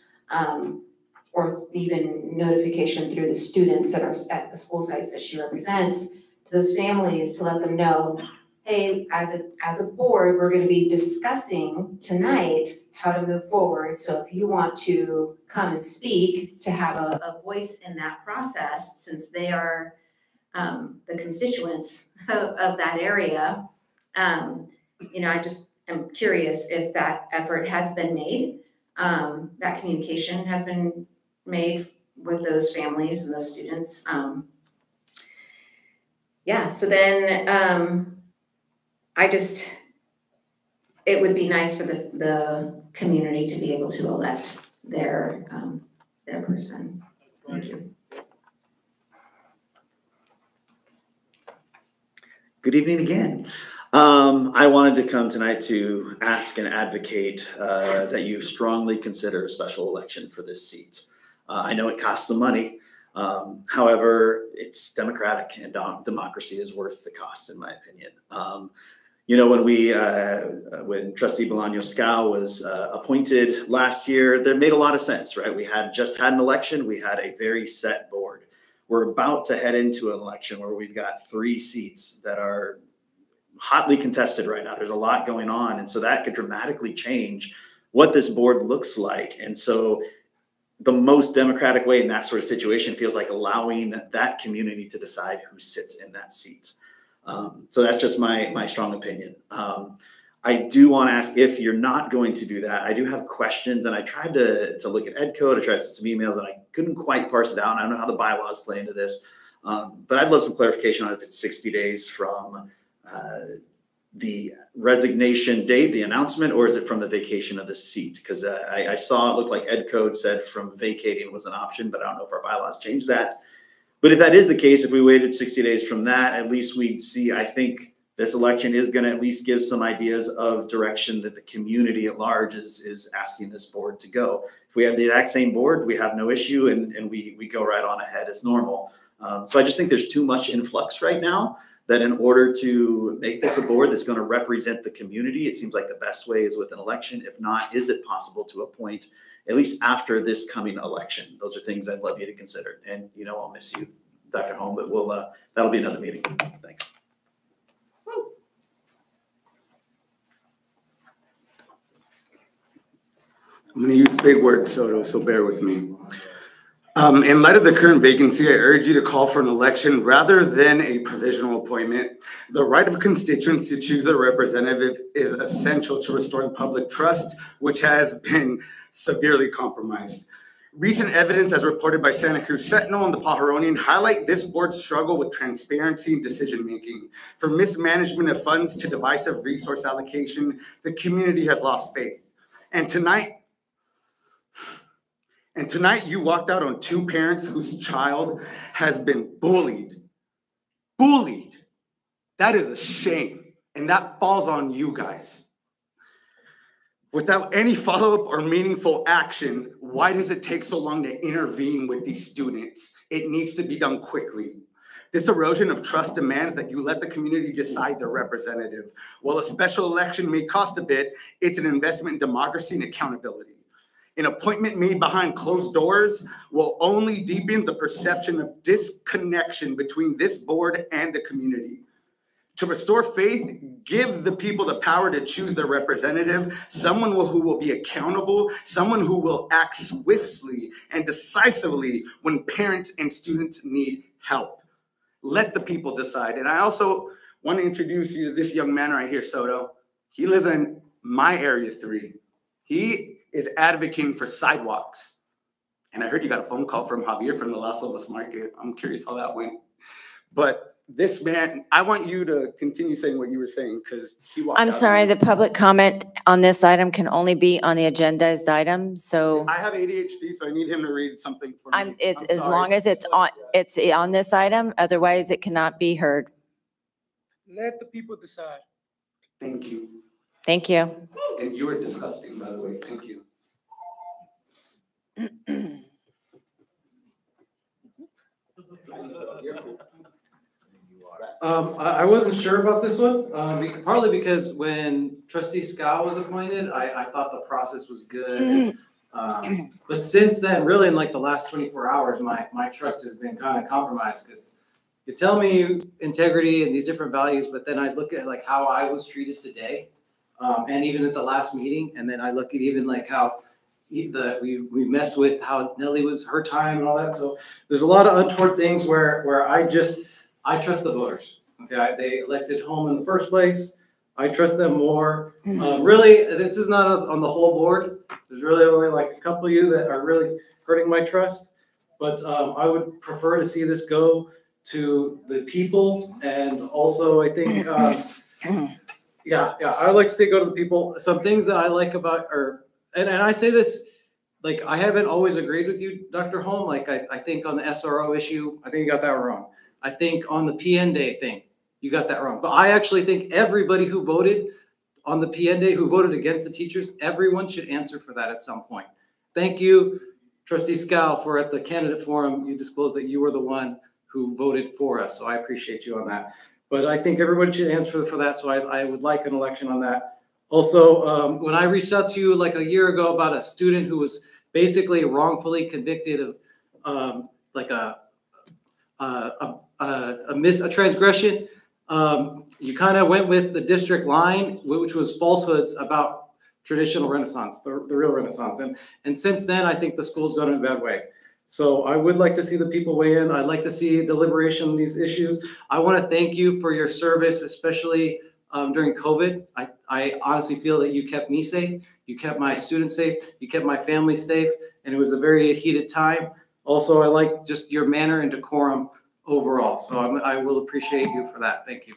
or even notification through the students that are at the school sites that she represents, to those families to let them know, hey, as a board, we're going to be discussing tonight how to move forward. So if you want to come and speak, to have a voice in that process, since they are the constituents of that area, I just am curious if that effort has been made, that communication has been made with those families and those students. So then it would be nice for the community to be able to elect their person. Thank you. Good evening again. I wanted to come tonight to ask and advocate that you strongly consider a special election for this seat. I know it costs some money. However, it's democratic, and democracy is worth the cost, in my opinion. When Trustee Bolaños-Scow was appointed last year, that made a lot of sense, right? We had just had an election. We had a very set board. We're about to head into an election where we've got 3 seats that are hotly contested right now. There's a lot going on. And so that could dramatically change what this board looks like. And so the most democratic way in that sort of situation feels like allowing that community to decide who sits in that seat. So that's just my strong opinion. I do want to ask, if you're not going to do that, I do have questions, and I tried to look at Ed Code, I tried to send some emails, and I couldn't quite parse it out. I don't know how the bylaws play into this, but I'd love some clarification on if it's 60 days from the resignation date, the announcement, or is it from the vacation of the seat? Because I saw it looked like Ed Code said from vacating was an option, but I don't know if our bylaws changed that. But if that is the case, if we waited 60 days from that, at least we'd see, I think this election is going to at least give some ideas of direction that the community at large is asking this board to go. If we have the exact same board, we have no issue, and we go right on ahead as normal. So I just think there's too much influx right now, that in order to make this a board that's going to represent the community, it seems like the best way is with an election. If not, is it possible to appoint at least after this coming election? Those are things I'd love you to consider. And I'll miss you, Dr. Holm, but that'll be another meeting. Thanks. I'm going to use big words, Soto, so bear with me. In light of the current vacancy, I urge you to call for an election rather than a provisional appointment. The right of constituents to choose their representative is essential to restoring public trust, which has been severely compromised. Recent evidence, as reported by Santa Cruz Sentinel and the Pajaronian, highlight this board's struggle with transparency and decision-making. From mismanagement of funds to divisive resource allocation, the community has lost faith. And tonight you walked out on two parents whose child has been bullied. Bullied. That is a shame. And that falls on you guys. Without any follow-up or meaningful action, why does it take so long to intervene with these students? It needs to be done quickly. This erosion of trust demands that you let the community decide their representative. While a special election may cost a bit, it's an investment in democracy and accountability. An appointment made behind closed doors will only deepen the perception of disconnection between this board and the community. To restore faith, give the people the power to choose their representative, someone who will be accountable, someone who will act swiftly and decisively when parents and students need help. Let the people decide. And I also want to introduce you to this young man right here, Soto. He lives in my Area 3. He is advocating for sidewalks. And I heard you got a phone call from Javier from the Las Lobos Market. I'm curious how that went. But this man, I want you to continue saying what you were saying because he walked out. I'm sorry, the public comment on this item can only be on the agendized item, so. I have ADHD, so I need him to read something for me. As long as it's on this item, otherwise it cannot be heard. Let the people decide. Thank you. Thank you. And you are disgusting, by the way. Thank you. I wasn't sure about this one, partly because when Trustee Scow was appointed, I thought the process was good. But since then, really in like the last 24 hours, my trust has been kind of compromised because you tell me integrity and these different values, but then I look at like how I was treated today, and even at the last meeting, and then I look at even like how we messed with how Nellie was her time and all that. So there's a lot of untoward things where I trust the voters. Okay, they elected Home in the first place. I trust them more. Really, this is not on the whole board. There's really only like a couple of you that are really hurting my trust. But I would prefer to see this go to the people. And also, I think, I like to see it go to the people. Some things that I like about, and I say this, like I haven't always agreed with you, Dr. Holm. Like I think on the SRO issue, I think you got that wrong. I think on the PN Day thing, you got that wrong. But I actually think everybody who voted on the PN Day, who voted against the teachers, everyone should answer for that at some point. Thank you, Trustee Scow, for at the candidate forum, you disclosed that you were the one who voted for us. So I appreciate you on that. But I think everybody should answer for that. So I would like an election on that. Also, when I reached out to you like a year ago about a student who was basically wrongfully convicted of like a transgression, you kind of went with the district line, which was falsehoods about traditional Renaissance, the real Renaissance. And since then, I think the school's gone in a bad way. So I would like to see the people weigh in. I'd like to see deliberation on these issues. I want to thank you for your service, especially during COVID. I honestly feel that you kept me safe. You kept my students safe. You kept my family safe. And it was a very heated time. Also, I like just your manner and decorum overall. So I will appreciate you for that. Thank you.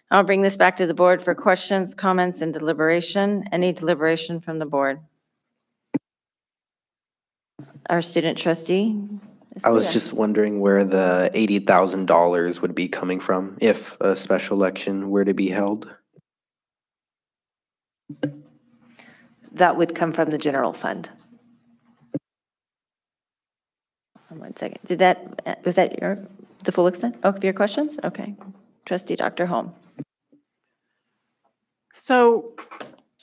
I'll bring this back to the board for questions, comments, and deliberation. Any deliberation from the board? Our student trustee. I was just wondering where the $80,000 would be coming from if a special election were to be held. That would come from the general fund. 1 second. Was that the full extent of your questions? Okay. Trustee Dr. Holm. So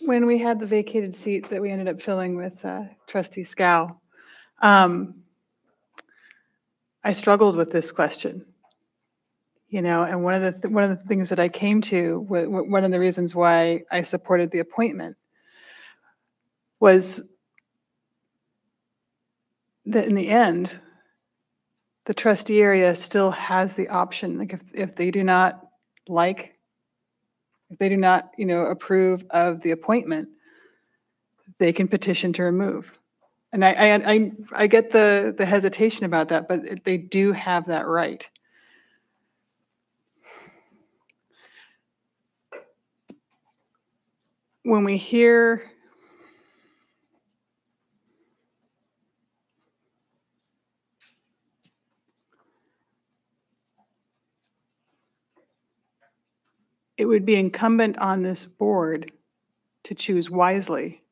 when we had the vacated seat that we ended up filling with Trustee Scow, I struggled with this question, and one of the things that I came to, one of the reasons why I supported the appointment was that in the end, the trustee area still has the option, like if they do not approve of the appointment, they can petition to remove. And I get the hesitation about that, but they do have that right. When we hear it would be incumbent on this board to choose wisely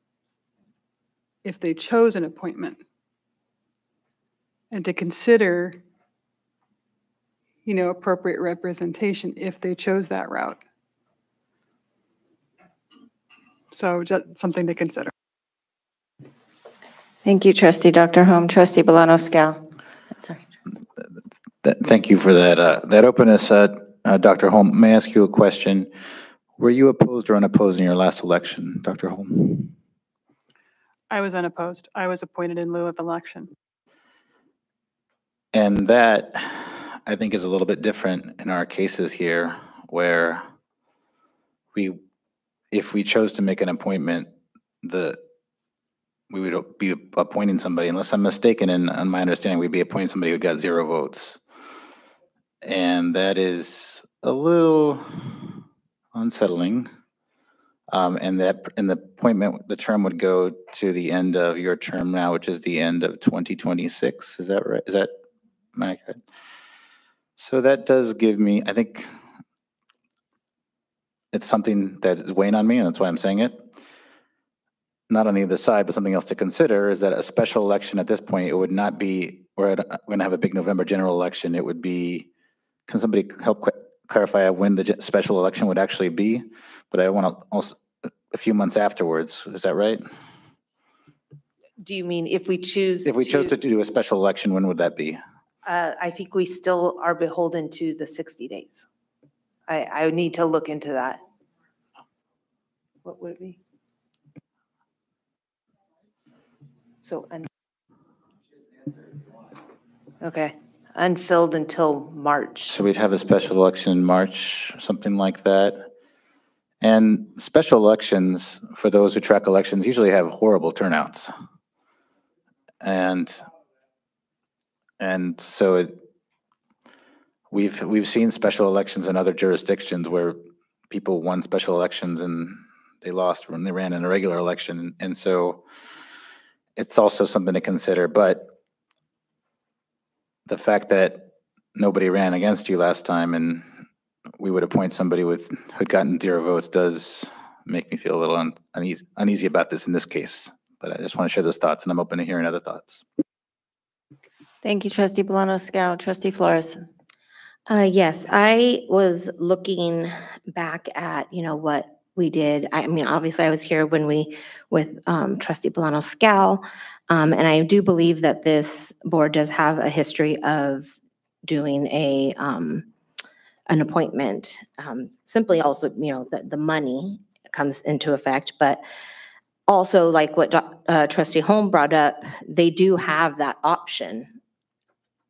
if they chose an appointment and to consider, appropriate representation if they chose that route. So just something to consider. Thank you, Trustee Dr. Holm. Trustee Bolano-Scal. Sorry. Thank you for that openness, Dr. Holm. May I ask you a question? Were you opposed or unopposed in your last election, Dr. Holm? I was unopposed. I was appointed in lieu of election. And that, I think, is a little bit different in our cases here, where if we chose to make an appointment, we would be appointing somebody, unless I'm mistaken, and on my understanding, we'd be appointing somebody who got 0 votes. And that is a little unsettling. And the appointment, the term would go to the end of your term now, which is the end of 2026. Is that right? Am I accurate? So that does give me, I think it's something that is weighing on me, and that's why I'm saying it. Not on either side, but something else to consider is that a special election at this point, it would not be, we're going to have a big November general election. It would be, can somebody help clarify when the special election would actually be? But I want to also, a few months afterwards, is that right? Do you mean if we choose? If we chose to do a special election, when would that be? I think we still are beholden to the 60 days. I would need to look into that. What would it be? So, okay, unfilled until March. So we'd have a special election in March, something like that. And special elections, for those who track elections, usually have horrible turnouts. And so we've seen special elections in other jurisdictions where people won special elections and they lost when they ran in a regular election. And so it's also something to consider. But the fact that nobody ran against you last time and we would appoint somebody who'd gotten 0 votes does make me feel a little uneasy about this in this case. But I just want to share those thoughts, and I'm open to hearing other thoughts. Thank you, Trustee Bolano-Scal. Trustee Flores. Yes, I was looking back at, what we did. I mean, obviously I was here when with Trustee Bolano-Scal, and I do believe that this board does have a history of doing an appointment. Simply also, the money comes into effect, but also like what Trustee Holm brought up, they do have that option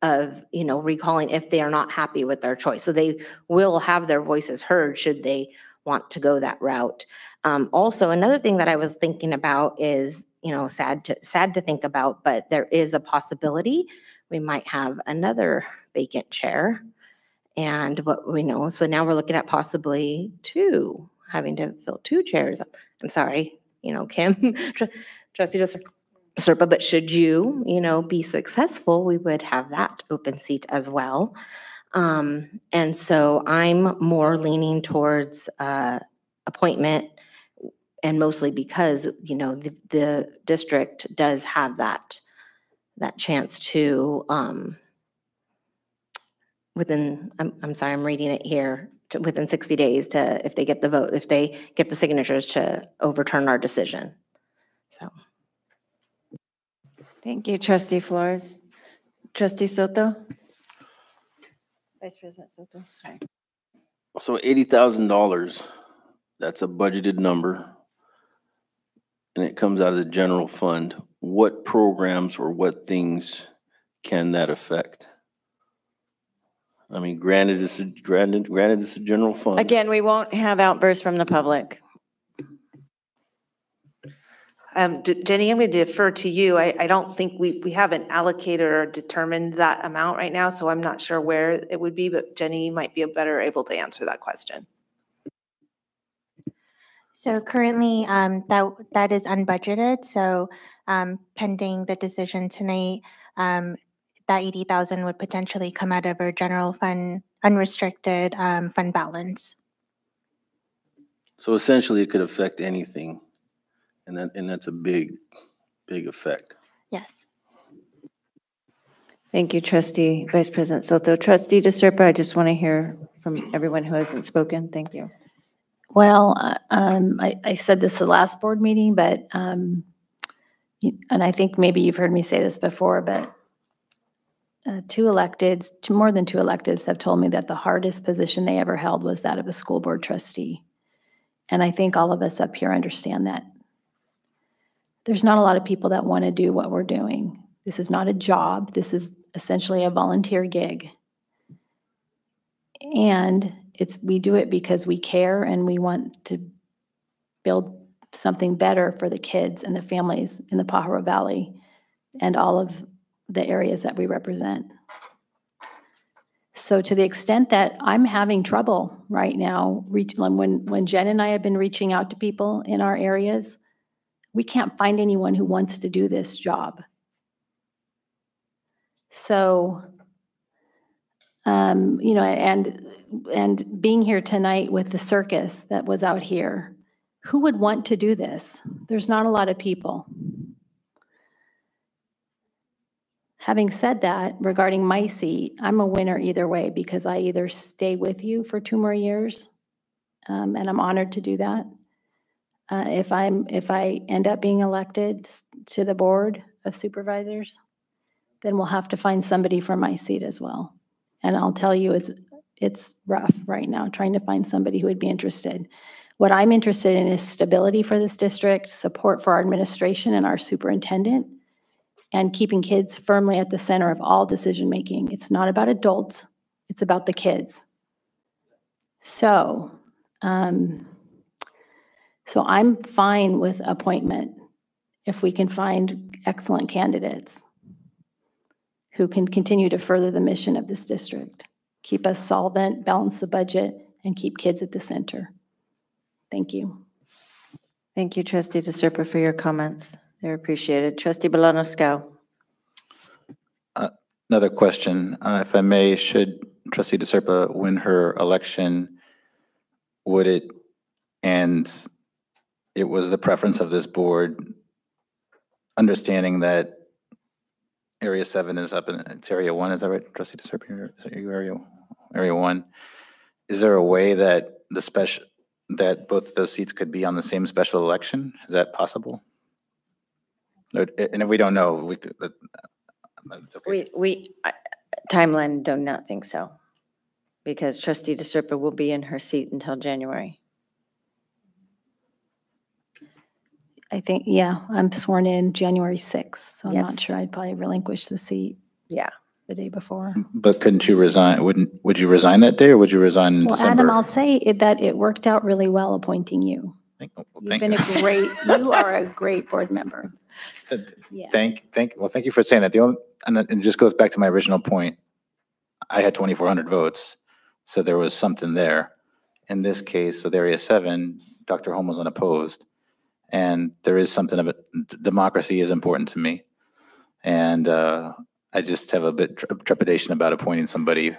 of, recalling if they are not happy with their choice. So they will have their voices heard should they want to go that route. Also, another thing that I was thinking about is, sad to think about, but there is a possibility we might have another vacant chair. And what we know, so now we're looking at possibly having to fill 2 chairs. I'm sorry, Kim, Trustee Serpa, but should you, be successful, we would have that open seat as well. And so I'm more leaning towards appointment, and mostly because, the district does have that chance to, I'm sorry, I'm reading it here, within 60 days to, if they get the vote, if they get the signatures to overturn our decision. So. Thank you, Trustee Flores. Trustee Soto? Vice President Soto, sorry. So $80,000, that's a budgeted number, and it comes out of the general fund. what programs or what things can that affect? I mean, granted, it's a general fund. Again, we won't have outbursts from the public. Jenny, I'm going to defer to you. I don't think we haven't allocated or determined that amount right now, so I'm not sure where it would be, but Jenny might be better able to answer that question. So currently, that is unbudgeted. So pending the decision tonight, that 80,000 would potentially come out of our general fund, unrestricted fund balance. So essentially, it could affect anything, and that's a big effect. Yes. Thank you, Trustee Vice President Soto. Trustee DeSerpa, I just want to hear from everyone who hasn't spoken. Thank you. Well, I said this the last board meeting, but, and I think maybe you've heard me say this before, but more than two electeds have told me that the hardest position they ever held was that of a school board trustee. And I think all of us up here understand that. There's not a lot of people that want to do what we're doing. This is not a job. This is essentially a volunteer gig. And we do it because we care and we want to build something better for the kids and the families in the Pajaro Valley and all of the areas that we represent. So to the extent that I'm having trouble right now, when Jen and I have been reaching out to people in our areas, we can't find anyone who wants to do this job. So, you know, and being here tonight with the circus that was out here, who would want to do this? There's not a lot of people. Having said that, regarding my seat, I'm a winner either way because I either stay with you for 2 more years, and I'm honored to do that. If I end up being elected to the board of supervisors, then we'll have to find somebody for my seat as well. And I'll tell you, it's rough right now trying to find somebody who would be interested. What I'm interested in is stability for this district, support for our administration and our superintendent, and keeping kids firmly at the center of all decision-making. It's not about adults, it's about the kids. So I'm fine with appointment if we can find excellent candidates who can continue to further the mission of this district, keep us solvent, balance the budget, and keep kids at the center. Thank you. Thank you, Trustee DeSerpa, for your comments. They're appreciated. Trustee Bolano-Scow. Another question, if I may, should Trustee DeSerpa win her election, would it, and it was the preference of this board, understanding that Area 7 is up in, it's Area 1, is that right, Trustee DeSerpa? Is that your Area 1? Is there a way that that both of those seats could be on the same special election? Is that possible? And if we don't know, we could. It's okay. Timeline, do not think so, because Trustee DeSerpa will be in her seat until January. I think, yeah, I'm sworn in January 6th, so I'm not sure I'd probably relinquish the seat. Yeah. The day before. But couldn't you resign? Would you resign that day, or would you resign in December? Adam, I'll say that it worked out really well appointing you. You've been you are a great board member. Yeah. Thank you for saying that. And it just goes back to my original point. I had 2,400 votes, so there was something there. In this case, with Area 7, Dr. Holm was unopposed, and there is something of it. Democracy is important to me, and I just have a bit trepidation about appointing somebody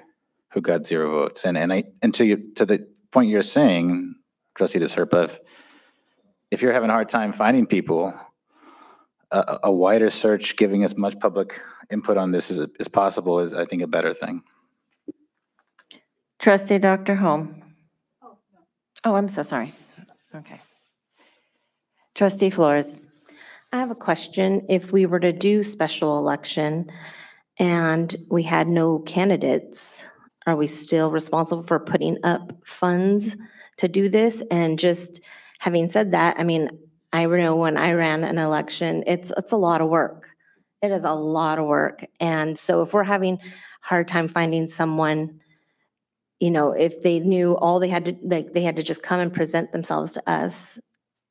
who got 0 votes. And to the point you're saying, Trustee DeSerpa, if you're having a hard time finding people, a wider search, giving as much public input on this as possible is, I think, a better thing. Trustee Dr. Holm. Oh, I'm so sorry. Okay. Trustee Flores. I have a question. If we were to do special election and we had no candidates, are we still responsible for putting up funds to do this? And just having said that, I mean, I know when I ran an election, it's a lot of work. It is a lot of work. And so if we're having a hard time finding someone, you know, if they knew all they had to, like, they had to just come and present themselves to us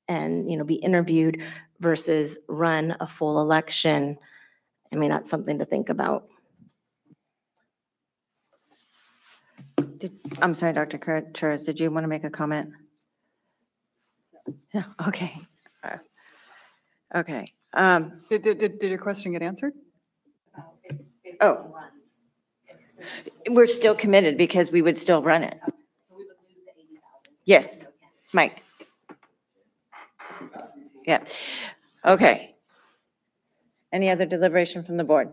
and, you know, be interviewed versus run a full election, I mean, that's something to think about. I'm sorry, Dr. Churz, did you want to make a comment? Yeah, okay. Okay. Did your question get answered? Oh. We're still committed because we would still run it. Yes, Mike. Yeah, okay. Any other deliberation from the board?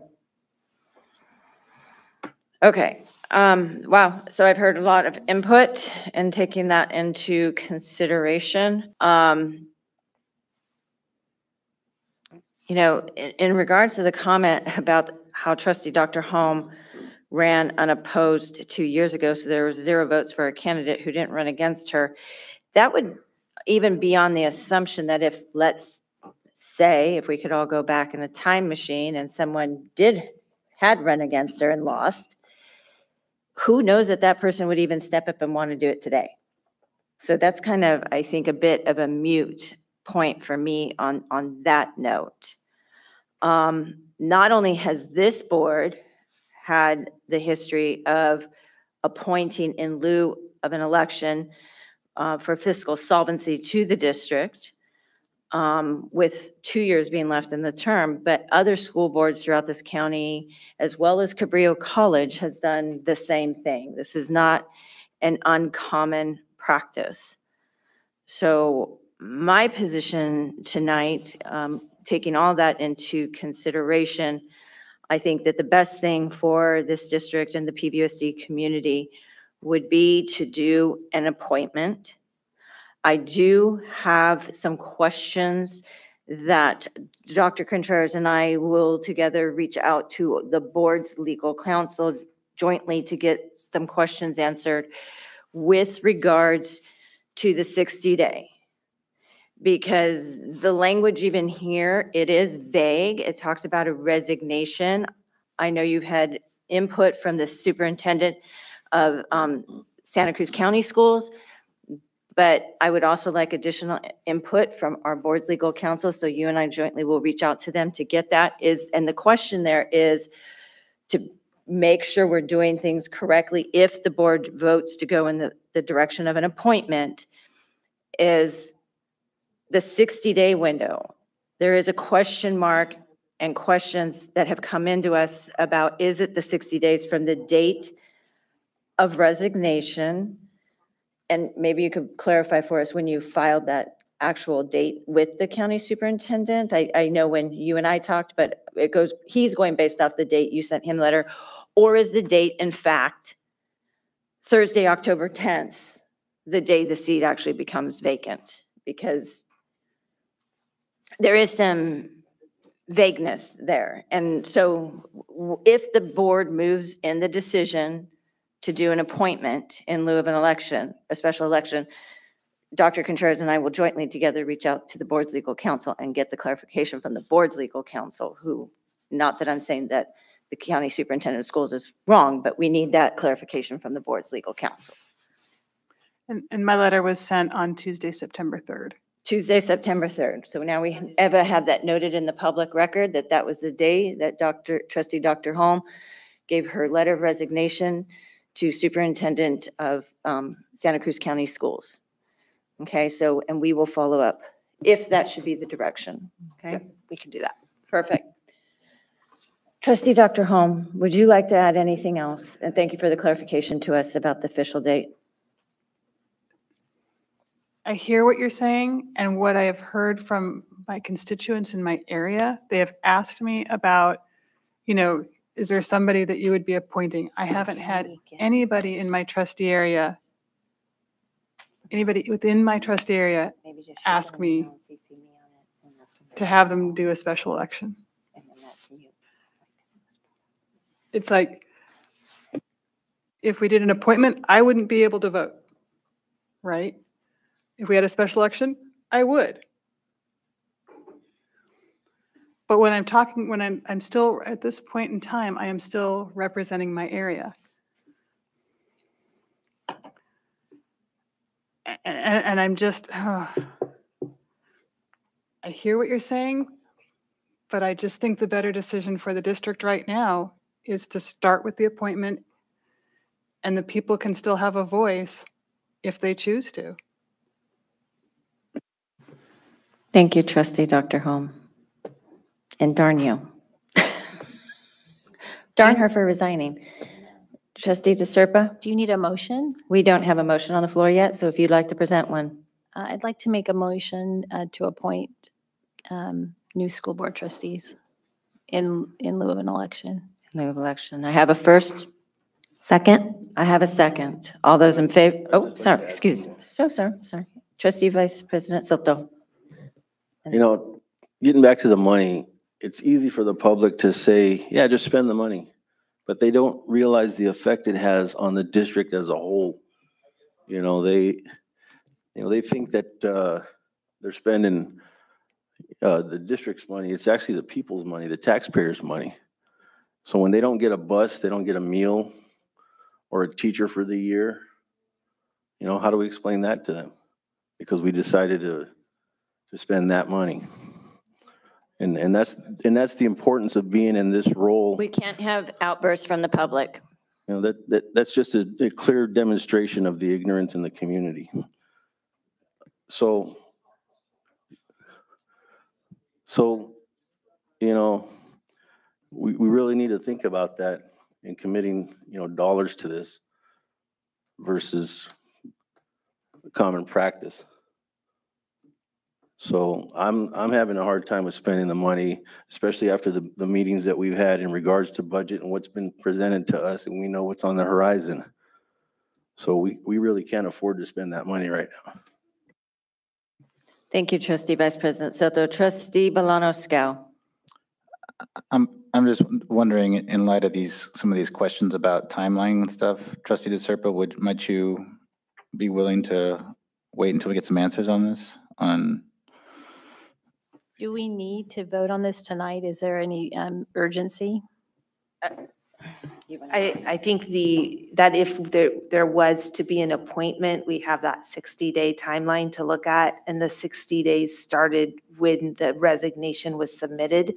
Okay, wow, so I've heard a lot of input and taking that into consideration. You know, in regards to the comment about how trustee Dr. Holm ran unopposed 2 years ago, so there was 0 votes for a candidate who didn't run against her, that would even be on the assumption that if, let's say, if we could all go back in a time machine and someone had run against her and lost, who knows that that person would even step up and want to do it today? So that's kind of, I think, a bit of a mute point for me on that note. Not only has this board had the history of appointing in lieu of an election for fiscal solvency to the district, with 2 years being left in the term, but other school boards throughout this county, as well as Cabrillo College, has done the same thing. This is not an uncommon practice. So my position tonight, taking all that into consideration, I think that the best thing for this district and the PVUSD community would be to do an appointment. I do have some questions that Dr. Contreras and I will together reach out to the board's legal counsel jointly to get some questions answered with regards to the 60-day. Because the language even here, it is vague. It talks about a resignation. I know you've had input from the superintendent of Santa Cruz County Schools, but I would also like additional input from our board's legal counsel, so you and I jointly will reach out to them to get that. And the question there is to make sure we're doing things correctly if the board votes to go in the direction of an appointment, is the 60-day window. There is a question mark and questions that have come into us about, is it the 60 days from the date of resignation? And maybe you could clarify for us when you filed that actual date with the county superintendent. I know when you and I talked, but he's going based off the date you sent him the letter, or is the date in fact Thursday, October 10th, the day the seat actually becomes vacant? Because there is some vagueness there. And so if the board moves in the decision to do an appointment in lieu of an election, a special election, Dr. Contreras and I will jointly together reach out to the board's legal counsel and get the clarification from the board's legal counsel, who, not that I'm saying that the county superintendent of schools is wrong, but we need that clarification from the board's legal counsel. And my letter was sent on Tuesday, September 3rd. Tuesday, September 3rd. So now we have that noted in the public record that that was the day that trustee Dr. Holm gave her letter of resignation to superintendent of Santa Cruz County Schools. Okay, so, and we will follow up if that should be the direction. Okay, we can do that. Perfect. Trustee Dr. Holm, would you like to add anything else? And thank you for the clarification to us about the official date. I hear what you're saying, and what I have heard from my constituents in my area, they have asked me about, you know, is there somebody that you would be appointing? I haven't had anybody in my trustee area, anybody within my trustee area ask me to have them do a special election. It's like, if we did an appointment, I wouldn't be able to vote, right? If we had a special election, I would. But when I'm still, at this point in time, I am still representing my area. And I'm just, I hear what you're saying, but I just think the better decision for the district right now is to start with the appointment, and the people can still have a voice if they choose to. Thank you, Trustee Dr. Holm. And darn you. Darn her for resigning. Trustee DeSerpa? Do you need a motion? We don't have a motion on the floor yet, so if you'd like to present one. I'd like to make a motion to appoint new school board trustees in lieu of an election. In lieu of election. I have a first. Second. I have a second. All those in favor? Oh, sorry, excuse me. Sorry. Trustee Vice President Soto. You know, getting back to the money, it's easy for the public to say, yeah, just spend the money. But they don't realize the effect it has on the district as a whole. They think that they're spending the district's money. It's actually the people's money, the taxpayers' money. So when they don't get a bus, they don't get a meal or a teacher for the year, how do we explain that to them? Because we decided to spend that money. And that's the importance of being in this role. We can't have outbursts from the public. That's just a clear demonstration of the ignorance in the community. So we really need to think about that in committing, dollars to this versus common practice. So I'm having a hard time with spending the money, especially after the meetings that we've had in regards to budget and what's been presented to us, and we know what's on the horizon. So we really can't afford to spend that money right now. Thank you, Trustee Vice President Soto. Trustee Bolano-Scow. I'm just wondering, in light of some of these questions about timeline and stuff, Trustee DeSerpa, might you be willing to wait until we get some answers on this? Do we need to vote on this tonight? Is there any urgency? I think that if there was to be an appointment, we have that 60-day timeline to look at, and the 60 days started when the resignation was submitted.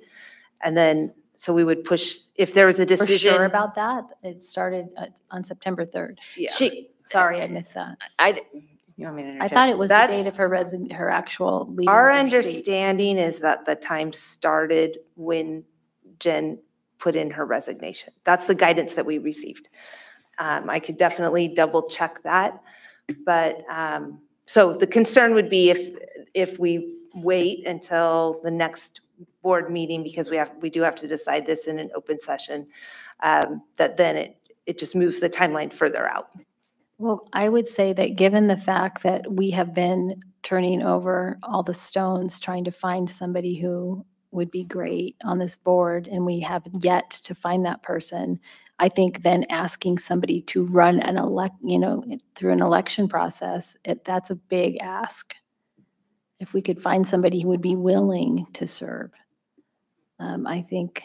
And then, so we would push, if there was a decision. For sure about that? It started on September 3rd. Yeah. Sorry, I missed that. You want me to I thought it was the date of her actual leaving. Our her seat. understanding is that the time started when Jen put in her resignation. That's the guidance that we received. I could definitely double check that. But so the concern would be if we wait until the next board meeting, because we do have to decide this in an open session, that then it just moves the timeline further out. Well, I would say that given the fact that we have been turning over all the stones, trying to find somebody who would be great on this board, and we have yet to find that person, I think then asking somebody to run through an election process, that's a big ask. If we could find somebody who would be willing to serve, I think,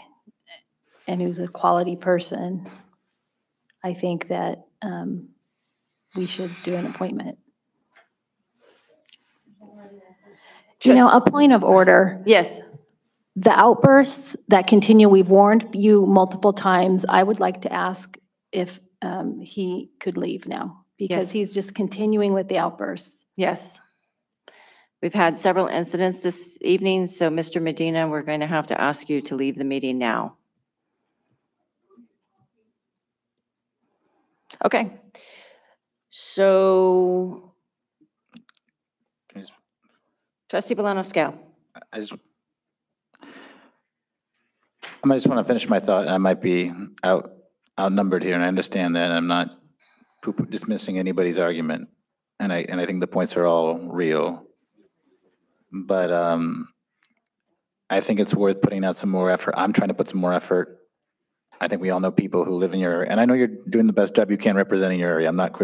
and who's a quality person, I think that we should do an appointment. A point of order. Yes. The outbursts that continue, we've warned you multiple times. I would like to ask if he could leave now, because he's just continuing with the outbursts. Yes. We've had several incidents this evening, so Mr. Medina, we're going to have to ask you to leave the meeting now. Okay. So, Trustee Bolano-Scow. I just want to finish my thought. I might be outnumbered here, and I understand that. I'm not dismissing anybody's argument, and I think the points are all real. But I think it's worth putting out some more effort. I'm trying to put some more effort. I think we all know people who live in your area, and I know you're doing the best job you can representing your area. I'm not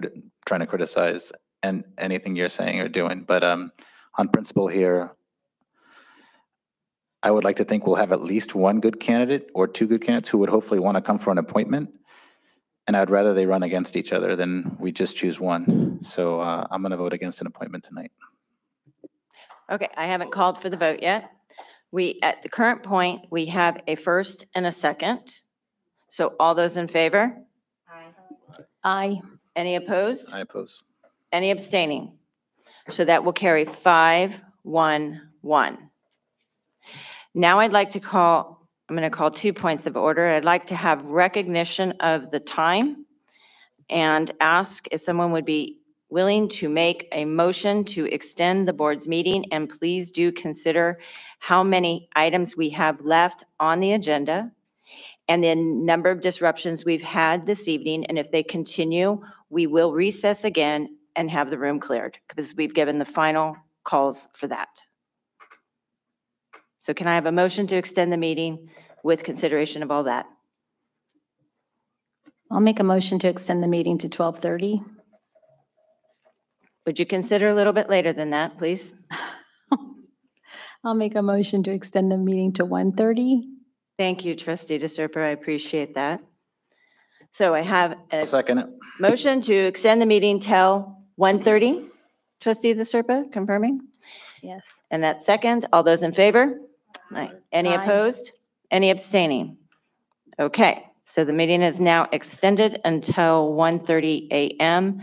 trying to criticize anything you're saying or doing, but on principle here, I would like to think we'll have at least one good candidate or two good candidates who would hopefully want to come for an appointment. And I'd rather they run against each other than we just choose one. So I'm going to vote against an appointment tonight. Okay, I haven't called for the vote yet. At the current point, we have a first and a second. So all those in favor? Aye. Any opposed? I oppose. Any abstaining? So that will carry 5-1-1. Now I'm going to call 2 points of order. I'd like to have recognition of the time and ask if someone would be willing to make a motion to extend the board's meeting, and please do consider how many items we have left on the agenda and the number of disruptions we've had this evening. And if they continue, we will recess again and have the room cleared because we've given the final calls for that. So can I have a motion to extend the meeting with consideration of all that? I'll make a motion to extend the meeting to 12:30. Would you consider a little bit later than that, please? I'll make a motion to extend the meeting to 1:30. Thank you, Trustee DeSerpa. I appreciate that. So I have a Second it. motion to extend the meeting till 1:30. Trustee DeSerpa, confirming? Yes. And that's second. All those in favor? Aye. Any Aye. opposed? Any abstaining? Okay, so the meeting is now extended until 1:30 a.m.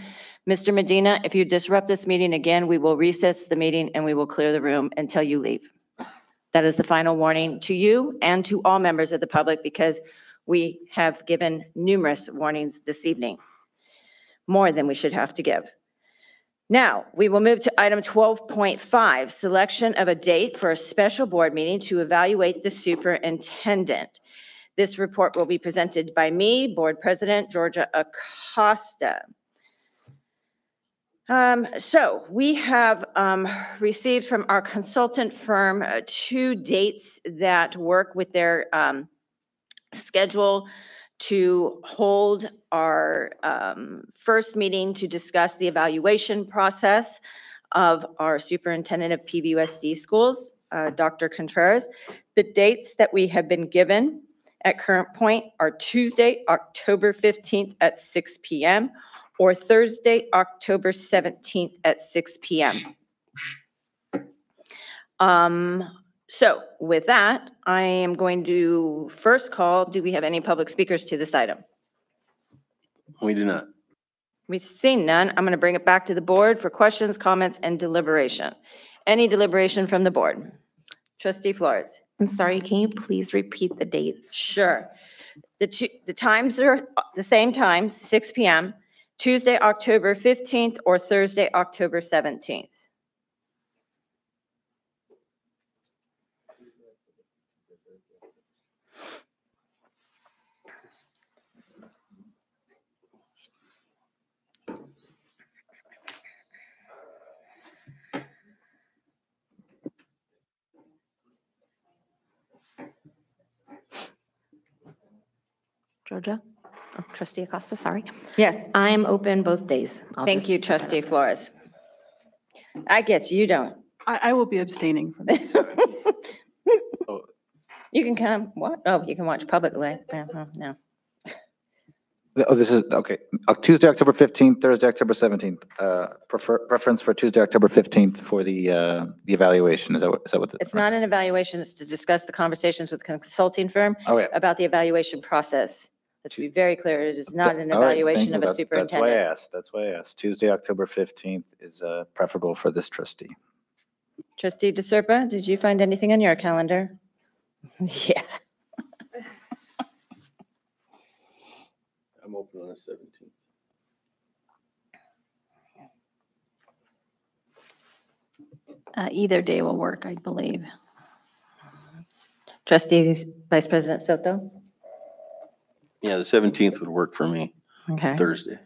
Mr. Medina, if you disrupt this meeting again, we will recess the meeting and we will clear the room until you leave. That is the final warning to you and to all members of the public because we have given numerous warnings this evening, more than we should have to give. Now, we will move to item 12.5, selection of a date for a special board meeting to evaluate the superintendent. This report will be presented by me, Board President Georgia Acosta. So we have received from our consultant firm 2 dates that work with their schedule to hold our first meeting to discuss the evaluation process of our superintendent of PVUSD schools, Dr. Contreras. The dates that we have been given at current point are Tuesday, October 15th at 6 p.m. or Thursday, October 17th at 6 p.m. So with that, I am going to first call, do we have any public speakers to this item? We do not. We've seen none. I'm going to bring it back to the board for questions, comments, and deliberation. Any deliberation from the board? Trustee Flores. I'm sorry, can you please repeat the dates? Sure. The times are the same times, 6 p.m., Tuesday, October 15th, or Thursday, October 17th. Georgia? Oh, Trustee Acosta, sorry. Yes. I'm open both days. Thank you, Trustee Flores. I guess you don't. I will be abstaining from this. You can come, what? Oh, you can watch publicly. No. Oh, this is, okay. Tuesday, October 15th, Thursday, October 17th. Preference for Tuesday, October 15th for the evaluation. Is that what? It's not an evaluation. It's to discuss the conversations with the consulting firm about the evaluation process. Let's be very clear. It is not an evaluation of a superintendent. That's why I asked. Tuesday, October 15th is preferable for this trustee. Trustee DeSerpa, did you find anything on your calendar? Yeah. I'm open on the 17th. Either day will work, I believe. Trustee Vice President Soto? Yeah, the 17th would work for me. Okay. Thursday.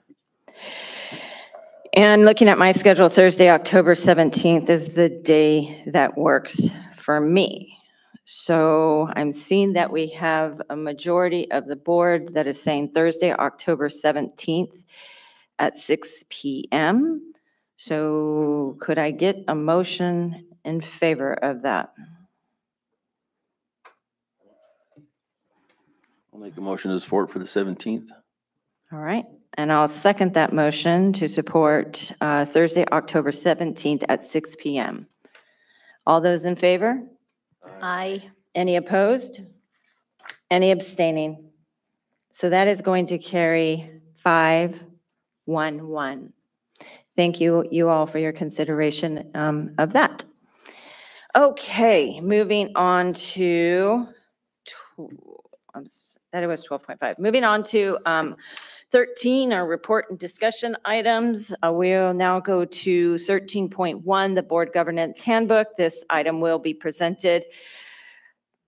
And looking at my schedule, Thursday, October 17th is the day that works for me. So I'm seeing that we have a majority of the board that is saying Thursday, October 17th at 6 p.m. So could I get a motion in favor of that? I'll make a motion to support for the 17th. All right, and I'll second that motion to support Thursday, October 17th at 6 p.m. All those in favor? Aye. Any opposed? Any abstaining? So that is going to carry 5-1-1. Thank you all for your consideration of that. Okay, moving on to, that it was 12.5. Moving on to 13, our report and discussion items. We'll now go to 13.1, the Board Governance Handbook. This item will be presented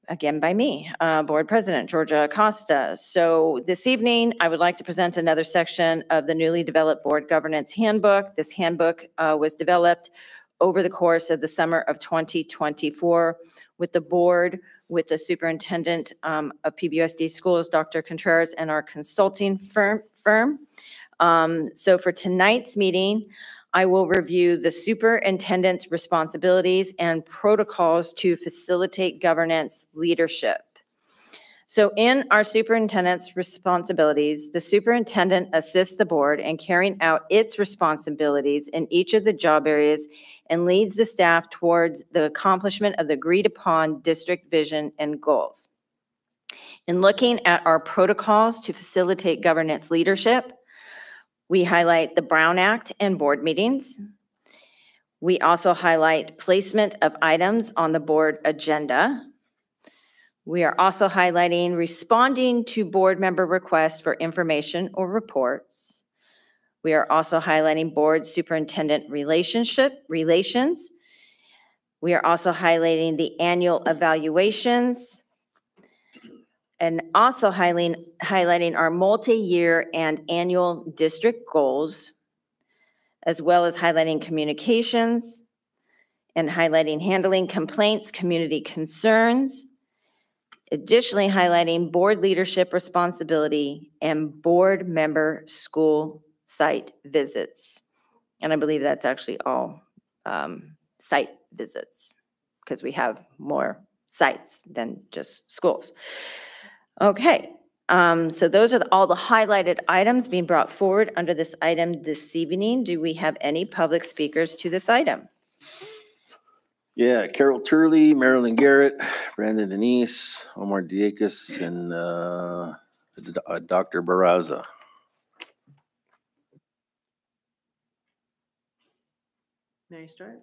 again by me, Board President Georgia Acosta. So this evening, I would like to present another section of the newly developed Board Governance Handbook. This handbook was developed over the course of the summer of 2024 with the board, with the superintendent of PVUSD schools, Dr. Contreras, and our consulting firm. So for tonight's meeting, I will review the superintendent's responsibilities and protocols to facilitate governance leadership. So in our superintendent's responsibilities, the superintendent assists the board in carrying out its responsibilities in each of the job areas and leads the staff towards the accomplishment of the agreed upon district vision and goals. In looking at our protocols to facilitate governance leadership, we highlight the Brown Act and board meetings. We also highlight placement of items on the board agenda. We are also highlighting responding to board member requests for information or reports. We are also highlighting board superintendent relations. We are also highlighting the annual evaluations and also highlighting our multi-year and annual district goals, as well as highlighting communications and highlighting handling complaints, community concerns, additionally highlighting board leadership responsibility and board member school site visits. And I believe that's actually all site visits because we have more sites than just schools. Okay, so those are all the highlighted items being brought forward under this item this evening. Do we have any public speakers to this item? Yeah, Carol Turley, Marilyn Garrett, Brandon Denise, Omar Dieckis, and Dr. Barraza. May I start?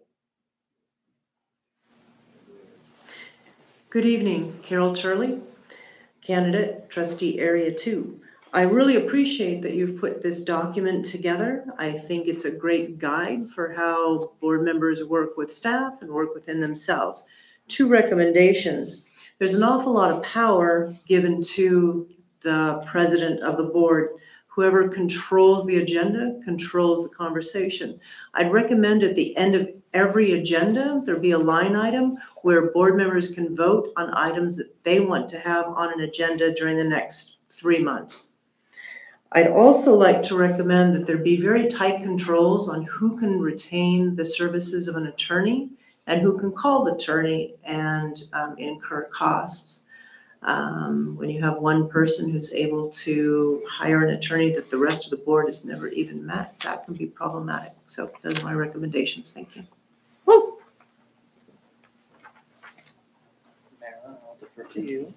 Good evening, Carol Turley, candidate, trustee area 2. I really appreciate that you've put this document together. I think it's a great guide for how board members work with staff and work within themselves. 2 recommendations. There's an awful lot of power given to the president of the board. Whoever controls the agenda controls the conversation. I'd recommend at the end of every agenda, there be a line item where board members can vote on items that they want to have on an agenda during the next 3 months. I'd also like to recommend that there be very tight controls on who can retain the services of an attorney and who can call the attorney and incur costs. When you have one person who's able to hire an attorney that the rest of the board has never even met, that can be problematic. So those are my recommendations. Thank you. Woo! Marilyn, I'll defer to you.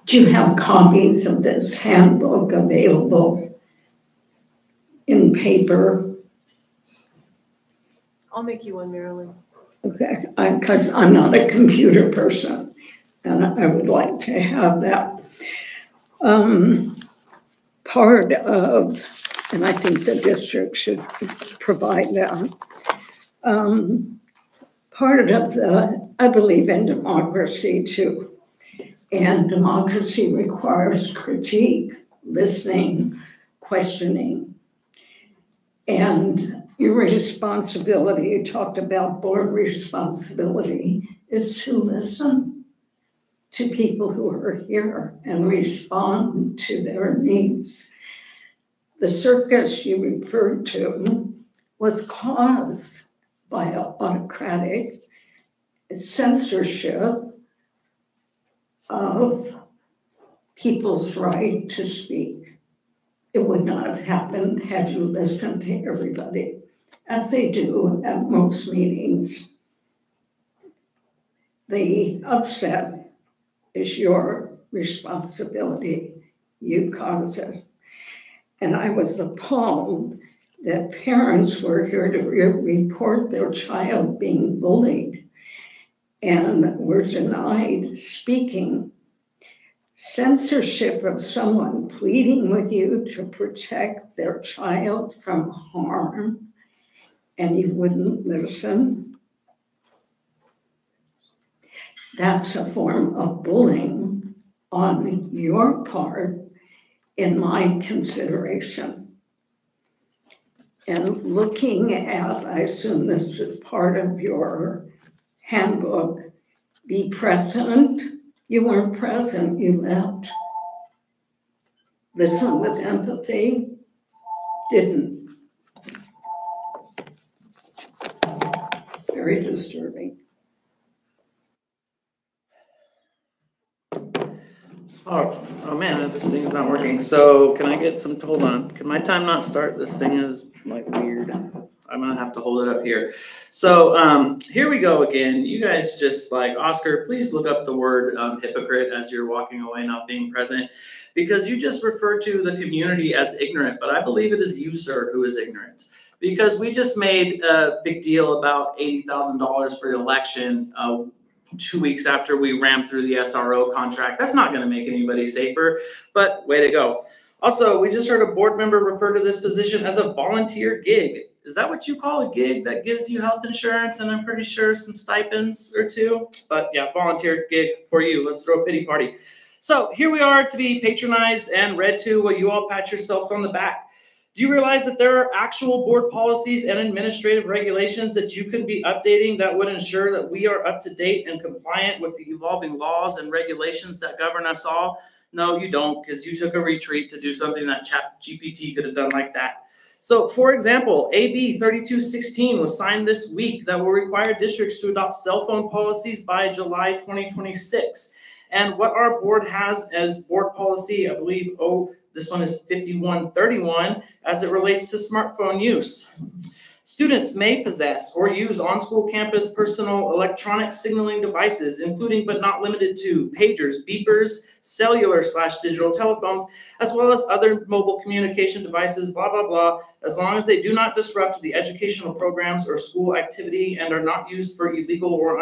Do you have copies of this handbook available in paper? I'll make you one, Marilyn. Okay, because I'm not a computer person, and I would like to have that. Part of, and I think the district should provide that. Part of the, I believe in democracy too. And democracy requires critique, listening, questioning. And your responsibility, you talked about board responsibility, is to listen to people who are here and respond to their needs. The circus you referred to was caused by autocratic censorship of people's right to speak. It would not have happened had you listened to everybody, as they do at most meetings. The upset is your responsibility. You caused it. And I was appalled that parents were here to report their child being bullied and were denied speaking. Censorship of someone pleading with you to protect their child from harm, and you wouldn't listen. That's a form of bullying on your part, in my consideration. And looking at, I assume this is part of your handbook, be present. You weren't present, you left. Listen with empathy, didn't. Very disturbing. Oh man, this thing's not working. So can I get some, hold on. Can my time not start? This thing is like weird. I'm gonna have to hold it up here. So here we go again. You guys just like, Oscar, please look up the word hypocrite as you're walking away not being present, because you just referred to the community as ignorant, but I believe it is you, sir, who is ignorant. Because we just made a big deal about $80,000 for the election 2 weeks after we rammed through the SRO contract. That's not gonna make anybody safer, but way to go. Also, we just heard a board member refer to this position as a volunteer gig. Is that what you call a gig that gives you health insurance and I'm pretty sure some stipends or two? But yeah, volunteer gig for you. Let's throw a pity party. So here we are to be patronized and read to while you all pat yourselves on the back. Do you realize that there are actual board policies and administrative regulations that you could be updating that would ensure that we are up to date and compliant with the evolving laws and regulations that govern us all? No, you don't, because you took a retreat to do something that ChatGPT could have done like that. So, for example, AB 3216 was signed this week that will require districts to adopt cell phone policies by July 2026. And what our board has as board policy, I believe, this one is 5131, as it relates to smartphone use. Students may possess or use on school campus personal electronic signaling devices, including but not limited to pagers, beepers, cellular/digital telephones, as well as other mobile communication devices, blah, blah, blah, as long as they do not disrupt the educational programs or school activity and are not used for illegal or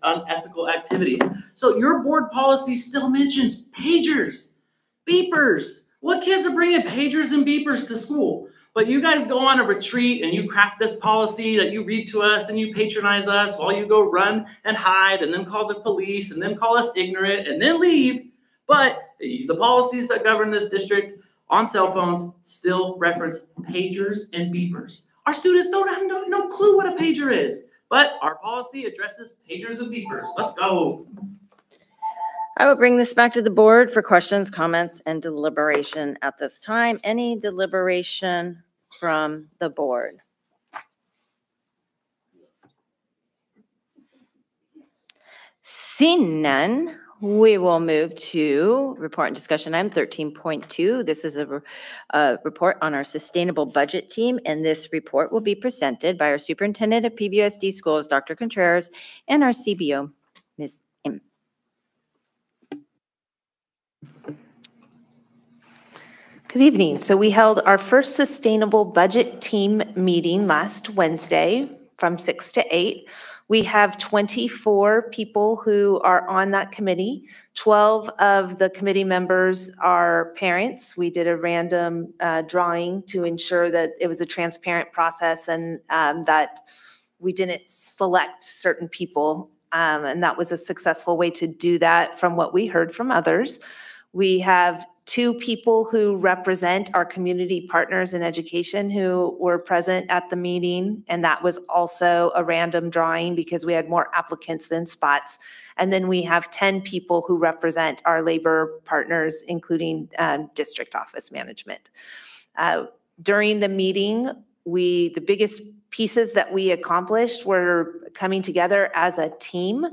unethical activities. So your board policy still mentions pagers, beepers. What kids are bringing pagers and beepers to school? But you guys go on a retreat and you craft this policy that you read to us and you patronize us while you go run and hide and then call the police and then call us ignorant and then leave. But the policies that govern this district on cell phones still reference pagers and beepers. Our students don't have no clue what a pager is, but our policy addresses pagers and beepers. Let's go. I will bring this back to the board for questions, comments, and deliberation at this time. Any deliberation from the board? Seeing none, we will move to report and discussion item 13.2. This is a report on our sustainable budget team, and this report will be presented by our superintendent of PVUSD schools, Dr. Contreras, and our CBO, Ms. M. Good evening. So we held our first sustainable budget team meeting last Wednesday from 6 to 8. We have 24 people who are on that committee. 12 of the committee members are parents. We did a random drawing to ensure that it was a transparent process and that we didn't select certain people. And that was a successful way to do that from what we heard from others. We have 2 people who represent our community partners in education who were present at the meeting, and that was also a random drawing because we had more applicants than spots. And then we have 10 people who represent our labor partners, including district office management. During the meeting, the biggest pieces that we accomplished were coming together as a team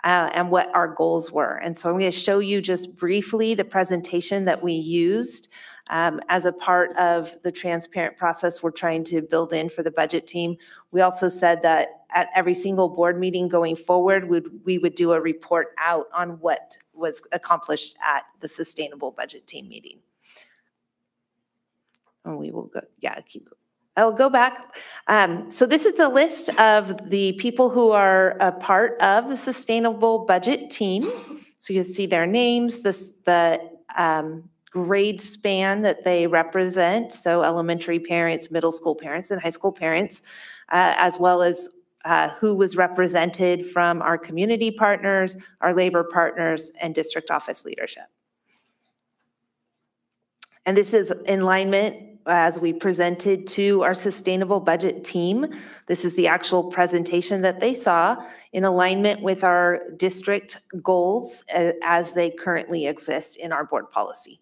and what our goals were. And so I'm going to show you just briefly the presentation that we used as a part of the transparent process we're trying to build in for the budget team. We also said that at every single board meeting going forward, we would do a report out on what was accomplished at the sustainable budget team meeting. And we will go, yeah, keep going. I'll go back. So this is the list of the people who are a part of the sustainable budget team. So you see their names, the grade span that they represent. So elementary parents, middle school parents, and high school parents, as well as who was represented from our community partners, our labor partners, and district office leadership. And this is in alignment as we presented to our sustainable budget team. This is the actual presentation that they saw in alignment with our district goals as they currently exist in our board policy.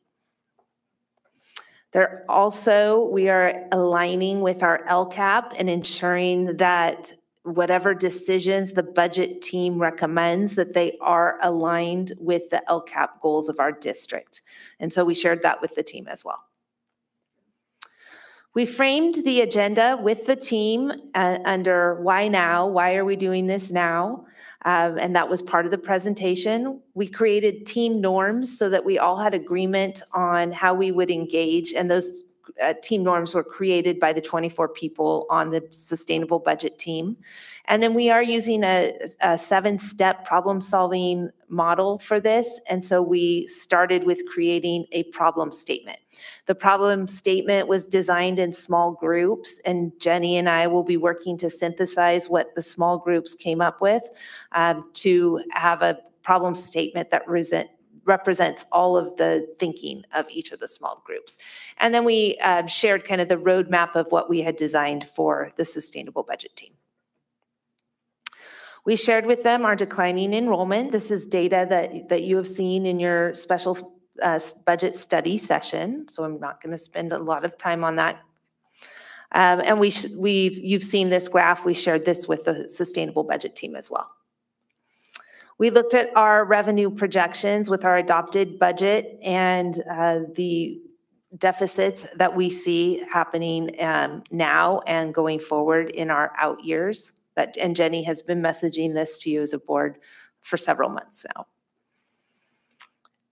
There also, we are aligning with our LCAP and ensuring that whatever decisions the budget team recommends, that they are aligned with the LCAP goals of our district. And so we shared that with the team as well. We framed the agenda with the team under why now, why are we doing this now? And that was part of the presentation. We created team norms so that we all had agreement on how we would engage, and those team norms were created by the 24 people on the sustainable budget team. And then we are using a 7-step problem-solving model for this. And so we started with creating a problem statement. The problem statement was designed in small groups, and Jenny and I will be working to synthesize what the small groups came up with to have a problem statement that represents all of the thinking of each of the small groups. And then we shared kind of the roadmap of what we had designed for the sustainable budget team. We shared with them our declining enrollment. This is data that you have seen in your special budget study session, so I'm not going to spend a lot of time on that. And you've seen this graph. We shared this with the sustainable budget team as well. We looked at our revenue projections with our adopted budget and the deficits that we see happening now and going forward in our out years. And Jenny has been messaging this to you as a board for several months now.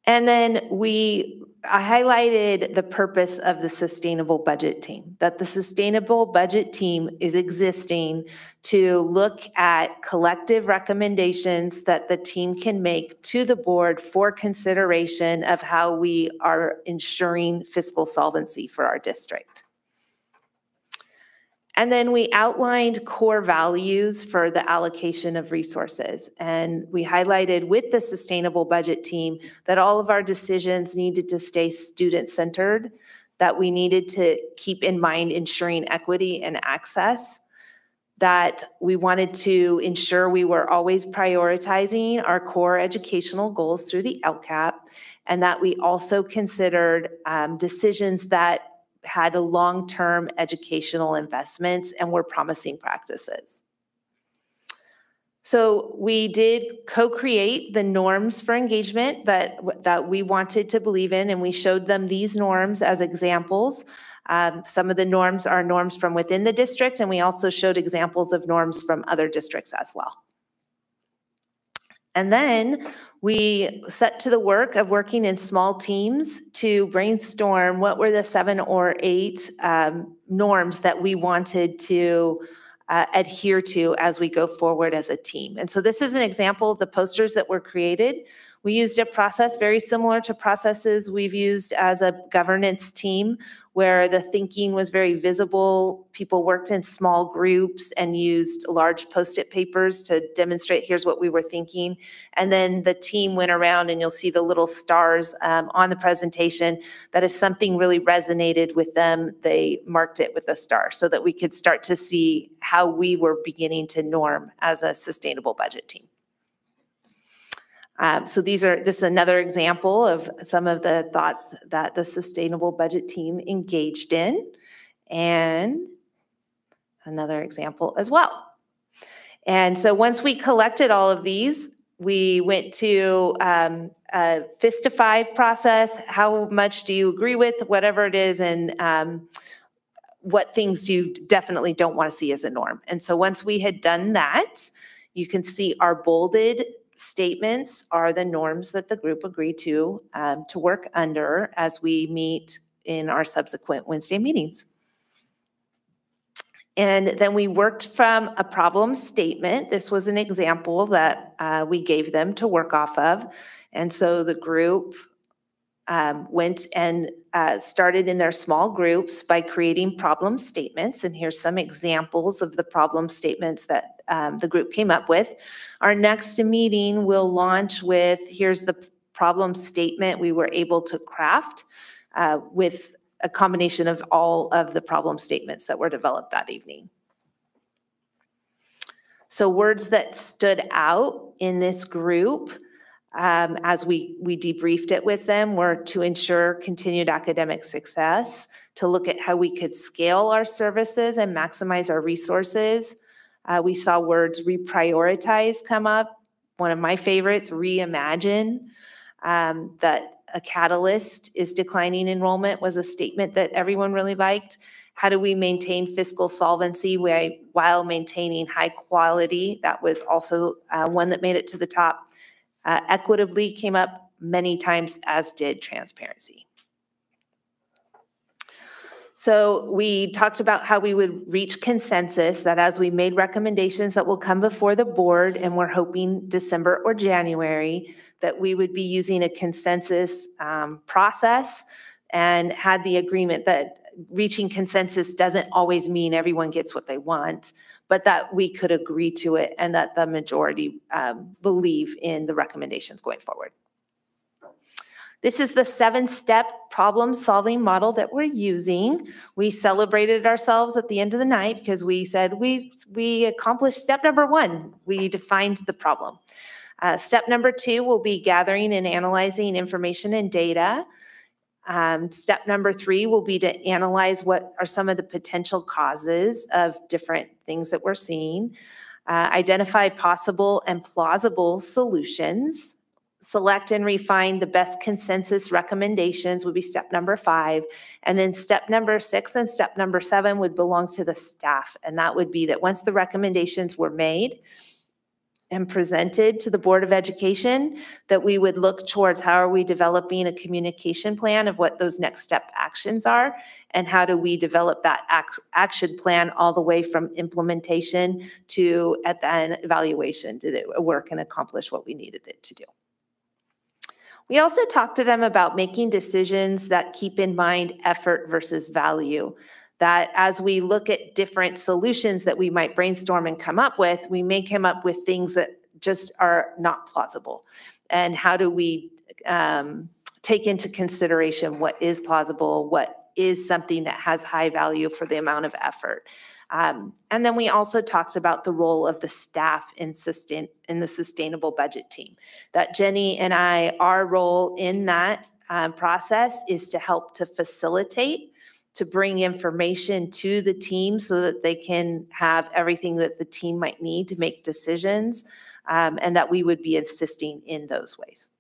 And then I highlighted the purpose of the sustainable budget team, that the sustainable budget team is existing to look at collective recommendations that the team can make to the board for consideration of how we are ensuring fiscal solvency for our district. And then we outlined core values for the allocation of resources. And we highlighted with the sustainable budget team that all of our decisions needed to stay student-centered, that we needed to keep in mind ensuring equity and access, that we wanted to ensure we were always prioritizing our core educational goals through the LCAP, and that we also considered decisions that had a long-term educational investments and were promising practices. So we did co-create the norms for engagement that we wanted to believe in, and we showed them these norms as examples. Some of the norms are norms from within the district, and we also showed examples of norms from other districts as well. And then we set to the work of working in small teams to brainstorm what were the 7 or 8 norms that we wanted to adhere to as we go forward as a team. And so this is an example of the posters that were created. We used a process very similar to processes we've used as a governance team, where the thinking was very visible. People worked in small groups and used large Post-it papers to demonstrate, here's what we were thinking. And then the team went around, and you'll see the little stars on the presentation, that if something really resonated with them, they marked it with a star so that we could start to see how we were beginning to norm as a sustainable budget team. So this is another example of some of the thoughts that the sustainable budget team engaged in. And Another example as well. And so once we collected all of these, we went to a fist to five process. How much do you agree with, whatever it is, and what things you definitely don't want to see as a norm. And so once we had done that, you can see our bolded statements are the norms that the group agreed to work under as we meet in our subsequent Wednesday meetings. And then we worked from a problem statement. This was an example that we gave them to work off of. And so the group went and started in their small groups by creating problem statements. And here's some examples of the problem statements that the group came up with. Our next meeting will launch with, here's the problem statement we were able to craft with a combination of all of the problem statements that were developed that evening. So words that stood out in this group as we debriefed it with them were to ensure continued academic success, to look at how we could scale our services and maximize our resources. We saw words reprioritize come up. One of my favorites, reimagine, that a catalyst is declining enrollment was a statement that everyone really liked. How do we maintain fiscal solvency while maintaining high quality? That was also one that made it to the top. Equitably came up many times, as did transparency. So we talked about how we would reach consensus, that as we made recommendations that will come before the board, and we're hoping December or January, that we would be using a consensus process, and had the agreement that reaching consensus doesn't always mean everyone gets what they want, but that we could agree to it and that the majority believe in the recommendations going forward. This is the 7-step problem-solving model that we're using. We celebrated ourselves at the end of the night because we said we accomplished step number 1. We defined the problem. Step number 2 will be gathering and analyzing information and data. Step number 3 will be to analyze what are some of the potential causes of different things that we're seeing. Identify possible and plausible solutions. Select and refine the best consensus recommendations would be step number 5. And then step number 6 and step number 7 would belong to the staff. And that would be that once the recommendations were made and presented to the Board of Education, that we would look towards how are we developing a communication plan of what those next step actions are, and how do we develop that action plan all the way from implementation to, at the end, evaluation. Did it work and accomplish what we needed it to do? We also talked to them about making decisions that keep in mind effort versus value. That as we look at different solutions that we might brainstorm and come up with, we may come up with things that just are not plausible. And how do we take into consideration what is plausible, what is something that has high value for the amount of effort. And then we also talked about the role of the staff in the sustainable budget team. That Jenny and I, our role in that process is to help to facilitate, to bring information to the team so that they can have everything that the team might need to make decisions, and that we would be assisting in those ways.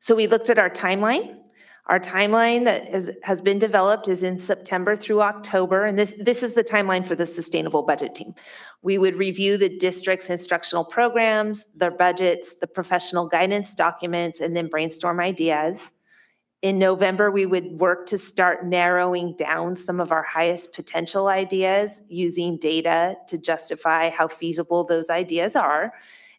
So we looked at our timeline. Our timeline that has been developed is in September through October, and this is the timeline for the sustainable budget team. We would review the district's instructional programs, their budgets, the professional guidance documents, and then brainstorm ideas. In November, we would work to start narrowing down some of our highest potential ideas using data to justify how feasible those ideas are.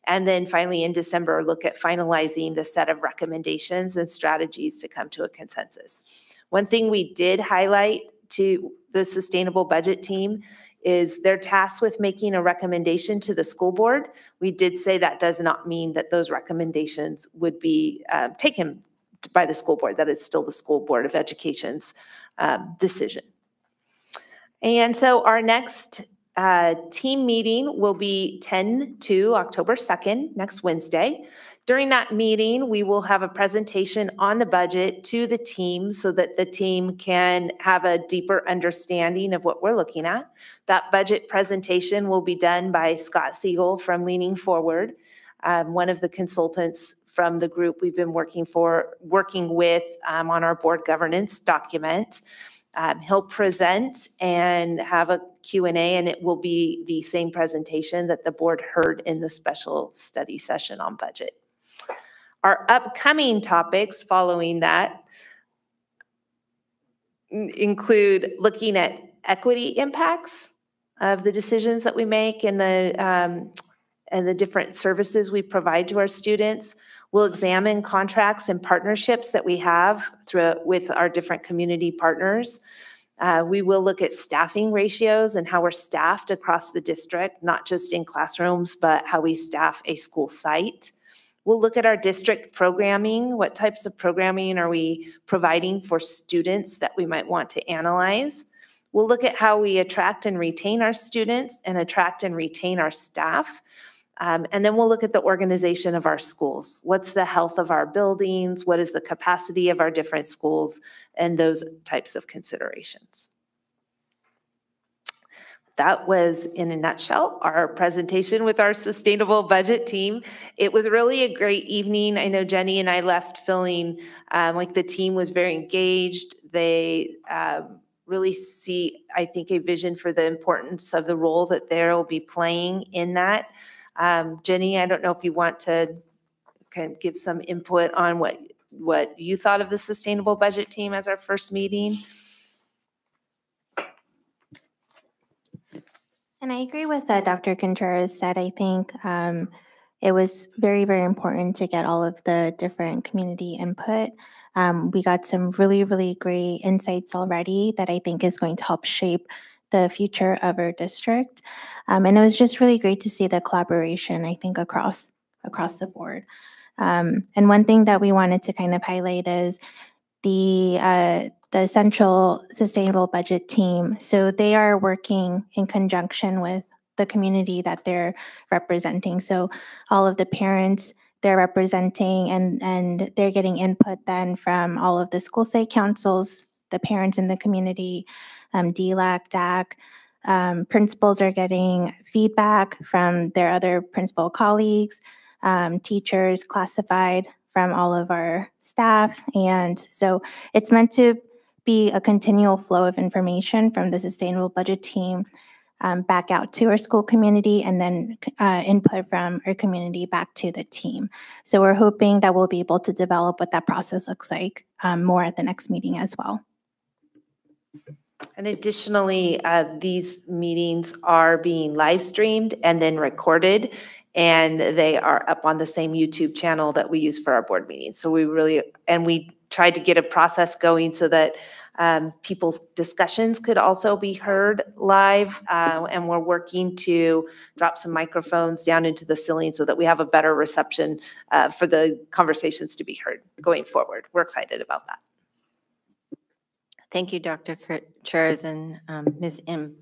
And then finally in December, look at finalizing the set of recommendations and strategies to come to a consensus. One thing we did highlight to the sustainable budget team is they're tasked with making a recommendation to the school board. We did say that does not mean that those recommendations would be taken by the school board. That is still the School Board of Education's decision. And so our next team meeting will be 10 to October 2nd, next Wednesday. During that meeting, we will have a presentation on the budget to the team so that the team can have a deeper understanding of what we're looking at. That budget presentation will be done by Scott Siegel from Leaning Forward, one of the consultants from the group we've been working with on our board governance document. He'll present and have a Q&A, and it will be the same presentation that the board heard in the special study session on budget. Our upcoming topics following that include looking at equity impacts of the decisions that we make and the different services we provide to our students. We'll examine contracts and partnerships that we have with our different community partners. We will look at staffing ratios and how we're staffed across the district, not just in classrooms, but how we staff a school site. We'll look at our district programming. What types of programming are we providing for students that we might want to analyze? We'll look at how we attract and retain our students and attract and retain our staff. And then we'll look at the organization of our schools. What's the health of our buildings? What is the capacity of our different schools? And those types of considerations. That was, in a nutshell, our presentation with our sustainable budget team. It was really a great evening. I know Jenny and I left feeling like the team was very engaged. They really see, I think, a vision for the importance of the role that they'll be playing in that. Jenny, I don't know if you want to kind of give some input on what you thought of the sustainable budget team as our first meeting. And I agree with Dr. Contreras said. I think it was very, very important to get all of the different community input. We got some really, really great insights already that I think is going to help shape the future of our district. And it was just really great to see the collaboration, I think, across the board. And one thing that we wanted to kind of highlight is the Central Sustainable Budget Team. So they are working in conjunction with the community that they're representing. So all of the parents they're representing, and they're getting input then from all of the school site councils, the parents in the community, DLAC, DAC. Principals are getting feedback from their other principal colleagues, teachers, classified from all of our staff. And so it's meant to be a continual flow of information from the Sustainable Budget Team back out to our school community, and then input from our community back to the team. So we're hoping that we'll be able to develop what that process looks like more at the next meeting as well. And additionally, these meetings are being live streamed and then recorded, and they are up on the same YouTube channel that we use for our board meetings. So we tried to get a process going so that people's discussions could also be heard live, and we're working to drop some microphones down into the ceiling so that we have a better reception for the conversations to be heard going forward. We're excited about that. Thank you, Dr. Chairs and Ms. Im.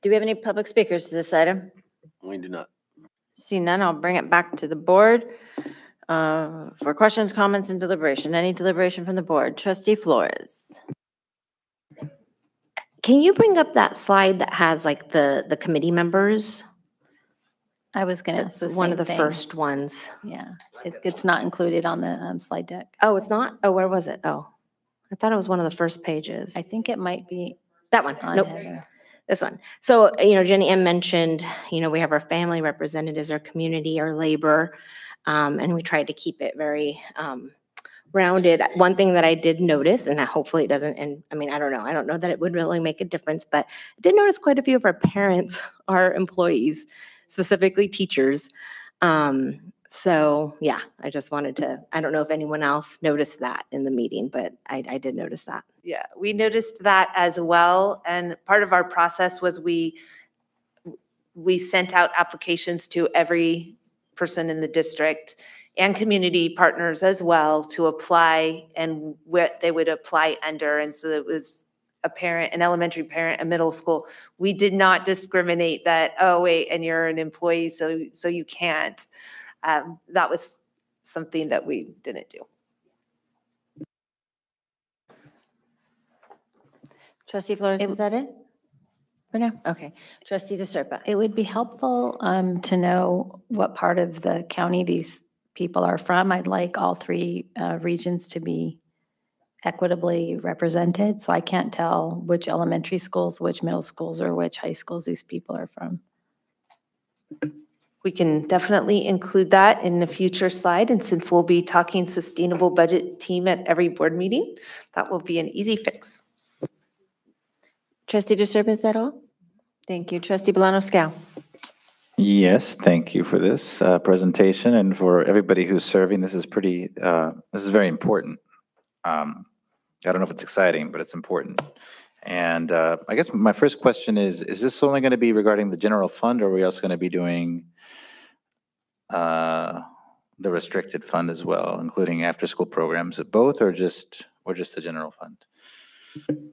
Do we have any public speakers to this item? We do not. See none, I'll bring it back to the board for questions, comments, and deliberation. Any deliberation from the board? Trustee Flores. Can you bring up that slide that has like the committee members? I was going to ask the one same of the thing. First ones. Yeah, it's not included on the slide deck. Oh, it's not? Oh, where was it? Oh, I thought it was one of the first pages. I think it might be that one. on Nope. Heather. This one. So, Jenny M mentioned, we have our family representatives, our community, our labor, and we tried to keep it very rounded. One thing that I did notice, and hopefully it doesn't, and I don't know that it would really make a difference, but I did notice quite a few of our parents are employees, specifically teachers. So yeah, I just wanted to, I don't know if anyone else noticed that in the meeting, but I did notice that. Yeah, we noticed that as well. And part of our process was we sent out applications to every person in the district and community partners as well to apply and what they would apply under. And so it was a parent, an elementary parent, a middle school. We did not discriminate that, oh, wait, and you're an employee, so you can't. That was something that we didn't do. Trustee Flores, is that it? For now? Okay. Trustee DeSerpa. It would be helpful to know what part of the county these people are from. I'd like all three regions to be equitably represented, so I can't tell which elementary schools, which middle schools, or which high schools these people are from. We can definitely include that in a future slide, and since we'll be talking sustainable budget team at every board meeting, that will be an easy fix. Trustee DeSerpa, is that all? Thank you. Trustee Bolano-Scow. Yes, thank you for this presentation, and for everybody who's serving. This is very important. I don't know if it's exciting, but it's important. And I guess my first question is this only going to be regarding the general fund, or are we also going to be doing the restricted fund as well, including after-school programs, both, or just the general fund?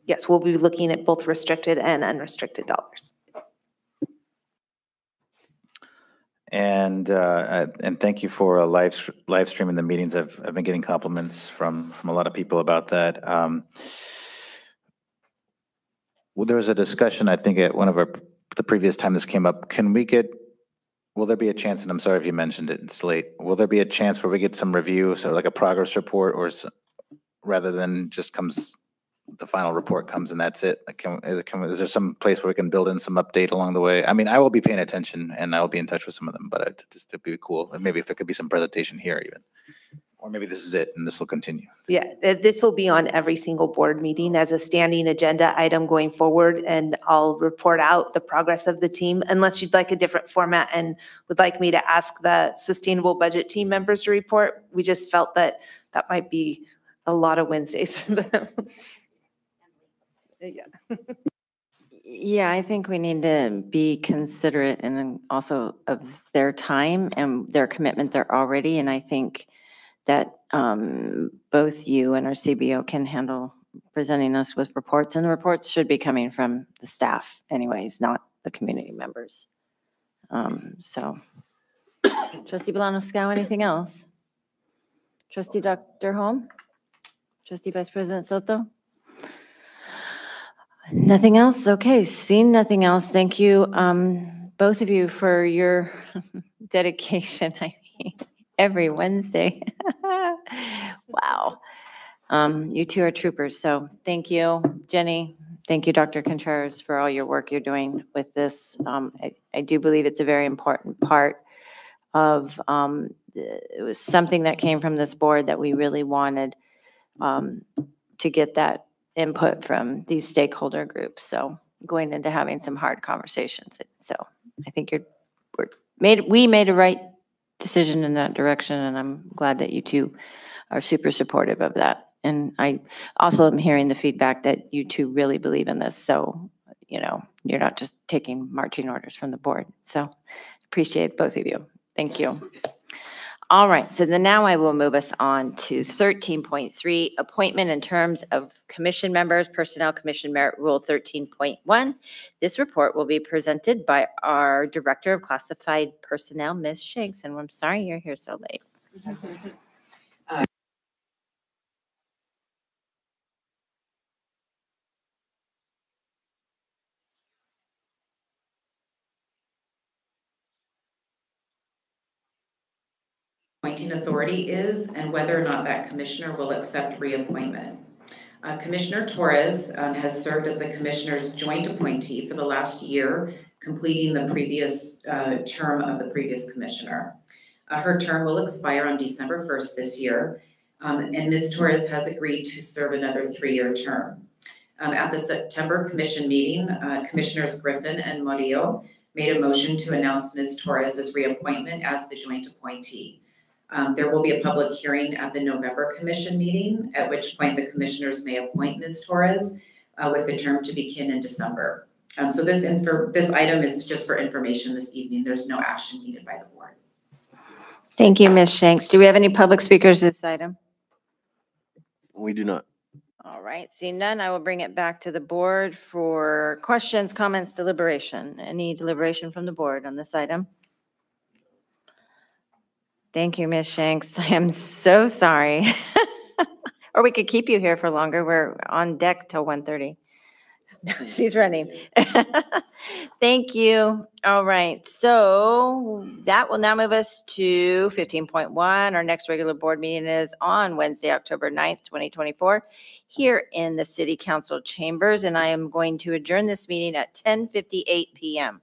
Yes, we'll be looking at both restricted and unrestricted dollars. And thank you for live streaming the meetings. I've been getting compliments from a lot of people about that. Well, there was a discussion, I think, at one of the previous time this came up. Will there be a chance, and I'm sorry if you mentioned it, it's late, will there be a chance where we get some review, so like a progress report, or rather than just the final report comes and that's it? Like, is there some place where we can build in some update along the way? I mean, I will be paying attention and I will be in touch with some of them, but it'd be cool. And maybe if there could be some presentation here even, or maybe this is it and this will continue. Yeah, this will be on every single board meeting as a standing agenda item going forward, and I'll report out the progress of the team, unless you'd like a different format and would like me to ask the sustainable budget team members to report. We just felt that might be a lot of Wednesdays for them. Yeah. Yeah, I think we need to be considerate and also of their time and their commitment there already. And I think that both you and our CBO can handle presenting us with reports, and the reports should be coming from the staff anyways, not the community members. So Trustee Bolano-Scow, anything else? Trustee Dr. Holm? Trustee Vice President Soto? Nothing else? Okay, seeing nothing else. Thank you, both of you, for your dedication. I mean, every Wednesday. Wow. You two are troopers, so thank you, Jenny. Thank you, Dr. Contreras, for all your work you're doing with this. I do believe it's a very important part of, it was something that came from this board that we really wanted to get that input from these stakeholder groups. So going into having some hard conversations. So I think we made a right decision in that direction, and I'm glad that you two are super supportive of that. And I also am hearing the feedback that you two really believe in this. So, you're not just taking marching orders from the board. So appreciate both of you. Thank you. All right, so then now I will move us on to 13.3, appointment in terms of commission members, Personnel Commission Merit Rule 13.1. This report will be presented by our Director of Classified Personnel, Ms. Shanks, and I'm sorry you're here so late. Appointing authority is and whether or not that commissioner will accept reappointment. Commissioner Torres has served as the commissioner's joint appointee for the last year, completing the previous term of the previous commissioner. Her term will expire on December 1st this year, and Ms. Torres has agreed to serve another 3-year term. At the September commission meeting, Commissioners Griffin and Murillo made a motion to announce Ms. Torres' reappointment as the joint appointee. There will be a public hearing at the November commission meeting, at which point the commissioners may appoint Ms. Torres with the term to begin in December. So this item is just for information this evening. There's no action needed by the board. Thank you, Ms. Shanks. Do we have any public speakers this item? We do not. All All right, seeing none, I will bring it back to the board for questions, comments, deliberation. Any deliberation from the board on this item? Thank you, Ms. Shanks. I am so sorry. Or we could keep you here for longer. We're on deck till 1:30. She's running. Thank you. All right, so that will now move us to 15.1. Our next regular board meeting is on Wednesday, October 9th, 2024, here in the City Council chambers, and I am going to adjourn this meeting at 10:58 p.m.